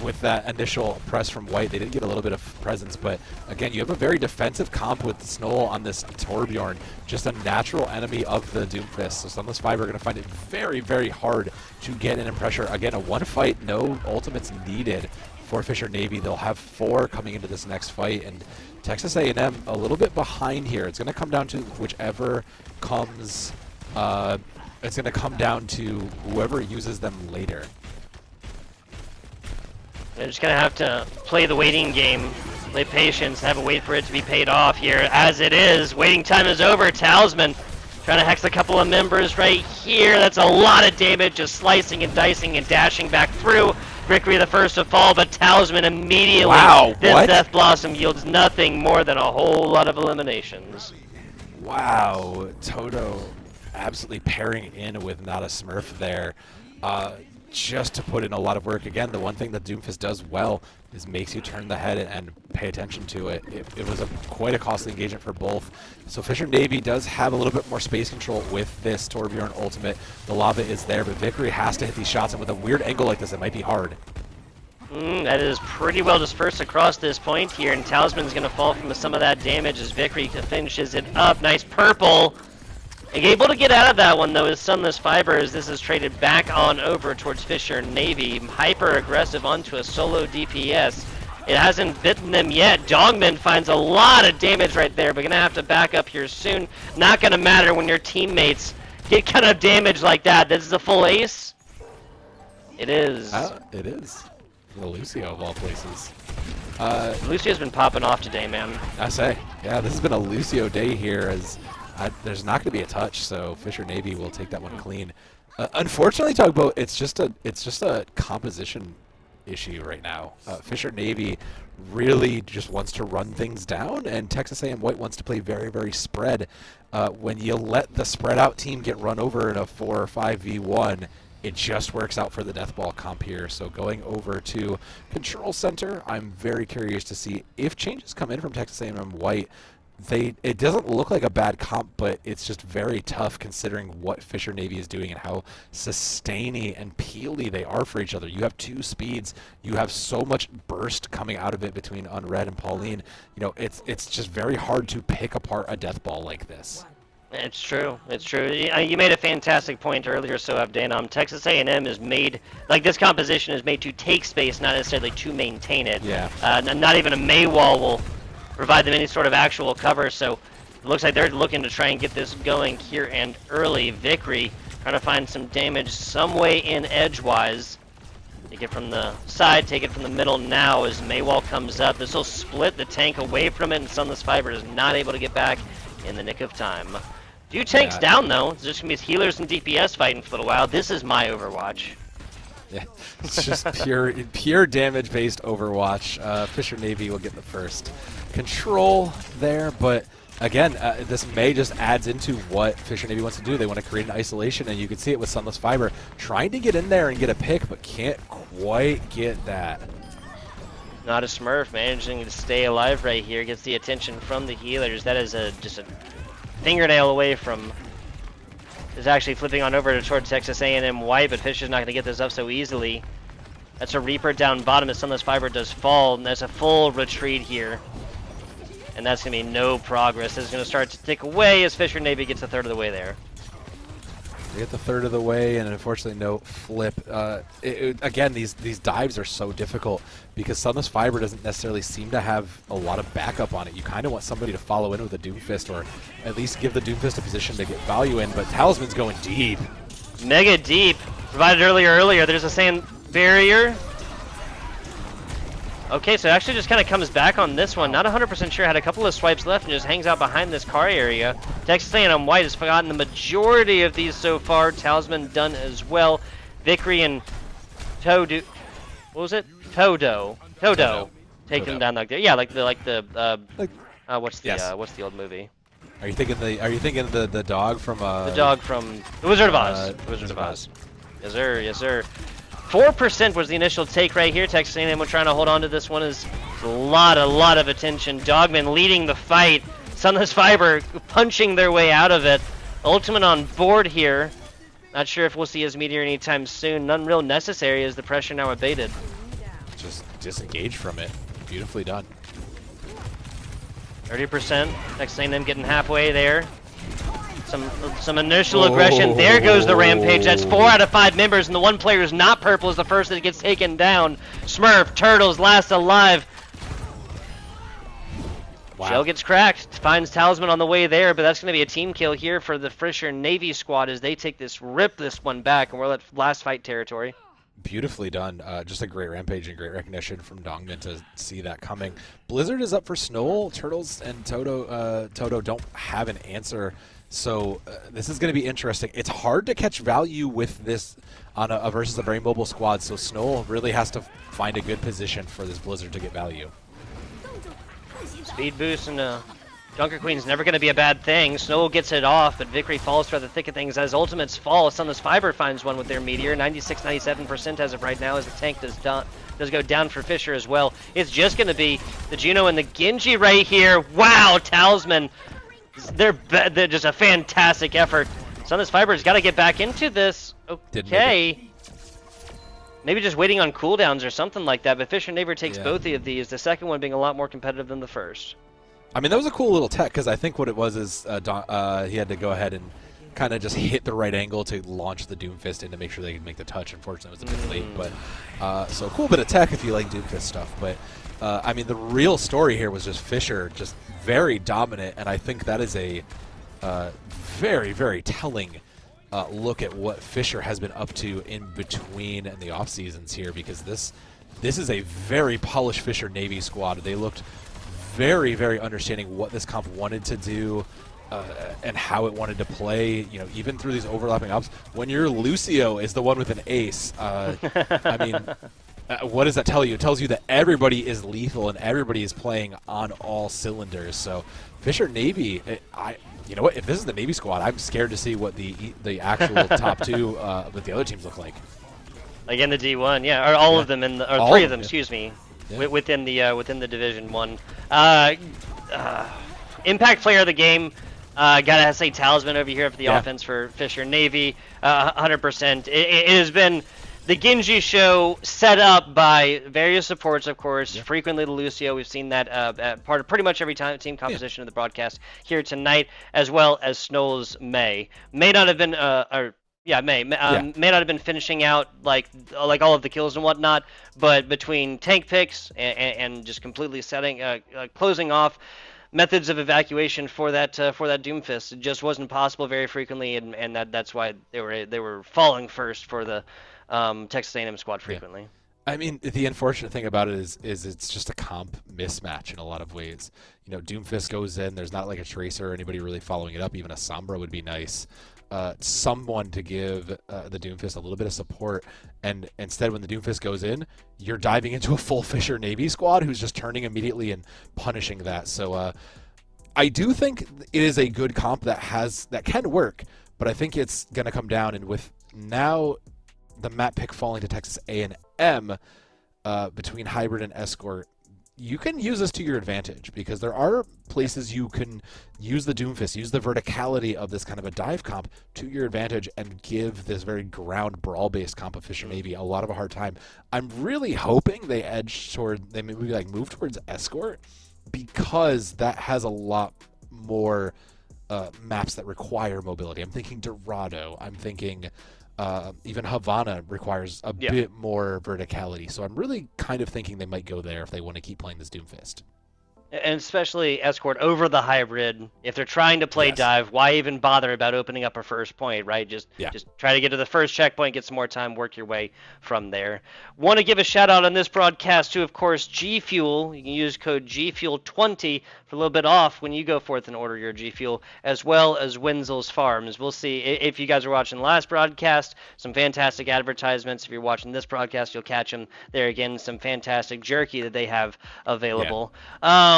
with that initial press from White. They did get a little bit of presence, but again, you have a very defensive comp with Snow on this Torbjorn, just a natural enemy of the Doomfist. So Sunless Fiber are going to find it very, very hard to get in and pressure. Again, a one fight, no ultimates needed for Fisher Navy. They'll have 4 coming into this next fight, and Texas A&M a little bit behind here. It's going to come down to whichever comes. It's going to come down to whoever uses them later. They're just going to have to play the waiting game, play patience, have a wait for it to be paid off here. As it is, waiting time is over. Talisman trying to hex a couple of members right here. That's a lot of damage, just slicing and dicing and dashing back through. Vickery the first to fall, but Talisman immediately. Wow, this what? Death Blossom yields nothing more than a whole lot of eliminations. Wow, Toto absolutely pairing in with not a Smurf there. Just to put in a lot of work. Again, the one thing that Doomfist does well is makes you turn the head and pay attention to it. It was quite a costly engagement for both. So Fisher Navy does have a little bit more space control with this Torbjorn ultimate. The lava is there, but Vickery has to hit these shots, and with a weird angle like this, it might be hard. That is pretty well dispersed across this point here, and Talisman's going to fall from some of that damage as Vickery finishes it up. Nice purple. Able to get out of that one, though, is Sunless Fiber, as this is traded back on over towards Fisher Navy. Hyper-aggressive onto a solo DPS. It hasn't bitten them yet. Dogman finds a lot of damage right there, but going to have to back up here soon. Not going to matter when your teammates get kind of damage like that. This is a full ace. It is. It is. The Lucio of all places. Lucio's been popping off today, man. I say. Yeah, this has been a Lucio day here, as there's not going to be a touch, so Fisher Navy will take that one clean. Unfortunately, Tugboat, it's just a composition issue right now. Fisher Navy really just wants to run things down, and Texas A&M White wants to play very, very spread. When you let the spread out team get run over in a 4 or 5v1, it just works out for the Deathball comp here. So going over to Control Center, I'm very curious to see if changes come in from Texas A&M White. It doesn't look like a bad comp, but it's just very tough considering what Fisher Navy is doing and how sustainy and peely they are for each other. You have 2 speeds. You have so much burst coming out of it between Unred and Pauline. It's just very hard to pick apart a death ball like this. It's true. It's true. You made a fantastic point earlier, so Abdanam. Texas A&M is made, this composition is made to take space, not necessarily to maintain it. Yeah. Not even a Maywall will provide them any sort of actual cover, so it looks like they're looking to try and get this going here and early. Vickery trying to find some damage some way in edgewise. Take it from the side, take it from the middle now as Maywall comes up. This will split the tank away from it, and Sunless Fiber is not able to get back in the nick of time. Few tanks down, though. It's just going to be healers and DPS fighting for a little while. This is my Overwatch. Yeah, it's just pure damage-based Overwatch. Fisher Navy will get the first control there, but again, this may just adds into what Fisher Navy wants to do. They want to create an isolation, and you can see it with Sunless Fiber trying to get in there and get a pick, but can't quite get that. Not a Smurf, managing to stay alive right here. Gets the attention from the healers. That is just a fingernail away from is actually flipping on over towards Texas A&M White, but Fisher's not going to get this up so easily. That's a Reaper down bottom as Sunless Fiber does fall, and there's a full retreat here. And that's going to be no progress. This is going to start to tick away as Fisher Navy gets a third of the way there. They get the third of the way, and unfortunately no flip. Again, these dives are so difficult because Sunless Fiber doesn't necessarily seem to have a lot of backup on it. You kind of want somebody to follow in with a Doomfist, or at least give the Doomfist a position to get value in, but Talisman's going deep. Mega deep. Provided earlier. There's a sand barrier. Okay, so it actually just kind of comes back on this one. Not 100% sure. Had a couple of swipes left and just hangs out behind this car area. Texas A&M White has forgotten the majority of these so far. Talisman done as well. Vickery and Todo. What was it? Todo. Take them down like that. Yeah, what's the old movie? Are you thinking the dog from the dog from The Wizard of Oz. Wizard of Oz. Yes sir. 4% was the initial take right here. Texas A&M trying to hold on to this one. Is a lot of attention. Dogman leading the fight. Sunless Fiber punching their way out of it. Ultimate on board here. Not sure if we'll see his meteor anytime soon. None real necessary as the pressure now abated. Just disengage from it. Beautifully done. 30%. Texas A&M getting halfway there. Some initial aggression. There goes the Rampage. That's 4 out of 5 members, and the one player who's not purple is the first that gets taken down. Smurf, Turtles, last alive. Wow. Shell gets cracked. Finds Talisman on the way there, but that's going to be a team kill here for the Fisher Navy squad as they rip this one back, and we're at last fight territory. Beautifully done. Just a great rampage and great recognition from Dongman to see that coming. Blizzard is up for Snow. Turtles and Toto don't have an answer. So this is going to be interesting. It's hard to catch value with this on a versus a very mobile squad, so Snow really has to find a good position for this Blizzard to get value. Speed boost and Junker Queen's never going to be a bad thing. Snow gets it off, but Vickery falls through the thick of things as ultimates fall. Sunless Fiber finds one with their meteor. 96-97% as of right now as the tank does go down for Fisher as well. It's just going to be the Juno and the Genji right here. Wow, Talisman. They're just a fantastic effort. Sunless Fiber's got to get back into this. Okay. Maybe just waiting on cooldowns or something like that, but Fisher Navy takes both of these, the second one being a lot more competitive than the first. I mean, that was a cool little tech, because I think what it was is he had to go ahead and kind of just hit the right angle to launch the Doomfist in to make sure they could make the touch. Unfortunately, it was a bit late, but so cool bit of tech if you like Doomfist stuff. But I mean, the real story here was just Fisher just very dominant, and I think that is a very, very telling look at what Fisher has been up to in between and the off seasons here, because this is a very polished Fisher Navy squad. They looked very, very understanding what this comp wanted to do and how it wanted to play, you know, even through these overlapping ops. When your Lucio is the one with an ace, I mean, what does that tell you? It tells you that everybody is lethal and everybody is playing on all cylinders. So Fisher Navy, you know what? If this is the Navy squad, I'm scared to see what the actual top two with the other teams look like. Like in the D1, yeah, or all of them in the, or three of them, excuse me, within the Division 1. Impact player of the game, gotta say Talisman over here for the offense for Fisher Navy, 100%. It has been the Genji show set up by various supports, of course, frequently the Lucio. We've seen that part of pretty much every team composition of the broadcast here tonight, as well as Snow's May. May not have been, may not have been finishing out like all of the kills and whatnot, but between tank picks and just completely closing off methods of evacuation for that Doomfist, it just wasn't possible very frequently, and that's why they were falling first for the Texas A&M squad frequently. I mean, the unfortunate thing about it is it's just a comp mismatch in a lot of ways. You know, Doomfist goes in, there's not like a Tracer or anybody really following it up. Even a Sombra would be nice. Someone to give the Doomfist a little bit of support, and instead when the Doomfist goes in, you're diving into a full Fisher Navy squad who's just turning immediately and punishing that. So I do think it is a good comp that can work, but I think it's going to come down, and with now the map pick falling to Texas A&M between Hybrid and Escort, you can use this to your advantage, because there are places you can use the Doomfist, use the verticality of this kind of a dive comp to your advantage and give this very ground brawl-based comp of Fisher Navy a lot of a hard time. I'm really hoping they maybe like move towards Escort, because that has a lot more maps that require mobility. I'm thinking Dorado. I'm thinking even Havana requires a bit more verticality. So I'm really kind of thinking they might go there if they want to keep playing this Doomfist. And especially Escort over the hybrid. If they're trying to play dive, why even bother about opening up a first point, right? Just try to get to the first checkpoint, get some more time, work your way from there. Want to give a shout out on this broadcast to, of course, G Fuel. You can use code GFuel20 for a little bit off when you go forth and order your G Fuel, as well as Wenzel's Farms. We'll see if you guys are watching the last broadcast, some fantastic advertisements. If you're watching this broadcast, you'll catch them there again. Some fantastic jerky that they have available.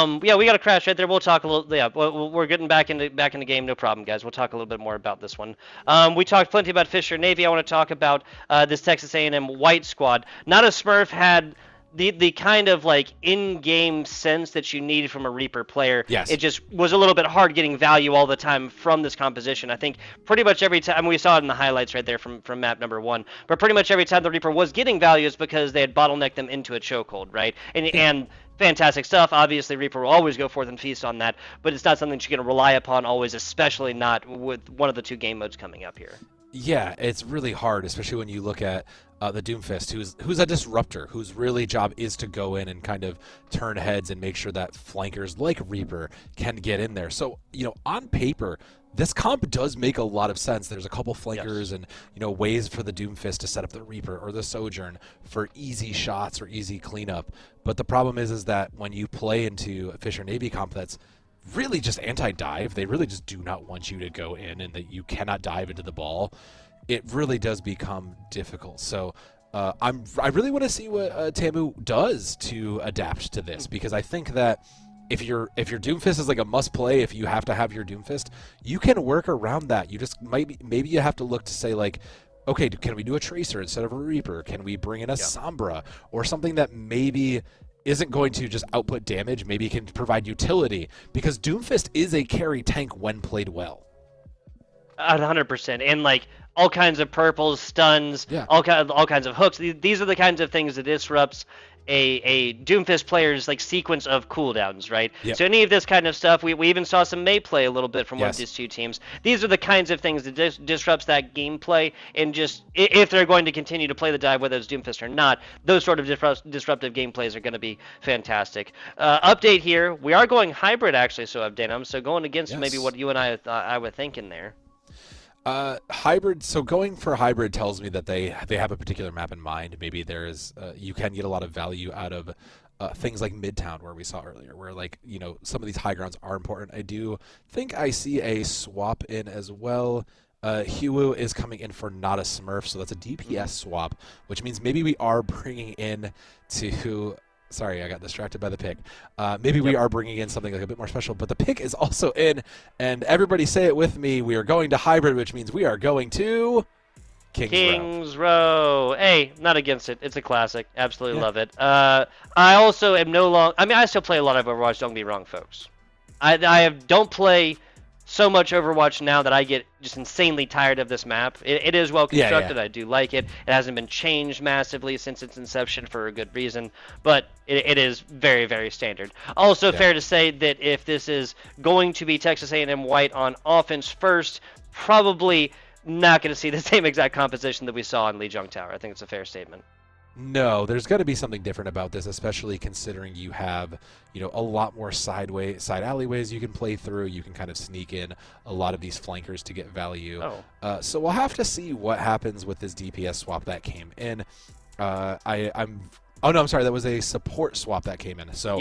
We got a crash right there. We'll talk a little. Yeah, we're getting back into game. No problem, guys. We'll talk a little bit more about this one. We talked plenty about Fisher Navy. I want to talk about this Texas A&M White squad. Not a Smurf had the kind of like in-game sense that you need from a Reaper player. Yes. It just was a little bit hard getting value all the time from this composition. I think pretty much every time, we saw it in the highlights right there from map number 1, but pretty much every time the Reaper was getting value is because they had bottlenecked them into a chokehold, right? And fantastic stuff. Obviously, Reaper will always go forth and feast on that, but it's not something that you're going to rely upon always, especially not with one of the 2 game modes coming up here. Yeah, it's really hard, especially when you look at the Doomfist, who's a disruptor, whose really job is to go in and kind of turn heads and make sure that flankers like Reaper can get in there. So, on paper, this comp does make a lot of sense. There's a couple flankers and, ways for the Doomfist to set up the Reaper or the Sojourn for easy shots or easy cleanup. But the problem is that when you play into a Fisher Navy comp that's really just anti-dive, they really just do not want you to go in and that you cannot dive into the ball. It really does become difficult. So I really want to see what Tamu does to adapt to this, because I think that if your Doomfist is like a must play, if you have to have your Doomfist, you can work around that. You just maybe you have to look to say like, okay, can we do a Tracer instead of a Reaper? Can we bring in a Sombra or something that maybe isn't going to just output damage, maybe can provide utility, because Doomfist is a carry tank when played well. 100%. And like all kinds of purples, stuns, all kinds of hooks. These are the kinds of things that disrupts a Doomfist player's like sequence of cooldowns, right? Yep. So any of this kind of stuff, we even saw some May play a little bit from one of these 2 teams. These are the kinds of things that disrupts that gameplay, and just if they're going to continue to play the dive, whether it's Doomfist or not, those sort of disruptive gameplays are going to be fantastic. Update here, we are going hybrid actually, so Abdanam, so going against maybe what you and I were thinking there. Hybrid. So going for hybrid tells me that they have a particular map in mind. Maybe there is you can get a lot of value out of things like Midtown, where we saw earlier, where like some of these high grounds are important. I do think I see a swap in as well. Huwu is coming in for not a Smurf, so that's a DPS swap, which means maybe we are bringing in to. Sorry, I got distracted by the pick. Maybe we are bringing in something like a bit more special, but the pick is also in, and everybody say it with me. We are going to hybrid, which means we are going to Kings Row. Hey, not against it. It's a classic. Absolutely love it. I also am no longer. I mean, I still play a lot of Overwatch. Don't get me wrong, folks. Don't play so much Overwatch now that I get just insanely tired of this map. It is well constructed. I do like it. It hasn't been changed massively since its inception for a good reason, but it is very, very standard. Also fair to say that if this is going to be Texas A&M White on offense first, probably not going to see the same exact composition that we saw in Lijiang Tower. I think it's a fair statement. No, there's got to be something different about this, especially considering you have, a lot more side alleyways you can play through. You can kind of sneak in a lot of these flankers to get value. So we'll have to see what happens with this DPS swap that came in. Oh no, I'm sorry. That was a support swap that came in. So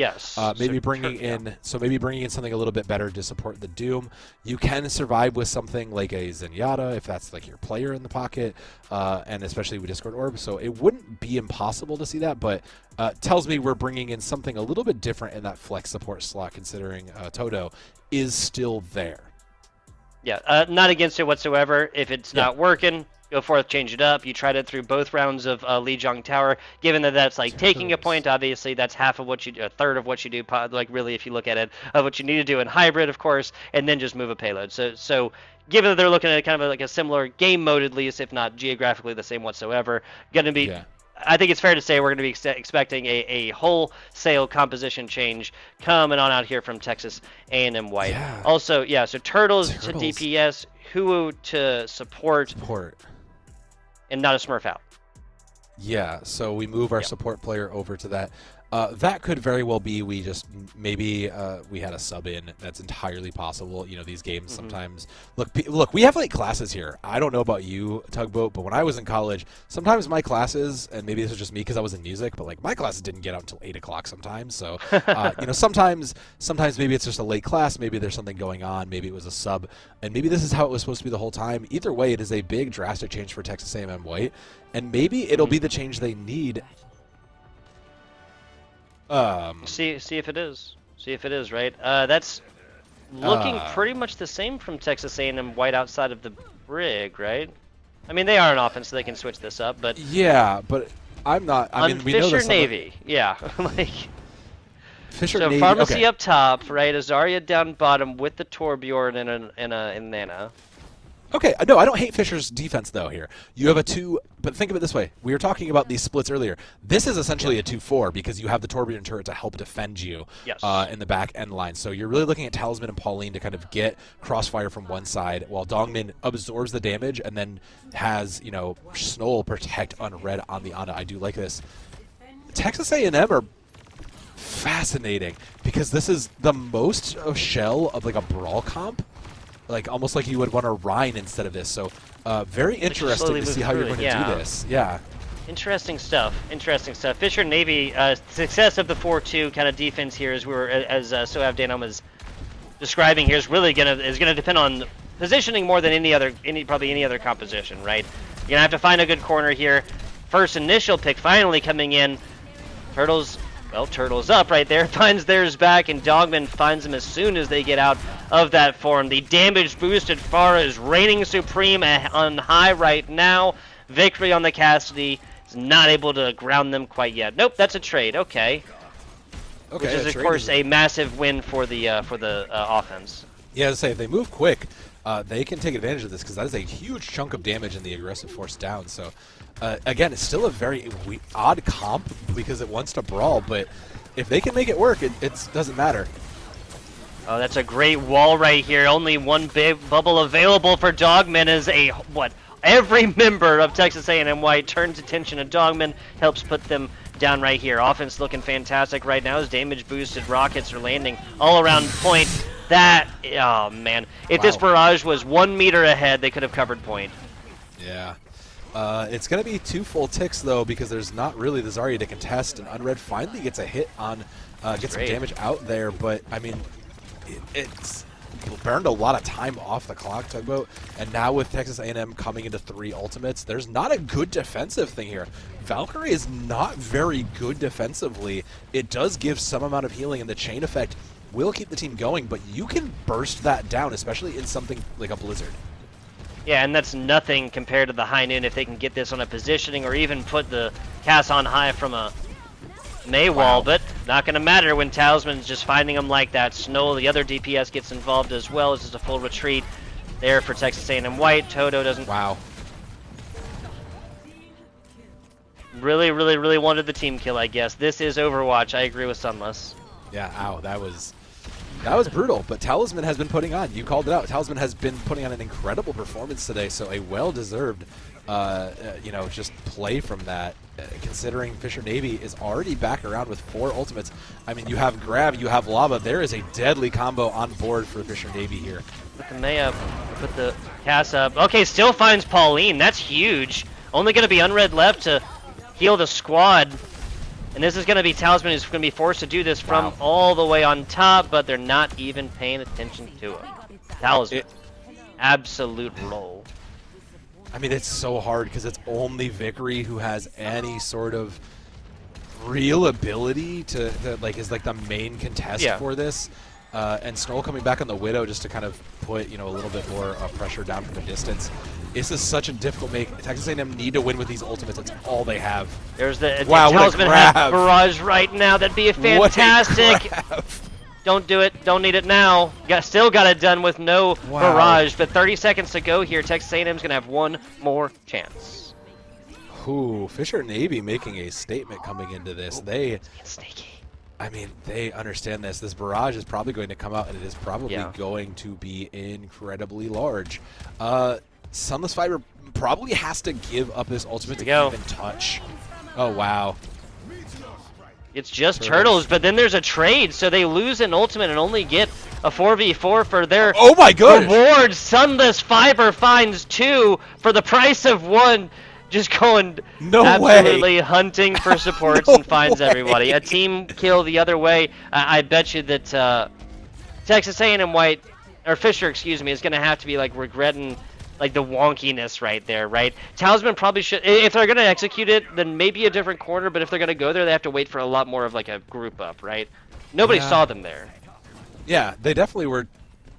maybe bringing in something a little bit better to support the Doom. You can survive with something like a Zenyatta if that's like your player in the pocket, and especially with Discord Orb. So it wouldn't be impossible to see that, but tells me we're bringing in something a little bit different in that flex support slot, considering Toto is still there. Yeah, not against it whatsoever. If it's not working, go forth, change it up. You tried it through both rounds of Lee Jong Tower. Given that that's like taking a point, obviously that's half of what you do, a third of what you do, like really if you look at it, of what you need to do in hybrid, of course, and then just move a payload. So given that they're looking at kind of like a similar game mode at least, if not geographically the same whatsoever, going to be. Yeah. I think it's fair to say we're going to be expecting a wholesale composition change coming on out here from Texas A&M White. Yeah. Also, yeah, so Turtles to DPS, Huu to support, and not a Smurf out. Yeah, so we move our support player over to that. That could very well be we just maybe we had a sub in. That's entirely possible. You know, these games sometimes look. We have like classes here. I don't know about you, Tugboat, but when I was in college, sometimes my classes, and maybe this was just me because I was in music, but like my classes didn't get out until 8 o'clock sometimes. So you know, sometimes maybe it's just a late class. Maybe there's something going on. Maybe it was a sub, and maybe this is how it was supposed to be the whole time. Either way, it is a big drastic change for Texas A&M White, and maybe it'll be the change they need. See if it is. See if it is, right? That's looking pretty much the same from Texas A&M White outside of the brig, right? I mean, they are an offense, so they can switch this up, but yeah, but I'm not. I mean, we know Fisher Navy, yeah, like Fisher so Navy. Pharmacy up top, right? Azaria down bottom with the Torbjorn and Nana. Okay, no, I don't hate Fisher's defense, though, here. You have a 2, but think of it this way. We were talking about these splits earlier. This is essentially a 2-4 because you have the Torbjorn turret to help defend you in the back end line. So you're really looking at Talisman and Pauline to kind of get crossfire from one side while Dongmin absorbs the damage and then has, you know, Snow protect unread on the Ana. I do like this. Texas A&M are fascinating because this is the most shell of like a brawl comp. Like almost like you would want a Rhine instead of this. So very interesting to see how you're going to do this. Yeah. Interesting stuff. Interesting stuff. Fisher Navy success of the 4-2 kind of defense here, as Sohav Danom was describing here, is really gonna depend on positioning more than probably any other composition, right? You're gonna have to find a good corner here. First initial pick finally coming in. Turtles up right there, finds theirs back, and Dogman finds them as soon as they get out of that form. The damage boosted Pharah is reigning supreme on high right now. Victory on the Cassidy is not able to ground them quite yet. Nope, that's a trade. Okay. Which is of course a massive win for the offense. Yeah, to say if they move quick, they can take advantage of this because that is a huge chunk of damage in the aggressive force down. So. Again, it's still a very odd comp because it wants to brawl, but if they can make it work, it doesn't matter. Oh, that's a great wall right here. Only one big bubble available for Dogman as every member of Texas A&M White turns attention to Dogman, helps put them down right here. Offense looking fantastic right now as damage boosted rockets are landing all around point. Oh man, if this barrage was 1 meter ahead, they could have covered point. Yeah. It's going to be 2 full ticks, though, because there's not really the Zarya to contest, and Unread finally gets a hit on, gets some damage out there, but, I mean, it's burned a lot of time off the clock, Tugboat, and now with Texas A&M coming into 3 ultimates, there's not a good defensive thing here. Valkyrie is not very good defensively. It does give some amount of healing, and the chain effect will keep the team going, but you can burst that down, especially in something like a Blizzard. Yeah, and that's nothing compared to the high noon if they can get this on a positioning or even put the cast on high from a May wall, but not going to matter when Talisman's just finding them like that. Snow, the other DPS, gets involved as well. This is a full retreat there for Texas A&M White. Toto doesn't... Wow. Really, really, really wanted the team kill, I guess. This is Overwatch. I agree with Sunless. Yeah, ow, that was brutal, but Talisman has been putting on. You called it out. Talisman has been putting on an incredible performance today, so a well-deserved, you know, just play from that. Considering Fisher Navy is already back around with 4 ultimates. I mean, you have Grab, you have Lava. There is a deadly combo on board for Fisher Navy here. Put the May up, put the Cass up. Okay, still finds Pauline. That's huge. Only going to be Unread left to heal the squad. And this is going to be Talisman who's going to be forced to do this from all the way on top, but they're not even paying attention to him. Talisman. Absolute roll. I mean, it's so hard because it's only Vickery who has any sort of real ability to like, is like the main contest for this. and Snow coming back on the Widow just to kind of put, a little bit more pressure down from a distance. This is such a difficult make. Texas A&M need to win with these ultimates. That's all they have. There's the wow, Talisman has barrage right now. That'd be a fantastic. Don't do it. Don't need it now. Still got it done with no barrage, but 30 seconds to go here. Texas A&M's gonna have one more chance. Ooh, Fisher Navy making a statement coming into this. They, sneaky. I mean, they understand this. This barrage is probably going to come out, and it is probably going to be incredibly large. Sunless Fiber probably has to give up his ultimate to even touch. Oh, wow. It's just Turtles, but then there's a trade, so they lose an ultimate and only get a 4v4 for their reward. Sunless Fiber finds 2 for the price of 1. Just going absolutely hunting for supports and finds everybody. A team kill the other way. I bet you that Texas A&M White, or Fisher, excuse me, is going to have to be like regretting like the wonkiness right there, right? Talisman probably should, if they're going to execute it, then maybe a different corner, but if they're going to go there, they have to wait for a lot more of like a group up, right? Nobody saw them there. Yeah, they definitely were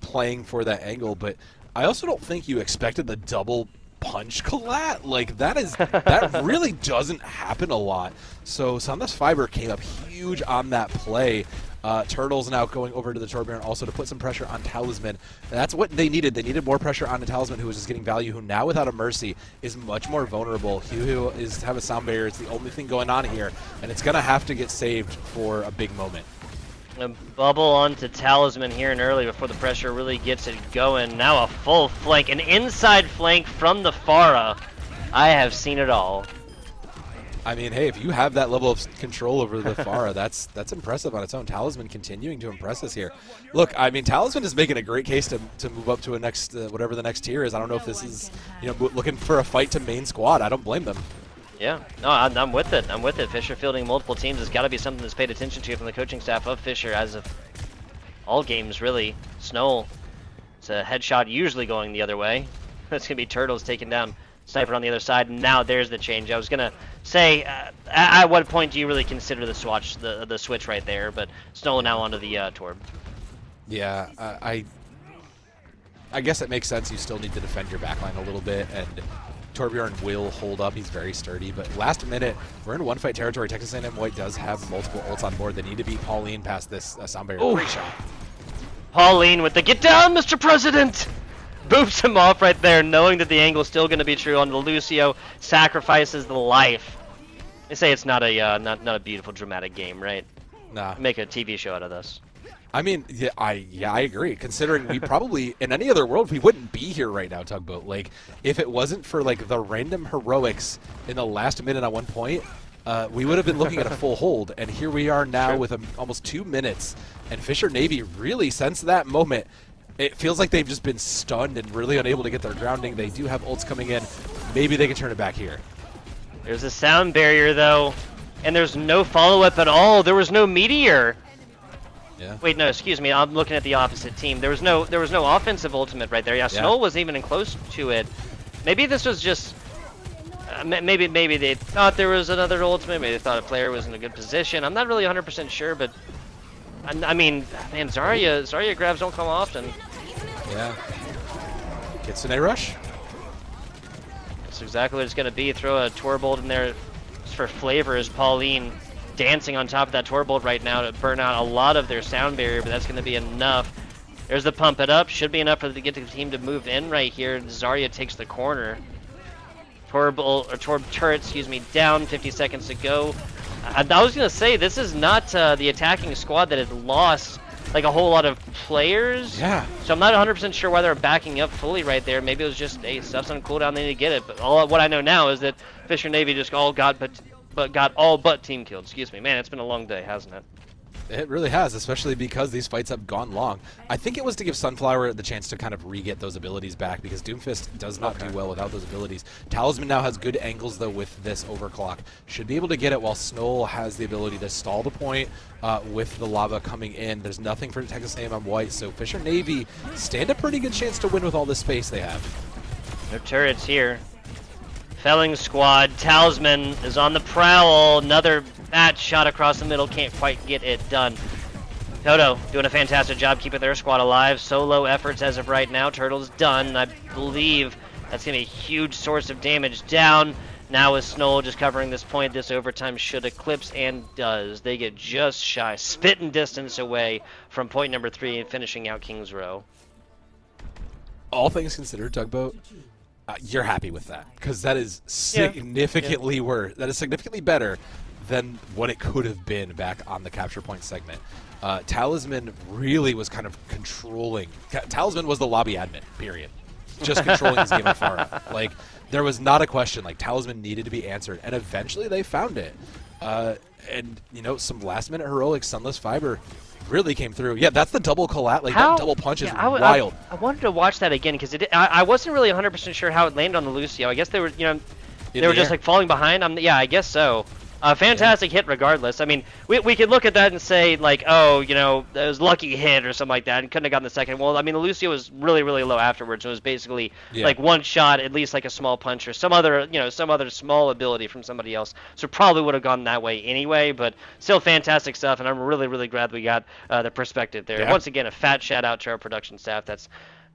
playing for that angle, but I also don't think you expected the double punch collat. Like, that really doesn't happen a lot. So Sunless Fiber came up huge on that play. Turtles now going over to the Torbjorn also to put some pressure on Talisman. That's what they needed. They needed more pressure on the Talisman, who was just getting value, who now without a Mercy is much more vulnerable. Hugh is have a sound barrier. It's the only thing going on here, and it's going to have to get saved for a big moment. A bubble onto Talisman here and early before the pressure really gets it going. Now a full flank, an inside flank from the Pharah. I have seen it all. I mean, hey, if you have that level of control over the Pharah, that's impressive on its own. Talisman continuing to impress us here. Look, I mean, Talisman is making a great case to move up to a next, whatever the next tier is. I don't know if this is, looking for a fight to main squad. I don't blame them. Yeah, no, I'm with it. I'm with it. Fisher fielding multiple teams has got to be something that's paid attention to from the coaching staff of Fisher as of all games, really. Snow, it's a headshot usually going the other way. That's going to be Turtles taking down Sniper on the other side. Now there's the change. I was going to say, at what point do you really consider the switch right there? But Snow now onto the Torb. Yeah, I guess it makes sense. You still need to defend your backline a little bit, and Torbjorn will hold up. He's very sturdy, but last minute, we're in one-fight territory. Texas A&M White does have multiple ults on board. They need to beat Pauline past this sound barrier. Great shot. Pauline with the get down, Mr. President! Boops him off right there, knowing that the angle is still going to be true on the Lucio. Sacrifices the life. They say it's not a beautiful, dramatic game, right? Nah. Make a TV show out of this. I mean, yeah, I agree. Considering we probably, in any other world, we wouldn't be here right now, Tugboat. Like, if it wasn't for like the random heroics in the last minute at one point, we would have been looking at a full hold. And here we are now with almost 2 minutes. And Fisher Navy really, since that moment, it feels like they've just been stunned and really unable to get their grounding. They do have ults coming in. Maybe they can turn it back here. There's a sound barrier though, and there's no follow-up at all. There was no meteor. Yeah. Wait, no, excuse me. I'm looking at the opposite team. There was no offensive ultimate right there. Yeah, Snow wasn't even close to it. Maybe this was just maybe they thought there was another ultimate. Maybe they thought a player was in a good position. I'm not really 100% sure, but I mean, man, Zarya grabs don't come often. Yeah. Gets an A rush. That's exactly what it's going to be. Throw a Torbolt in there for flavor as Pauline dancing on top of that Torbolt right now to burn out a lot of their sound barrier, but that's going to be enough. There's the pump it up. Should be enough for to get the team to move in right here. Zarya takes the corner. Torb turret, excuse me, down. 50 seconds to go. I was going to say, this is not the attacking squad that had lost like a whole lot of players. Yeah. So I'm not 100% sure why they're backing up fully right there. Maybe it was just, hey, stuff's on cooldown, they need to get it. But what I know now is that Fisher Navy just got all but team killed. Excuse me. Man, it's been a long day, hasn't it? It really has, especially because these fights have gone long. I think it was to give Sunflower the chance to kind of re-get those abilities back, because Doomfist does not do well without those abilities. Talisman now has good angles, though, with this overclock. Should be able to get it while Snow has the ability to stall the point with the lava coming in. There's nothing for Texas A&M White, so Fisher Navy stand a pretty good chance to win with all this space they have. No turrets here. Felling squad. Talisman is on the prowl. Another bat shot across the middle. Can't quite get it done. Toto doing a fantastic job keeping their squad alive. Solo efforts as of right now. Turtle's done. I believe that's going to be a huge source of damage down. Now with Snow just covering this point, this overtime should eclipse and does. They get just shy, spitting distance away from point number 3 and finishing out King's Row. All things considered, Tugboat, you're happy with that because that is significantly worse. That is significantly better than what it could have been back on the capture point segment. Talisman really was kind of controlling. Talisman was the lobby admin, period. Just controlling this game of Pharah. Like, there was not a question. Like, Talisman needed to be answered, and eventually they found it. And, you know, some last-minute heroic Sunless Fiber really came through. Yeah, that's the double collat. Like, that double punch is wild. I wanted to watch that again because I wasn't really 100% sure how it landed on the Lucio. I guess they were, you know, they were just like falling behind. Yeah, I guess so. Fantastic hit regardless. I mean, we could look at that and say, like, oh, you know, it was lucky hit or something like that and couldn't have gotten the second. Well, I mean, the Lucio was really, really low afterwards. So it was basically like one shot, at least like a small punch or some other, you know, some other small ability from somebody else. So probably would have gone that way anyway, but still fantastic stuff. And I'm really, really glad we got the perspective there. Once again, a fat shout out to our production staff. That's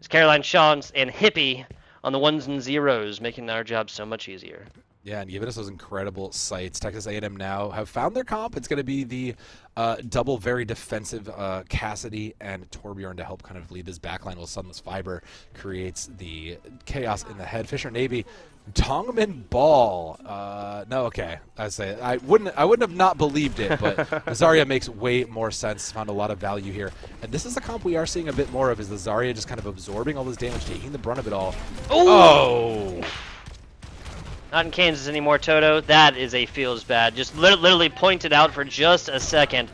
Caroline, Sean, and Hippie on the ones and zeros, making our job so much easier. Yeah, and giving us those incredible sights. Texas A&M now have found their comp. It's going to be the double, very defensive Cassidy and Torbjorn to help kind of lead this backline while Sunless Fiber creates the chaos in the head. Fisher Navy, Tongman Ball. No, okay. I wouldn't have not believed it, but Zarya makes way more sense. Found a lot of value here. And this is a comp we are seeing a bit more of, is the Zarya just kind of absorbing all this damage, taking the brunt of it all. Oh! Not in Kansas anymore, Toto. That is a feels bad. Just literally pointed out for just a second.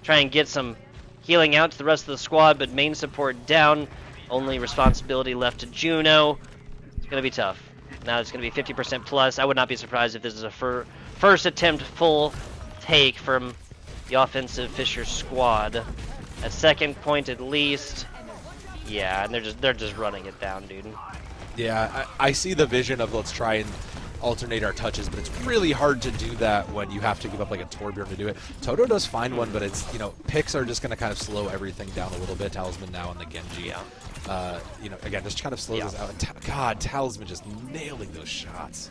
Try and get some healing out to the rest of the squad, but main support down. Only responsibility left to Juno. It's going to be tough. Now it's going to be 50% plus. I would not be surprised if this is a first attempt full take from the offensive Fisher squad. A second point at least. Yeah, and they're just running it down, dude. Yeah, I see the vision of let's try and alternate our touches, but it's really hard to do that when you have to give up like a Torbjorn to do it. Toto does find one, but it's, you know, picks are just going to kind of slow everything down a little bit. Talisman now on the Genji. You know, again, just kind of slows us out. And God, Talisman just nailing those shots.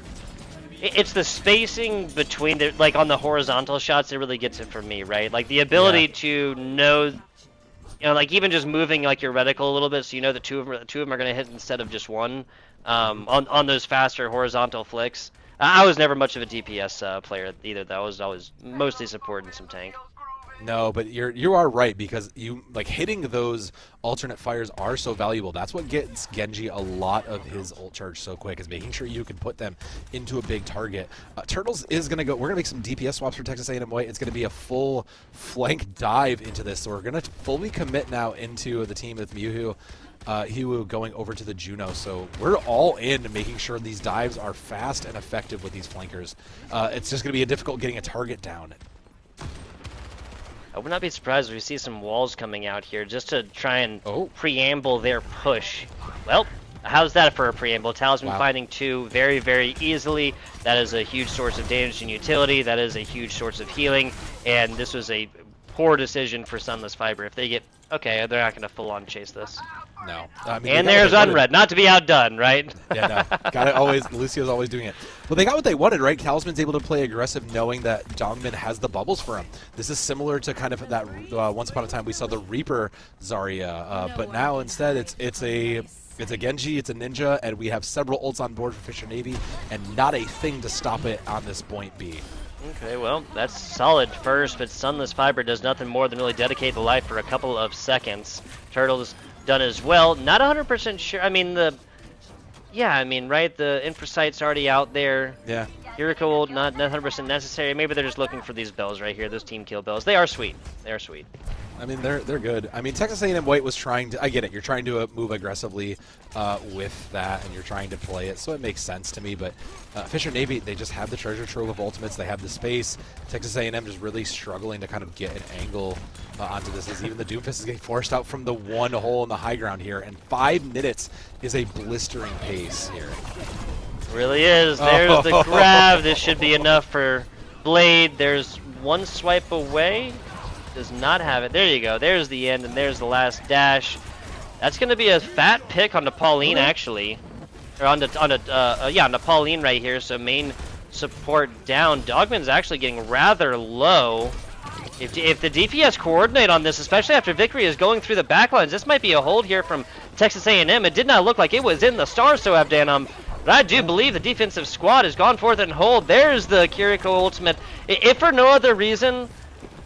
It's the spacing between the, like on the horizontal shots that really gets it for me, right? Like the ability to know, you know, like even just moving like your reticle a little bit, so you know the two of them are going to hit instead of just one. On those faster horizontal flicks. I was never much of a DPS player either, though. I was always mostly support and some tank. No, but you are right, because you like hitting those alternate fires are so valuable. That's what gets Genji a lot of his ult charge so quick, is making sure you can put them into a big target. Turtles is going to go, we're going to make some DPS swaps for Texas A&M White. It's going to be a full flank dive into this, so we're going to fully commit now into the team with Mewhu. Hiwu going over to the Juno, so we're all in making sure these dives are fast and effective with these flankers. It's just going to be difficult getting a target down. I would not be surprised if we see some walls coming out here just to try and preamble their push. Well, how's that for a preamble? Talisman finding two very, very easily. That is a huge source of damage and utility. That is a huge source of healing, and this was a poor decision for Sunless Fiber. If they get, okay, they're not going to full-on chase this. No. I mean, and there's Unred, not to be outdone, right? Yeah, no. Got it. Always, Lucio's always doing it. Well, they got what they wanted, right? Talisman's able to play aggressive, knowing that Dongmin has the bubbles for him. This is similar to kind of that once upon a time we saw the Reaper Zarya, but now instead it's a Genji, it's a Ninja, and we have several ults on board for Fisher Navy, and not a thing to stop it on this point B. Okay, well, that's solid first, but Sunless Fiber does nothing more than really dedicate the life for a couple of seconds. Turtles done as well. Not 100% sure. I mean, right? The Infrasight's already out there. Yeah. Jericho not 100% necessary. Maybe they're just looking for these bells right here, those team kill bells. They are sweet. They are sweet. I mean, they're good. I mean, Texas A&M White was trying to. I get it. You're trying to move aggressively with that, and you're trying to play it, so it makes sense to me. But Fisher Navy, they just have the treasure trove of ultimates. They have the space. Texas A&M just really struggling to kind of get an angle onto this. As even the Doomfist is getting forced out from the one hole in the high ground here, and 5 minutes is a blistering pace here. Really is. There's the grab. This should be enough for Blade. There's one swipe away. does not have it. There you go. There's the end, and there's the last dash. That's going to be a fat pick onto Pauline, actually. Or onto Pauline right here, so main support down. Dogman's actually getting rather low. If the DPS coordinate on this, especially after Victory is going through the backlines, this might be a hold here from Texas A&M. It did not look like it was in the stars, so Abdanum. But I do believe the defensive squad has gone forth and hold. There's the Kiriko ultimate. If for no other reason,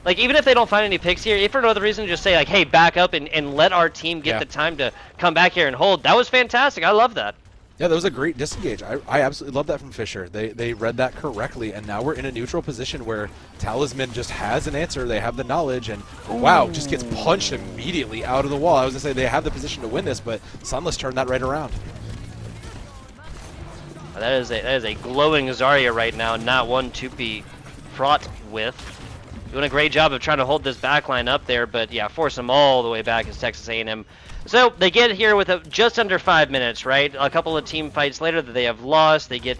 like even if they don't find any picks here, if for no other reason, just say like, hey, back up and let our team get the time to come back here and hold. That was fantastic. I love that. Yeah, that was a great disengage. I absolutely love that from Fisher. They read that correctly, and now we're in a neutral position where Talisman just has an answer. They have the knowledge, and wow, just gets punched immediately out of the wall. I was going to say they have the position to win this, but Sunless turned that right around. That is a glowing Zarya right now, not one to be fraught with. Doing a great job of trying to hold this backline up there, but yeah, force them all the way back as Texas A&M. So they get here with just under 5 minutes, right? A couple of team fights later that they have lost. They get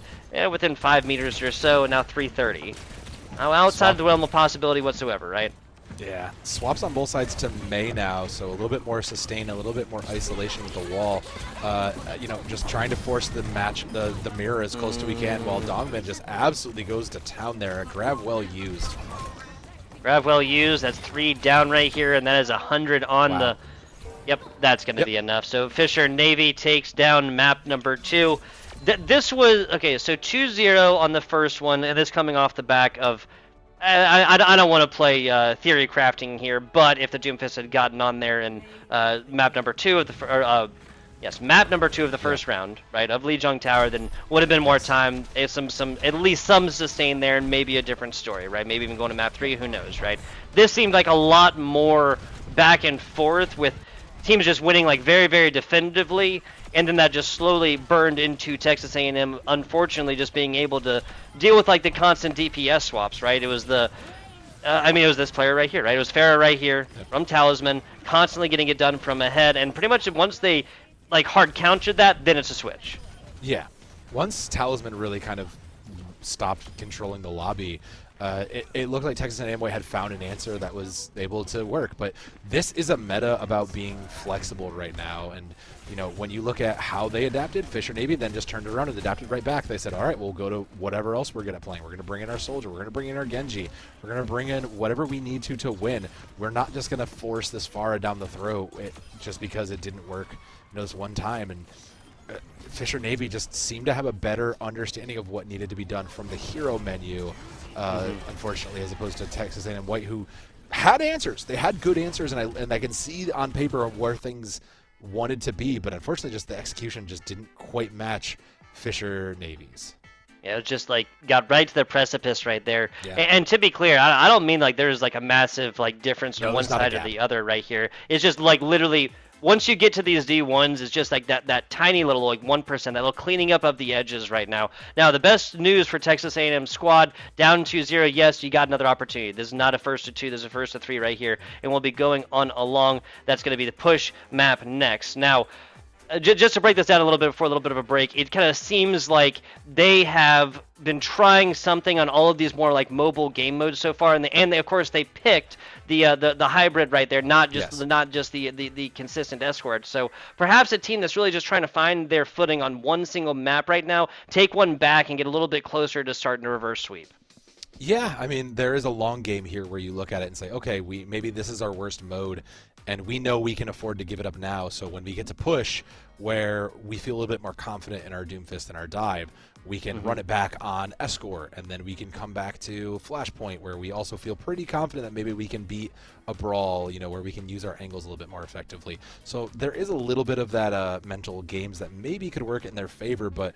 within 5 meters or so, and now 3:30. Now outside the realm of possibility whatsoever, right? Yeah, swaps on both sides to May now, so a little bit more sustain, a little bit more isolation with the wall. You know, just trying to force the match, the mirror as close to we can, while Dongman just absolutely goes to town there. A grab well used. Grab well used. That's 3 down right here, and that is 100 on the. Yep, that's going to be enough. So Fisher Navy takes down map number 2. This was okay. So 2-0 on the first one, and this coming off the back of. I don't want to play theory crafting here, but if the Doomfist had gotten on there in map number 2 of the map number 2 of the first round, right, of Lijiang Tower, then would have been more time, at least some sustain there, and maybe a different story, right? Maybe even going to map 3, who knows, right? This seemed like a lot more back and forth with teams just winning like very, very definitively, and then that just slowly burned into Texas A&M, unfortunately, just being able to deal with like the constant DPS swaps, right? It was it was this player right here, right? It was Farah right here from Talisman, constantly getting it done from ahead, and pretty much once they like hard countered that, then it's a switch. Yeah, once Talisman really kind of stopped controlling the lobby, it looked like Texas A&M had found an answer that was able to work. But this is a meta about being flexible right now, and you know, when you look at how they adapted, Fisher Navy then just turned around and adapted right back. They said, all right, we'll go to whatever else we're good at playing. We're going to bring in our Soldier. We're going to bring in our Genji. We're going to bring in whatever we need to win. We're not just going to force this Pharah down the throat just because it didn't work, you know, this one time. And Fisher Navy just seemed to have a better understanding of what needed to be done from the hero menu, unfortunately, as opposed to Texas A&M White, who had answers. They had good answers, and I can see on paper where things wanted to be, but unfortunately just the execution just didn't quite match Fisher Navy's. Yeah, it just like got right to the precipice right there. Yeah. And to be clear, I don't mean like there's like a massive like difference from one there's not a side or gap. the other right here. It's just like literally once you get to these D1s, it's just like that tiny little like 1%, that little cleaning up of the edges right now. Now the best news for Texas A&M squad, down 2-0. Yes, you got another opportunity. This is not a 1st to 2. This is a 1st to 3 right here, and we'll be going on along. That's going to be the push map next. Now, just to break this down a little bit before a little bit of a break, it kind of seems like they have been trying something on all of these more like mobile game modes so far, and they, of course they picked the hybrid right there, not just the consistent escort. So perhaps a team that's really just trying to find their footing on one single map right now, take one back and get a little bit closer to starting a reverse sweep. Yeah, I mean, there is a long game here where you look at it and say, okay, maybe this is our worst mode, and we know we can afford to give it up now. So when we get to push, where we feel a little bit more confident in our Doomfist and our dive, we can run it back on Escort, and then we can come back to Flashpoint, where we also feel pretty confident that maybe we can beat a Brawl, you know, where we can use our angles a little bit more effectively. So there is a little bit of that mental games that maybe could work in their favor, but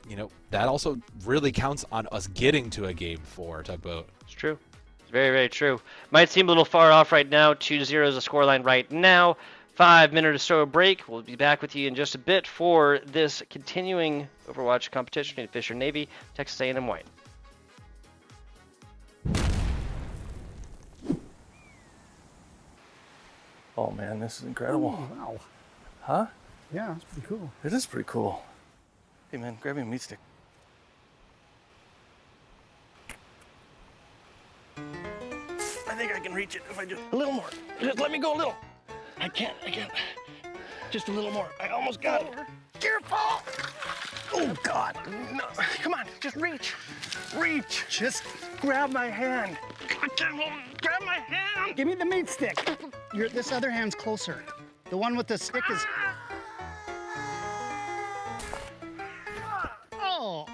you know, that also really counts on us getting to a game 4, Tugboat. It's true. It's very, very true. Might seem a little far off right now. 2-0 is the scoreline right now. 5 minute or so break. We'll be back with you in just a bit for this continuing Overwatch competition in Fisher Navy, Texas A&M White. Oh man, this is incredible. Oh, wow. Huh? Yeah, it's pretty cool. It is pretty cool. Hey man, grab me a meat stick. I think I can reach it if I just a little more. Just let me go a little. I can't. Just a little more. I almost got it. Careful! Oh God! No, come on, just reach. Just grab my hand. Grab my hand. Give me the meat stick. This other hand's closer. The one with the stick is. Oh.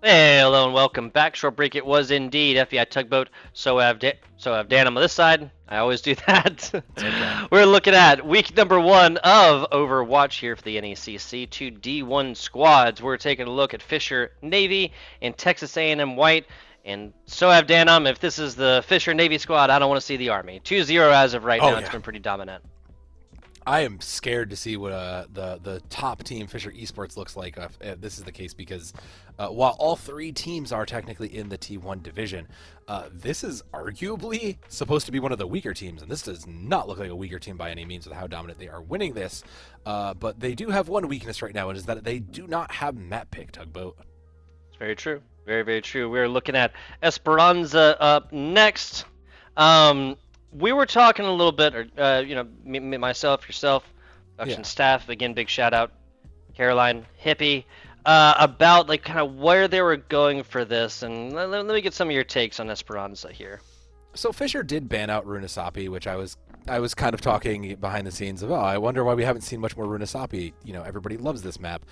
Hey, hello and welcome back. Short break it was indeed. FBI Tugboat. So have Dan on this side. I always do that. Okay. We're looking at week number 1 of Overwatch here for the NECC. 2 D1 squads. We're taking a look at Fisher Navy and Texas A&M White. And so have Dan. If this is the Fisher Navy squad, I don't want to see the Army. 2-0 as of right now. Yeah. It's been pretty dominant. I am scared to see what the top team Fisher Esports looks like if this is the case, because while all 3 teams are technically in the T1 division, this is arguably supposed to be one of the weaker teams, and this does not look like a weaker team by any means with how dominant they are winning this. But they do have one weakness right now, and is that they do not have map pick, Tugboat. It's very true. Very, very true. We're looking at Esperanza up next. We were talking a little bit, or myself, yourself, production staff. Again, big shout out, Caroline, Hippie, about like kind of where they were going for this, and let me get some of your takes on Esperanza here. So Fisher did ban out Runasapi, which I was kind of talking behind the scenes of, I wonder why we haven't seen much more Runasapi. Everybody loves this map.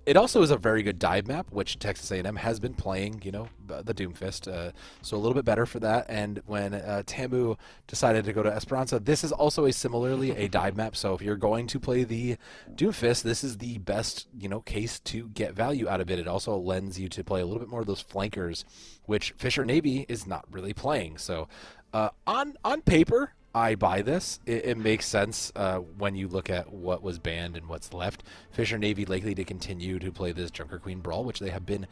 It also is a very good dive map, which Texas A&M has been playing, the Doomfist, so a little bit better for that. And when Tamu decided to go to Esperanza, this is also similarly a dive map, so if you're going to play the Doomfist, this is the best, case to get value out of it. It also lends you to play a little bit more of those flankers, which Fisher Navy is not really playing. So on paper, I buy this. It makes sense when you look at what was banned and what's left. Fisher Navy likely to continue to play this Junker Queen Brawl, which they have been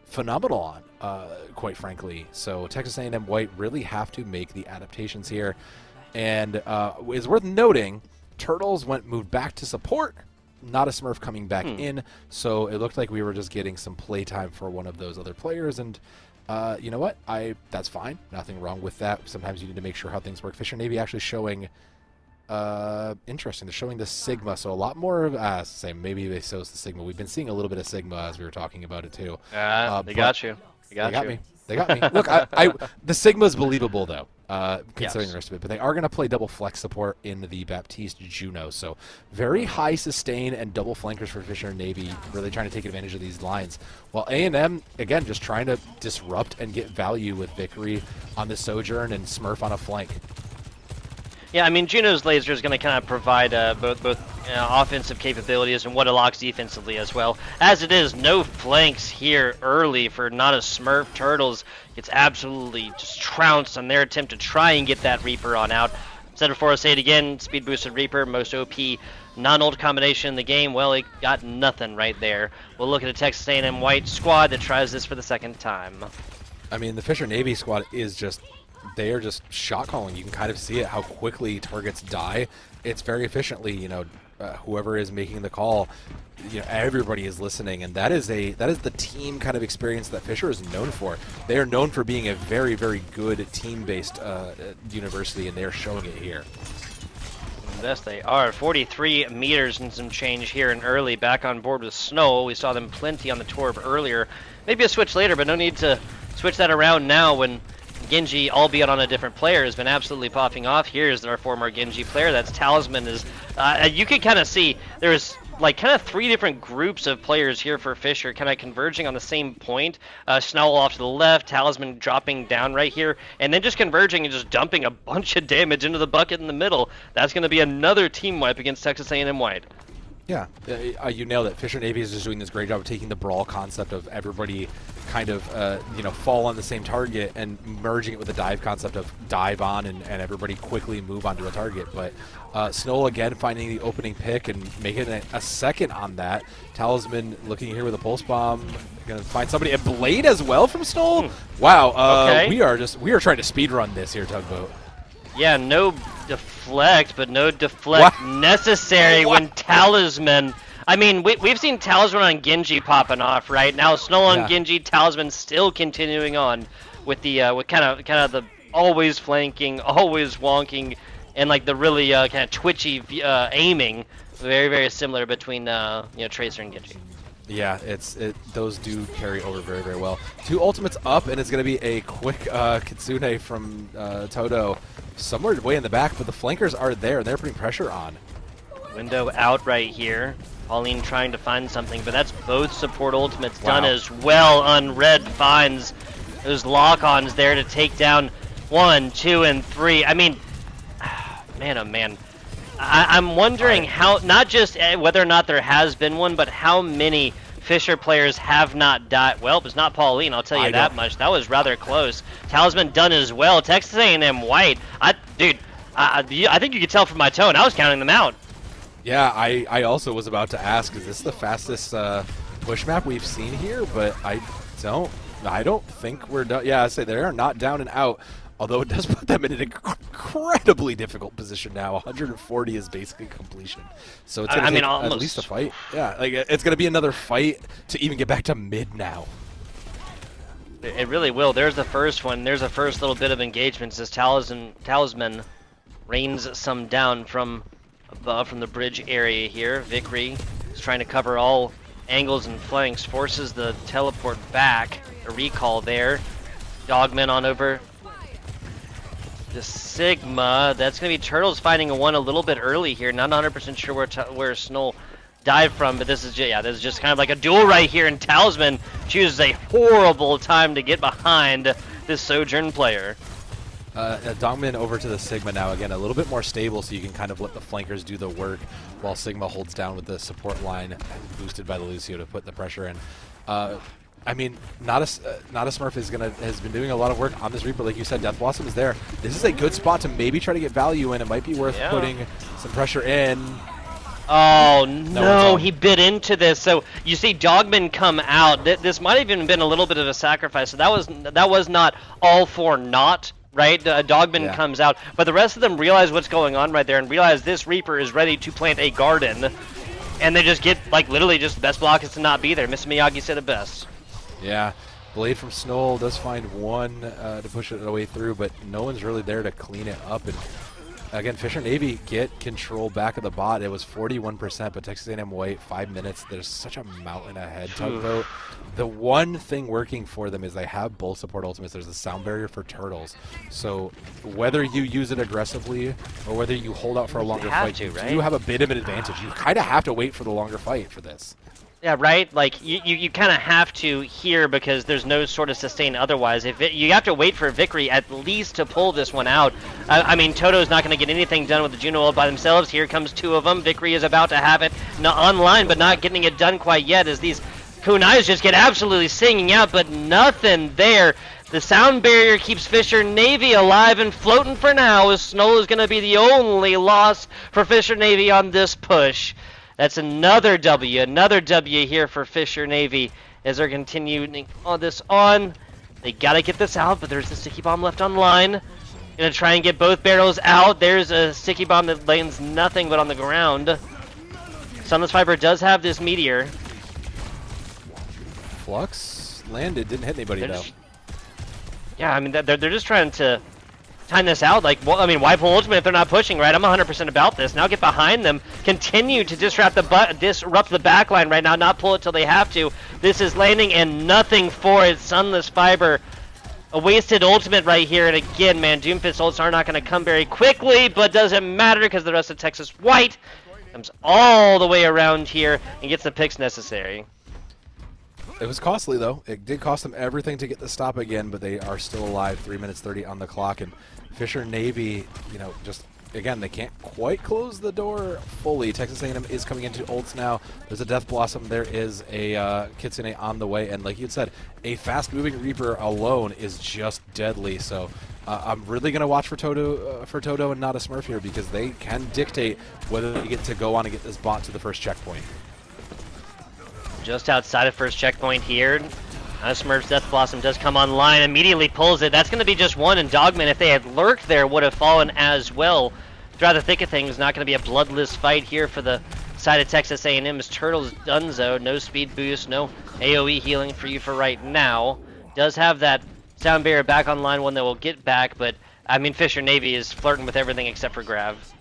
phenomenal on, quite frankly. So Texas A&M White really have to make the adaptations here. And it's worth noting, Turtles moved back to support, not a Smurf coming back in. So it looked like we were just getting some playtime for one of those other players. And you know what? That's fine. Nothing wrong with that. Sometimes you need to make sure how things work. Fisher Navy actually showing interesting. They're showing the Sigma, so a lot more of same. Maybe they shows the Sigma. We've been seeing a little bit of Sigma as we were talking about it too. They got you. They got me. They got me. Look, the Sigma's believable though, considering the rest of it. But they are going to play double flex support in the Baptiste Juno, so very high sustain and double flankers for Fisher Navy, really trying to take advantage of these lines. While A&M, again, just trying to disrupt and get value with Vickery on the Sojourn and Smurf on a flank. Yeah, I mean, Juno's laser is going to kind of provide both offensive capabilities and what unlocks defensively as well. As it is, no flanks here early for not a Smurf. Turtles gets absolutely just trounced on their attempt to try and get that Reaper on out. Said before, I'll say it again, speed boosted Reaper, most OP non-ult combination in the game. Well, it got nothing right there. We'll look at a Texas A&M White squad that tries this for the second time. I mean, the Fisher Navy squad is just... they are just shot calling. You can kind of see it, how quickly targets die. It's very efficiently, whoever is making the call, everybody is listening, and that is the team kind of experience that Fisher is known for. They are known for being a very, very good team-based university, and they are showing it here. Yes, they are. 43 meters and some change here in early. Back on board with Snow. We saw them plenty on the Torb earlier. Maybe a switch later, but no need to switch that around now when Genji, albeit on a different player, has been absolutely popping off. Here's our former Genji player. That's Talisman. You can kind of see there's like kind of 3 different groups of players here for Fisher, kind of converging on the same point. Snell off to the left, Talisman dropping down right here, and then just converging and just dumping a bunch of damage into the bucket in the middle. That's going to be another team wipe against Texas A&M White. Yeah, you nailed it. Fisher Navy is just doing this great job of taking the brawl concept of everybody kind of, fall on the same target and merging it with the dive concept of dive on and everybody quickly move onto a target. But Snow again finding the opening pick and making a second on that. Talisman looking here with a pulse bomb, gonna find somebody. A blade as well from Snow. Wow, okay. we are trying to speed run this here, Tugboat. Yeah, no deflect, but no deflect necessary when Talisman... I mean, we've seen Talisman on Genji popping off, right? Now Snow on Genji, Talisman still continuing on with the with kind of the always flanking, always wonking, and like the really kind of twitchy aiming. Very, very similar between Tracer and Genji. Yeah, those do carry over very, very well. 2 ultimates up, and it's going to be a quick Kitsune from Todo somewhere way in the back, but the flankers are there, and they're putting pressure on. Window out right here. Pauline trying to find something, but that's both support ultimates done as well. Unread finds those lock-ons there to take down 1, 2, and 3. I mean, man, oh man. I'm wondering how, not just whether or not there has been one, but how many Fisher players have not died. Well, it's not Pauline, I'll tell you that much. That was rather close. Talisman done as well. Texas A&M white. Dude, I think you could tell from my tone. I was counting them out. Yeah, I also was about to ask, is this the fastest push map we've seen here? But I don't think we're done. Yeah, I say they are not down and out, although it does put them in an incredibly difficult position now. 140 is basically completion. So it's going to take at least a fight. Yeah, like it's going to be another fight to even get back to mid now. It really will. There's the first one. There's the first little bit of engagements as Talisman rains some down from above, from the bridge area here. Vickery is trying to cover all angles and flanks, forces the teleport back. A recall there. Dogman on over the Sigma. That's going to be Turtles finding a one a little bit early here. Not 100% sure where Snoll dived from, but this is just kind of like a duel right here, and Talisman chooses a horrible time to get behind this Sojourn player. Dongmin over to the Sigma now. Again, a little bit more stable, so you can kind of let the flankers do the work while Sigma holds down with the support line, boosted by the Lucio to put the pressure in. I mean, not a Smurf has been doing a lot of work on this Reaper, like you said. Death Blossom is there. This is a good spot to maybe try to get value in. It might be worth putting some pressure in. Oh no, he bit into this. So you see Dogman come out. This might have even been a little bit of a sacrifice. So that was not all for naught. Right, Dogman comes out, but the rest of them realize what's going on right there and realize this Reaper is ready to plant a garden, and they just get, like, literally just best block is to not be there. Mr. Miyagi said it best. Yeah, Blade from Snoll does find one to push it away through, but no one's really there to clean it up. And again, Fisher Navy get control back of the bot. It was 41%, but Texas A&M white, 5 minutes. There's such a mountain ahead. Tugboat. The one thing working for them is they have both support ultimates. There's a sound barrier for Turtles. So whether you use it aggressively or whether you hold out for a longer fight, you have a bit of an advantage. You kind of have to wait for the longer fight for this. Yeah, right? Like, you kind of have to here because there's no sort of sustain otherwise. You have to wait for Vickery at least to pull this one out. I mean, Toto's not going to get anything done with the Juno ult by themselves. Here comes two of them. Vickery is about to have it online, but not getting it done quite yet as these Kunais just get absolutely singing out, but nothing there. The sound barrier keeps Fisher Navy alive and floating for now, as Snoll is going to be the only loss for Fisher Navy on this push. That's another W here for Fisher Navy as they're continuing on this on. They got to get this out, but there's the sticky bomb left online. Gonna try and get both barrels out. There's a sticky bomb that lands nothing but on the ground. Sunless Fiber does have this meteor. Flux landed, didn't hit anybody though. Yeah, I mean they're just trying to time this out. Like, well, I mean, why pull ultimate if they're not pushing, right? I'm 100% about this. Now get behind them, continue to disrupt the backline right now, not pull it till they have to. This is landing and nothing for it. Sunless Fiber, a wasted ultimate right here, and again, man, Doomfist ults are not going to come very quickly, but doesn't matter because the rest of Texas White comes all the way around here and gets the picks necessary. It was costly, though. It did cost them everything to get the stop again, but they are still alive. 3 minutes 30 on the clock, and Fisher Navy, you know, just, again, they can't quite close the door fully. Texas A&M is coming into ults now. There's a Death Blossom. There is a Kitsune on the way, and like you had said, a fast-moving Reaper alone is just deadly, so I'm really going to watch for Toto and not a Smurf here because they can dictate whether they get to go on and get this bot to the first checkpoint. Just outside of first checkpoint here. Smurf's Death Blossom does come online, immediately pulls it. That's going to be just one, and Dogman, if they had lurked there, would have fallen as well. Throughout the thick of things, not going to be a bloodless fight here for the side of Texas A&M's Turtles Dunzo. No speed boost, no AoE healing for you for right now. Does have that sound barrier back online, one that will get back, but I mean, Fisher Navy is flirting with everything except for Grav.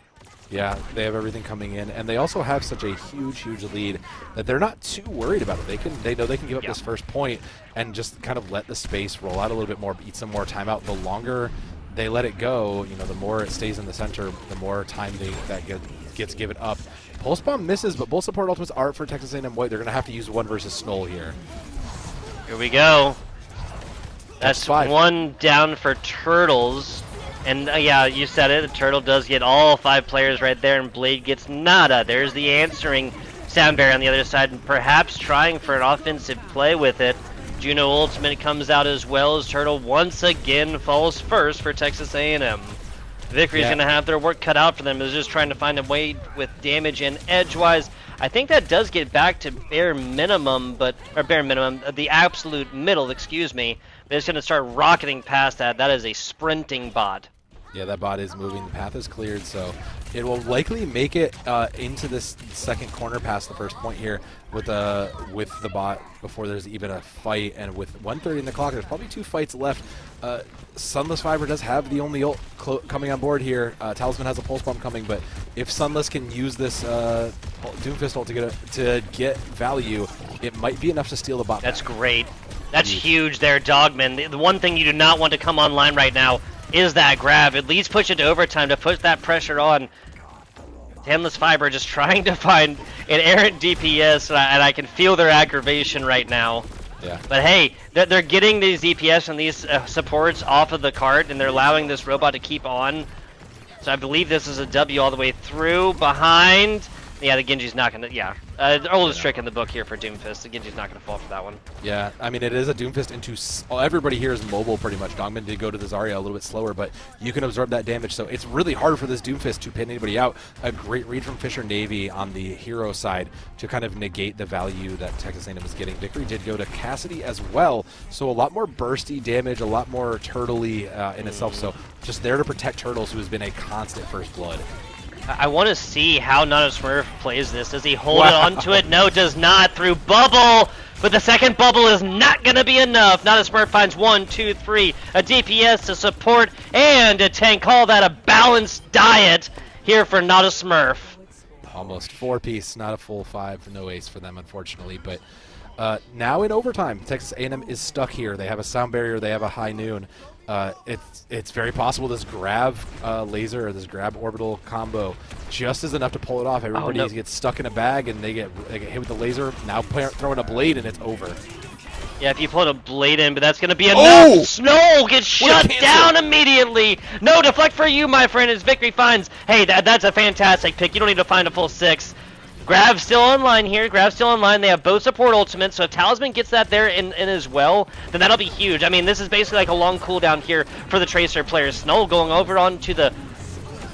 Yeah, they have everything coming in, and they also have such a huge lead that they're not too worried about it. They know they can give up this first point and just kind of let the space roll out a little bit more, eat some more time out. The longer they let it go, you know, the more it stays in the center, the more time that gets given up. Pulse Bomb misses, but both support ultimates are for Texas A&M White. They're going to have to use one versus Snoll here. Here we go. That's 5. 1 down for Turtles. And yeah, you said it. The Turtle does get all 5 players right there, and Blade gets nada. There's the answering sound barrier on the other side, and perhaps trying for an offensive play with it. Juno Ultimate comes out as well as Turtle once again falls first for Texas A&M. Victory's going to have their work cut out for them. They're just trying to find a way with damage and edge-wise. I think that does get back to bare minimum, the absolute middle, excuse me. But it's going to start rocketing past that. That is a sprinting bot. Yeah, that bot is moving. The path is cleared, so it will likely make it into this second corner past the first point here with the bot before there's even a fight. And with 1:30 in the clock, there's probably 2 fights left. Sunless Fiber does have the only ult coming on board here. Talisman has a Pulse Bomb coming, but if Sunless can use this Doomfist ult to get value, it might be enough to steal the bot. That's great. That's huge there, Dogman. The one thing you do not want to come online right now is that grab. At least push it to overtime to put that pressure on. Sunless Fiber just trying to find an errant DPS, and I can feel their aggravation right now. Yeah. But hey, they're getting these DPS and these supports off of the cart, and they're allowing this robot to keep on. So I believe this is a W all the way through. Behind. Yeah, the Genji's not going to... Yeah. The oldest trick in the book here for Doomfist. The Genji's not going to fall for that one. Yeah, I mean, it is a Doomfist into... everybody here is mobile pretty much. Dogman did go to the Zarya a little bit slower, but you can absorb that damage. So it's really hard for this Doomfist to pin anybody out. A great read from Fisher Navy on the hero side to kind of negate the value that Texas A&M is getting. Victory did go to Cassidy as well, so a lot more bursty damage, a lot more turtley in itself. So just there to protect Turtles, who has been a constant first blood. I want to see how Not a Smurf plays this. Does he hold it onto it? No, does not. Through bubble, but the second bubble is not going to be enough. Not a Smurf finds 1, 2, 3, a DPS to support, and a tank. Call that a balanced diet here for Not a Smurf. Almost 4-piece, not a full 5, no ace for them, unfortunately. But now in overtime, Texas A&M is stuck here. They have a sound barrier, they have a high noon. It's very possible this grab laser or this grab orbital combo just is enough to pull it off. Everybody gets stuck in a bag and they get hit with the laser. Now throwing a blade and it's over. Yeah, if you put a blade in, but that's going to be enough. Snow gets shut down immediately. No deflect for you, my friend, as Victory finds. Hey, that's a fantastic pick. You don't need to find a full 6. Grab's still online here. Grab's still online. They have both support ultimates, so if Talisman gets that there in as well, then that'll be huge. I mean, this is basically like a long cooldown here for the Tracer players. Snow going over onto the...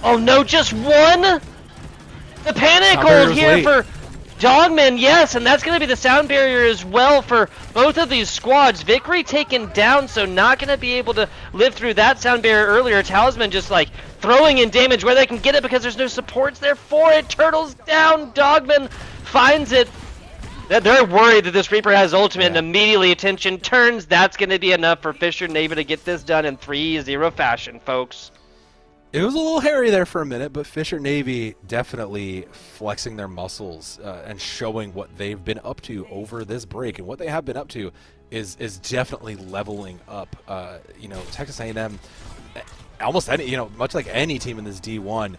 Oh no, just 1? The panic hold here for Dogman, yes, and that's going to be the sound barrier as well for both of these squads. Victory taken down, so not going to be able to live through that sound barrier earlier. Talisman just like throwing in damage where they can get it because there's no supports there for it. Turtles down, Dogman finds it. They're worried that this Reaper has ultimate, and immediately attention turns. That's going to be enough for Fisher Navy to get this done in 3-0 fashion, folks. It was a little hairy there for a minute, but Fisher Navy definitely flexing their muscles and showing what they've been up to over this break. And what they have been up to is definitely leveling up. Texas A&M, almost any, much like any team in this D1,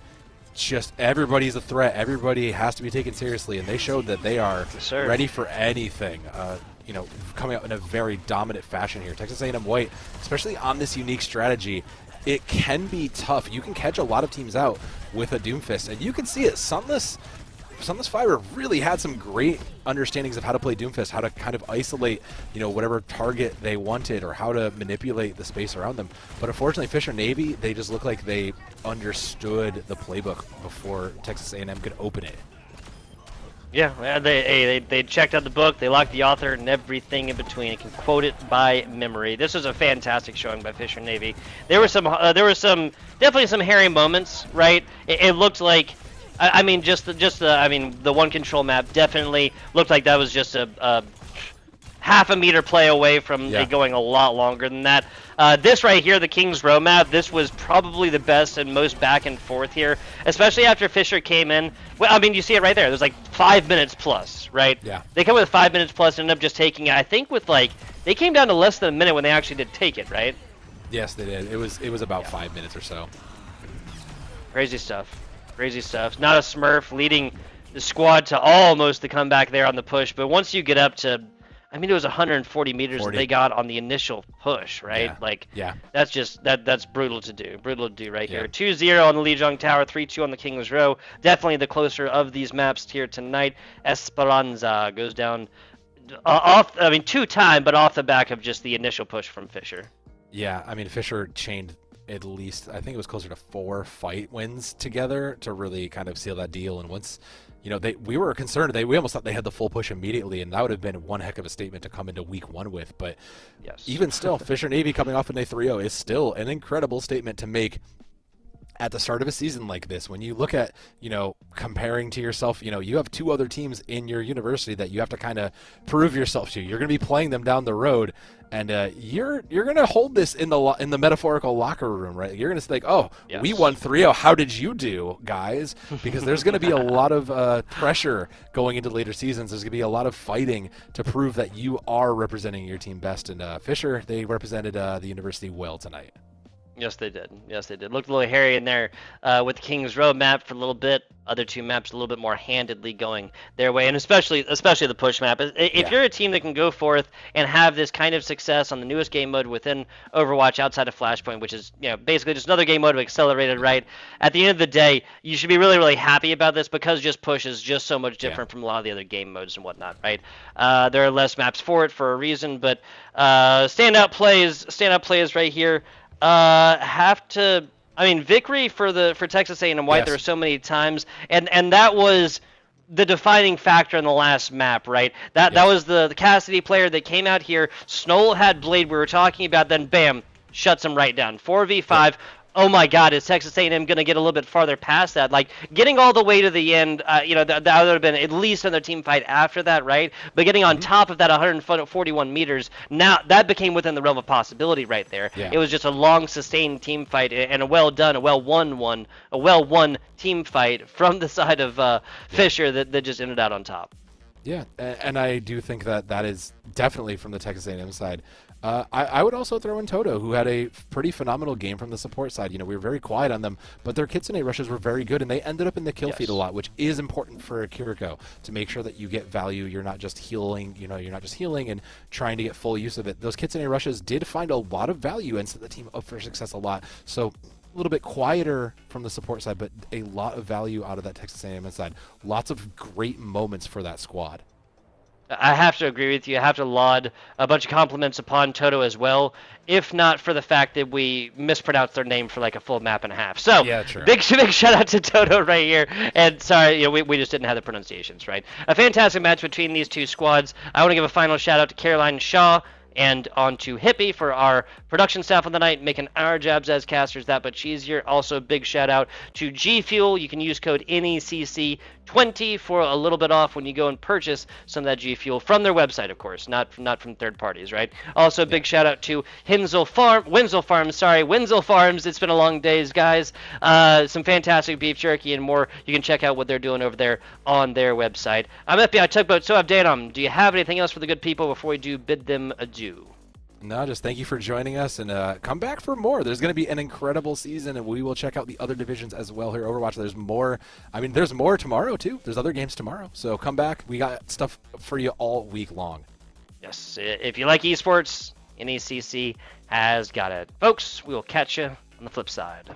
just everybody's a threat. Everybody has to be taken seriously, and they showed that they are ready for anything. Coming out in a very dominant fashion here. Texas A&M White, especially on this unique strategy, it can be tough. You can catch a lot of teams out with a Doomfist, and you can see it. Sunless Fiber really had some great understandings of how to play Doomfist, how to kind of isolate, whatever target they wanted, or how to manipulate the space around them. But unfortunately, Fisher Navy, they just look like they understood the playbook before Texas A&M could open it. Yeah, they checked out the book, they locked the author, and everything in between. It can quote it by memory. This was a fantastic showing by Fisher Navy. There were definitely some hairy moments, right? It looked like, the one control map definitely looked like that was just a half a meter play away from it going a lot longer than that. This right here, the King's Row map, this was probably the best and most back and forth here, especially after Fisher came in. Well, you see it right there. There's like 5 minutes plus, right? Yeah. They come with 5 minutes plus and end up just taking it. I think with they came down to less than a minute when they actually did take it, right? Yes, they did. It was about 5 minutes or so. Crazy stuff. Crazy stuff. Not a Smurf leading the squad to almost the comeback there on the push, but once you get up to, I mean, it was 140 meters 40. that they got on the initial push, right? Yeah. Like, Yeah. that's just that's brutal to do. Brutal to do right Yeah. here. 2-0 on the Lijiang Tower, 3-2 on the King's Row. Definitely the closer of these maps here tonight. Esperanza goes down off. I mean, 2-time, but off the back of just the initial push from Fisher. Yeah, I mean, Fisher chained at least, I think it was closer to 4 fight wins together to really kind of seal that deal. And once, we were concerned, we almost thought they had the full push immediately, and that would have been one heck of a statement to come into week 1 with. But yes, even still, Fisher Navy coming off in a 3-0 is still an incredible statement to make at the start of a season like this. When you look at, comparing to yourself, you have 2 other teams in your university that you have to kind of prove yourself to. You're going to be playing them down the road, and you're going to hold this in the metaphorical locker room, right? You're going to think, oh, yes, we won 3-0. How did you do, guys? Because there's going to be a lot of pressure going into later seasons. There's going to be a lot of fighting to prove that you are representing your team best. And Fisher, they represented the university well tonight. Yes, they did. Yes, they did. Looked a little hairy in there with the King's Road map for a little bit. Other 2 maps a little bit more handedly going their way, and especially the push map. If you're a team that can go forth and have this kind of success on the newest game mode within Overwatch outside of Flashpoint, which is basically just another game mode accelerated, right? At the end of the day, you should be really, really happy about this because just push is just so much different from a lot of the other game modes and whatnot, right? There are less maps for it for a reason, but standout plays right here. Victory for Texas A&M White. Yes. There were so many times, and that was the defining factor in the last map, right? That was the Cassidy player that came out here. Snoll had Blade we were talking about, then bam, shuts him right down. 4v5. Oh my God, is Texas A&M going to get a little bit farther past that? Like, getting all the way to the end, that would have been at least another team fight after that, right? But getting on top of that 141 meters, now that became within the realm of possibility right there. Yeah. It was just a long, sustained team fight and a well-won team fight from the side of Fisher that just ended out on top. Yeah, and I do think that is definitely from the Texas A&M side. I would also throw in Toto, who had a pretty phenomenal game from the support side. We were very quiet on them, but their Kitsune rushes were very good, and they ended up in the kill feed a lot, which is important for a Kiriko to make sure that you get value. You're not just healing, and trying to get full use of it. Those Kitsune rushes did find a lot of value and set the team up for success a lot. So a little bit quieter from the support side, but a lot of value out of that Texas A&M side. Lots of great moments for that squad. I have to agree with you. I have to laud a bunch of compliments upon Toto as well, if not for the fact that we mispronounced their name for like a full map and a half. So, yeah, true. big shout out to Toto right here. And sorry, we just didn't have the pronunciations right. A fantastic match between these 2 squads. I want to give a final shout out to Caroline Shaw and on to Hippie for our production staff on the night, making our jobs as casters that much easier. Also, big shout out to G Fuel. You can use code NECC20 for a little bit off when you go and purchase some of that G Fuel from their website, of course, not from third parties, right? Also, big shout out to Wenzel Farms. It's been a long day, guys. Some fantastic beef jerky and more. You can check out what they're doing over there on their website. I'm FBI Tugboat, so have Datum. Do you have anything else for the good people before we do bid them adieu? No, just thank you for joining us, and come back for more. There's going to be an incredible season, and we will check out the other divisions as well here at Overwatch. There's more. There's more tomorrow, too. There's other games tomorrow. So come back. We got stuff for you all week long. Yes, if you like esports, NECC has got it. Folks, we will catch you on the flip side.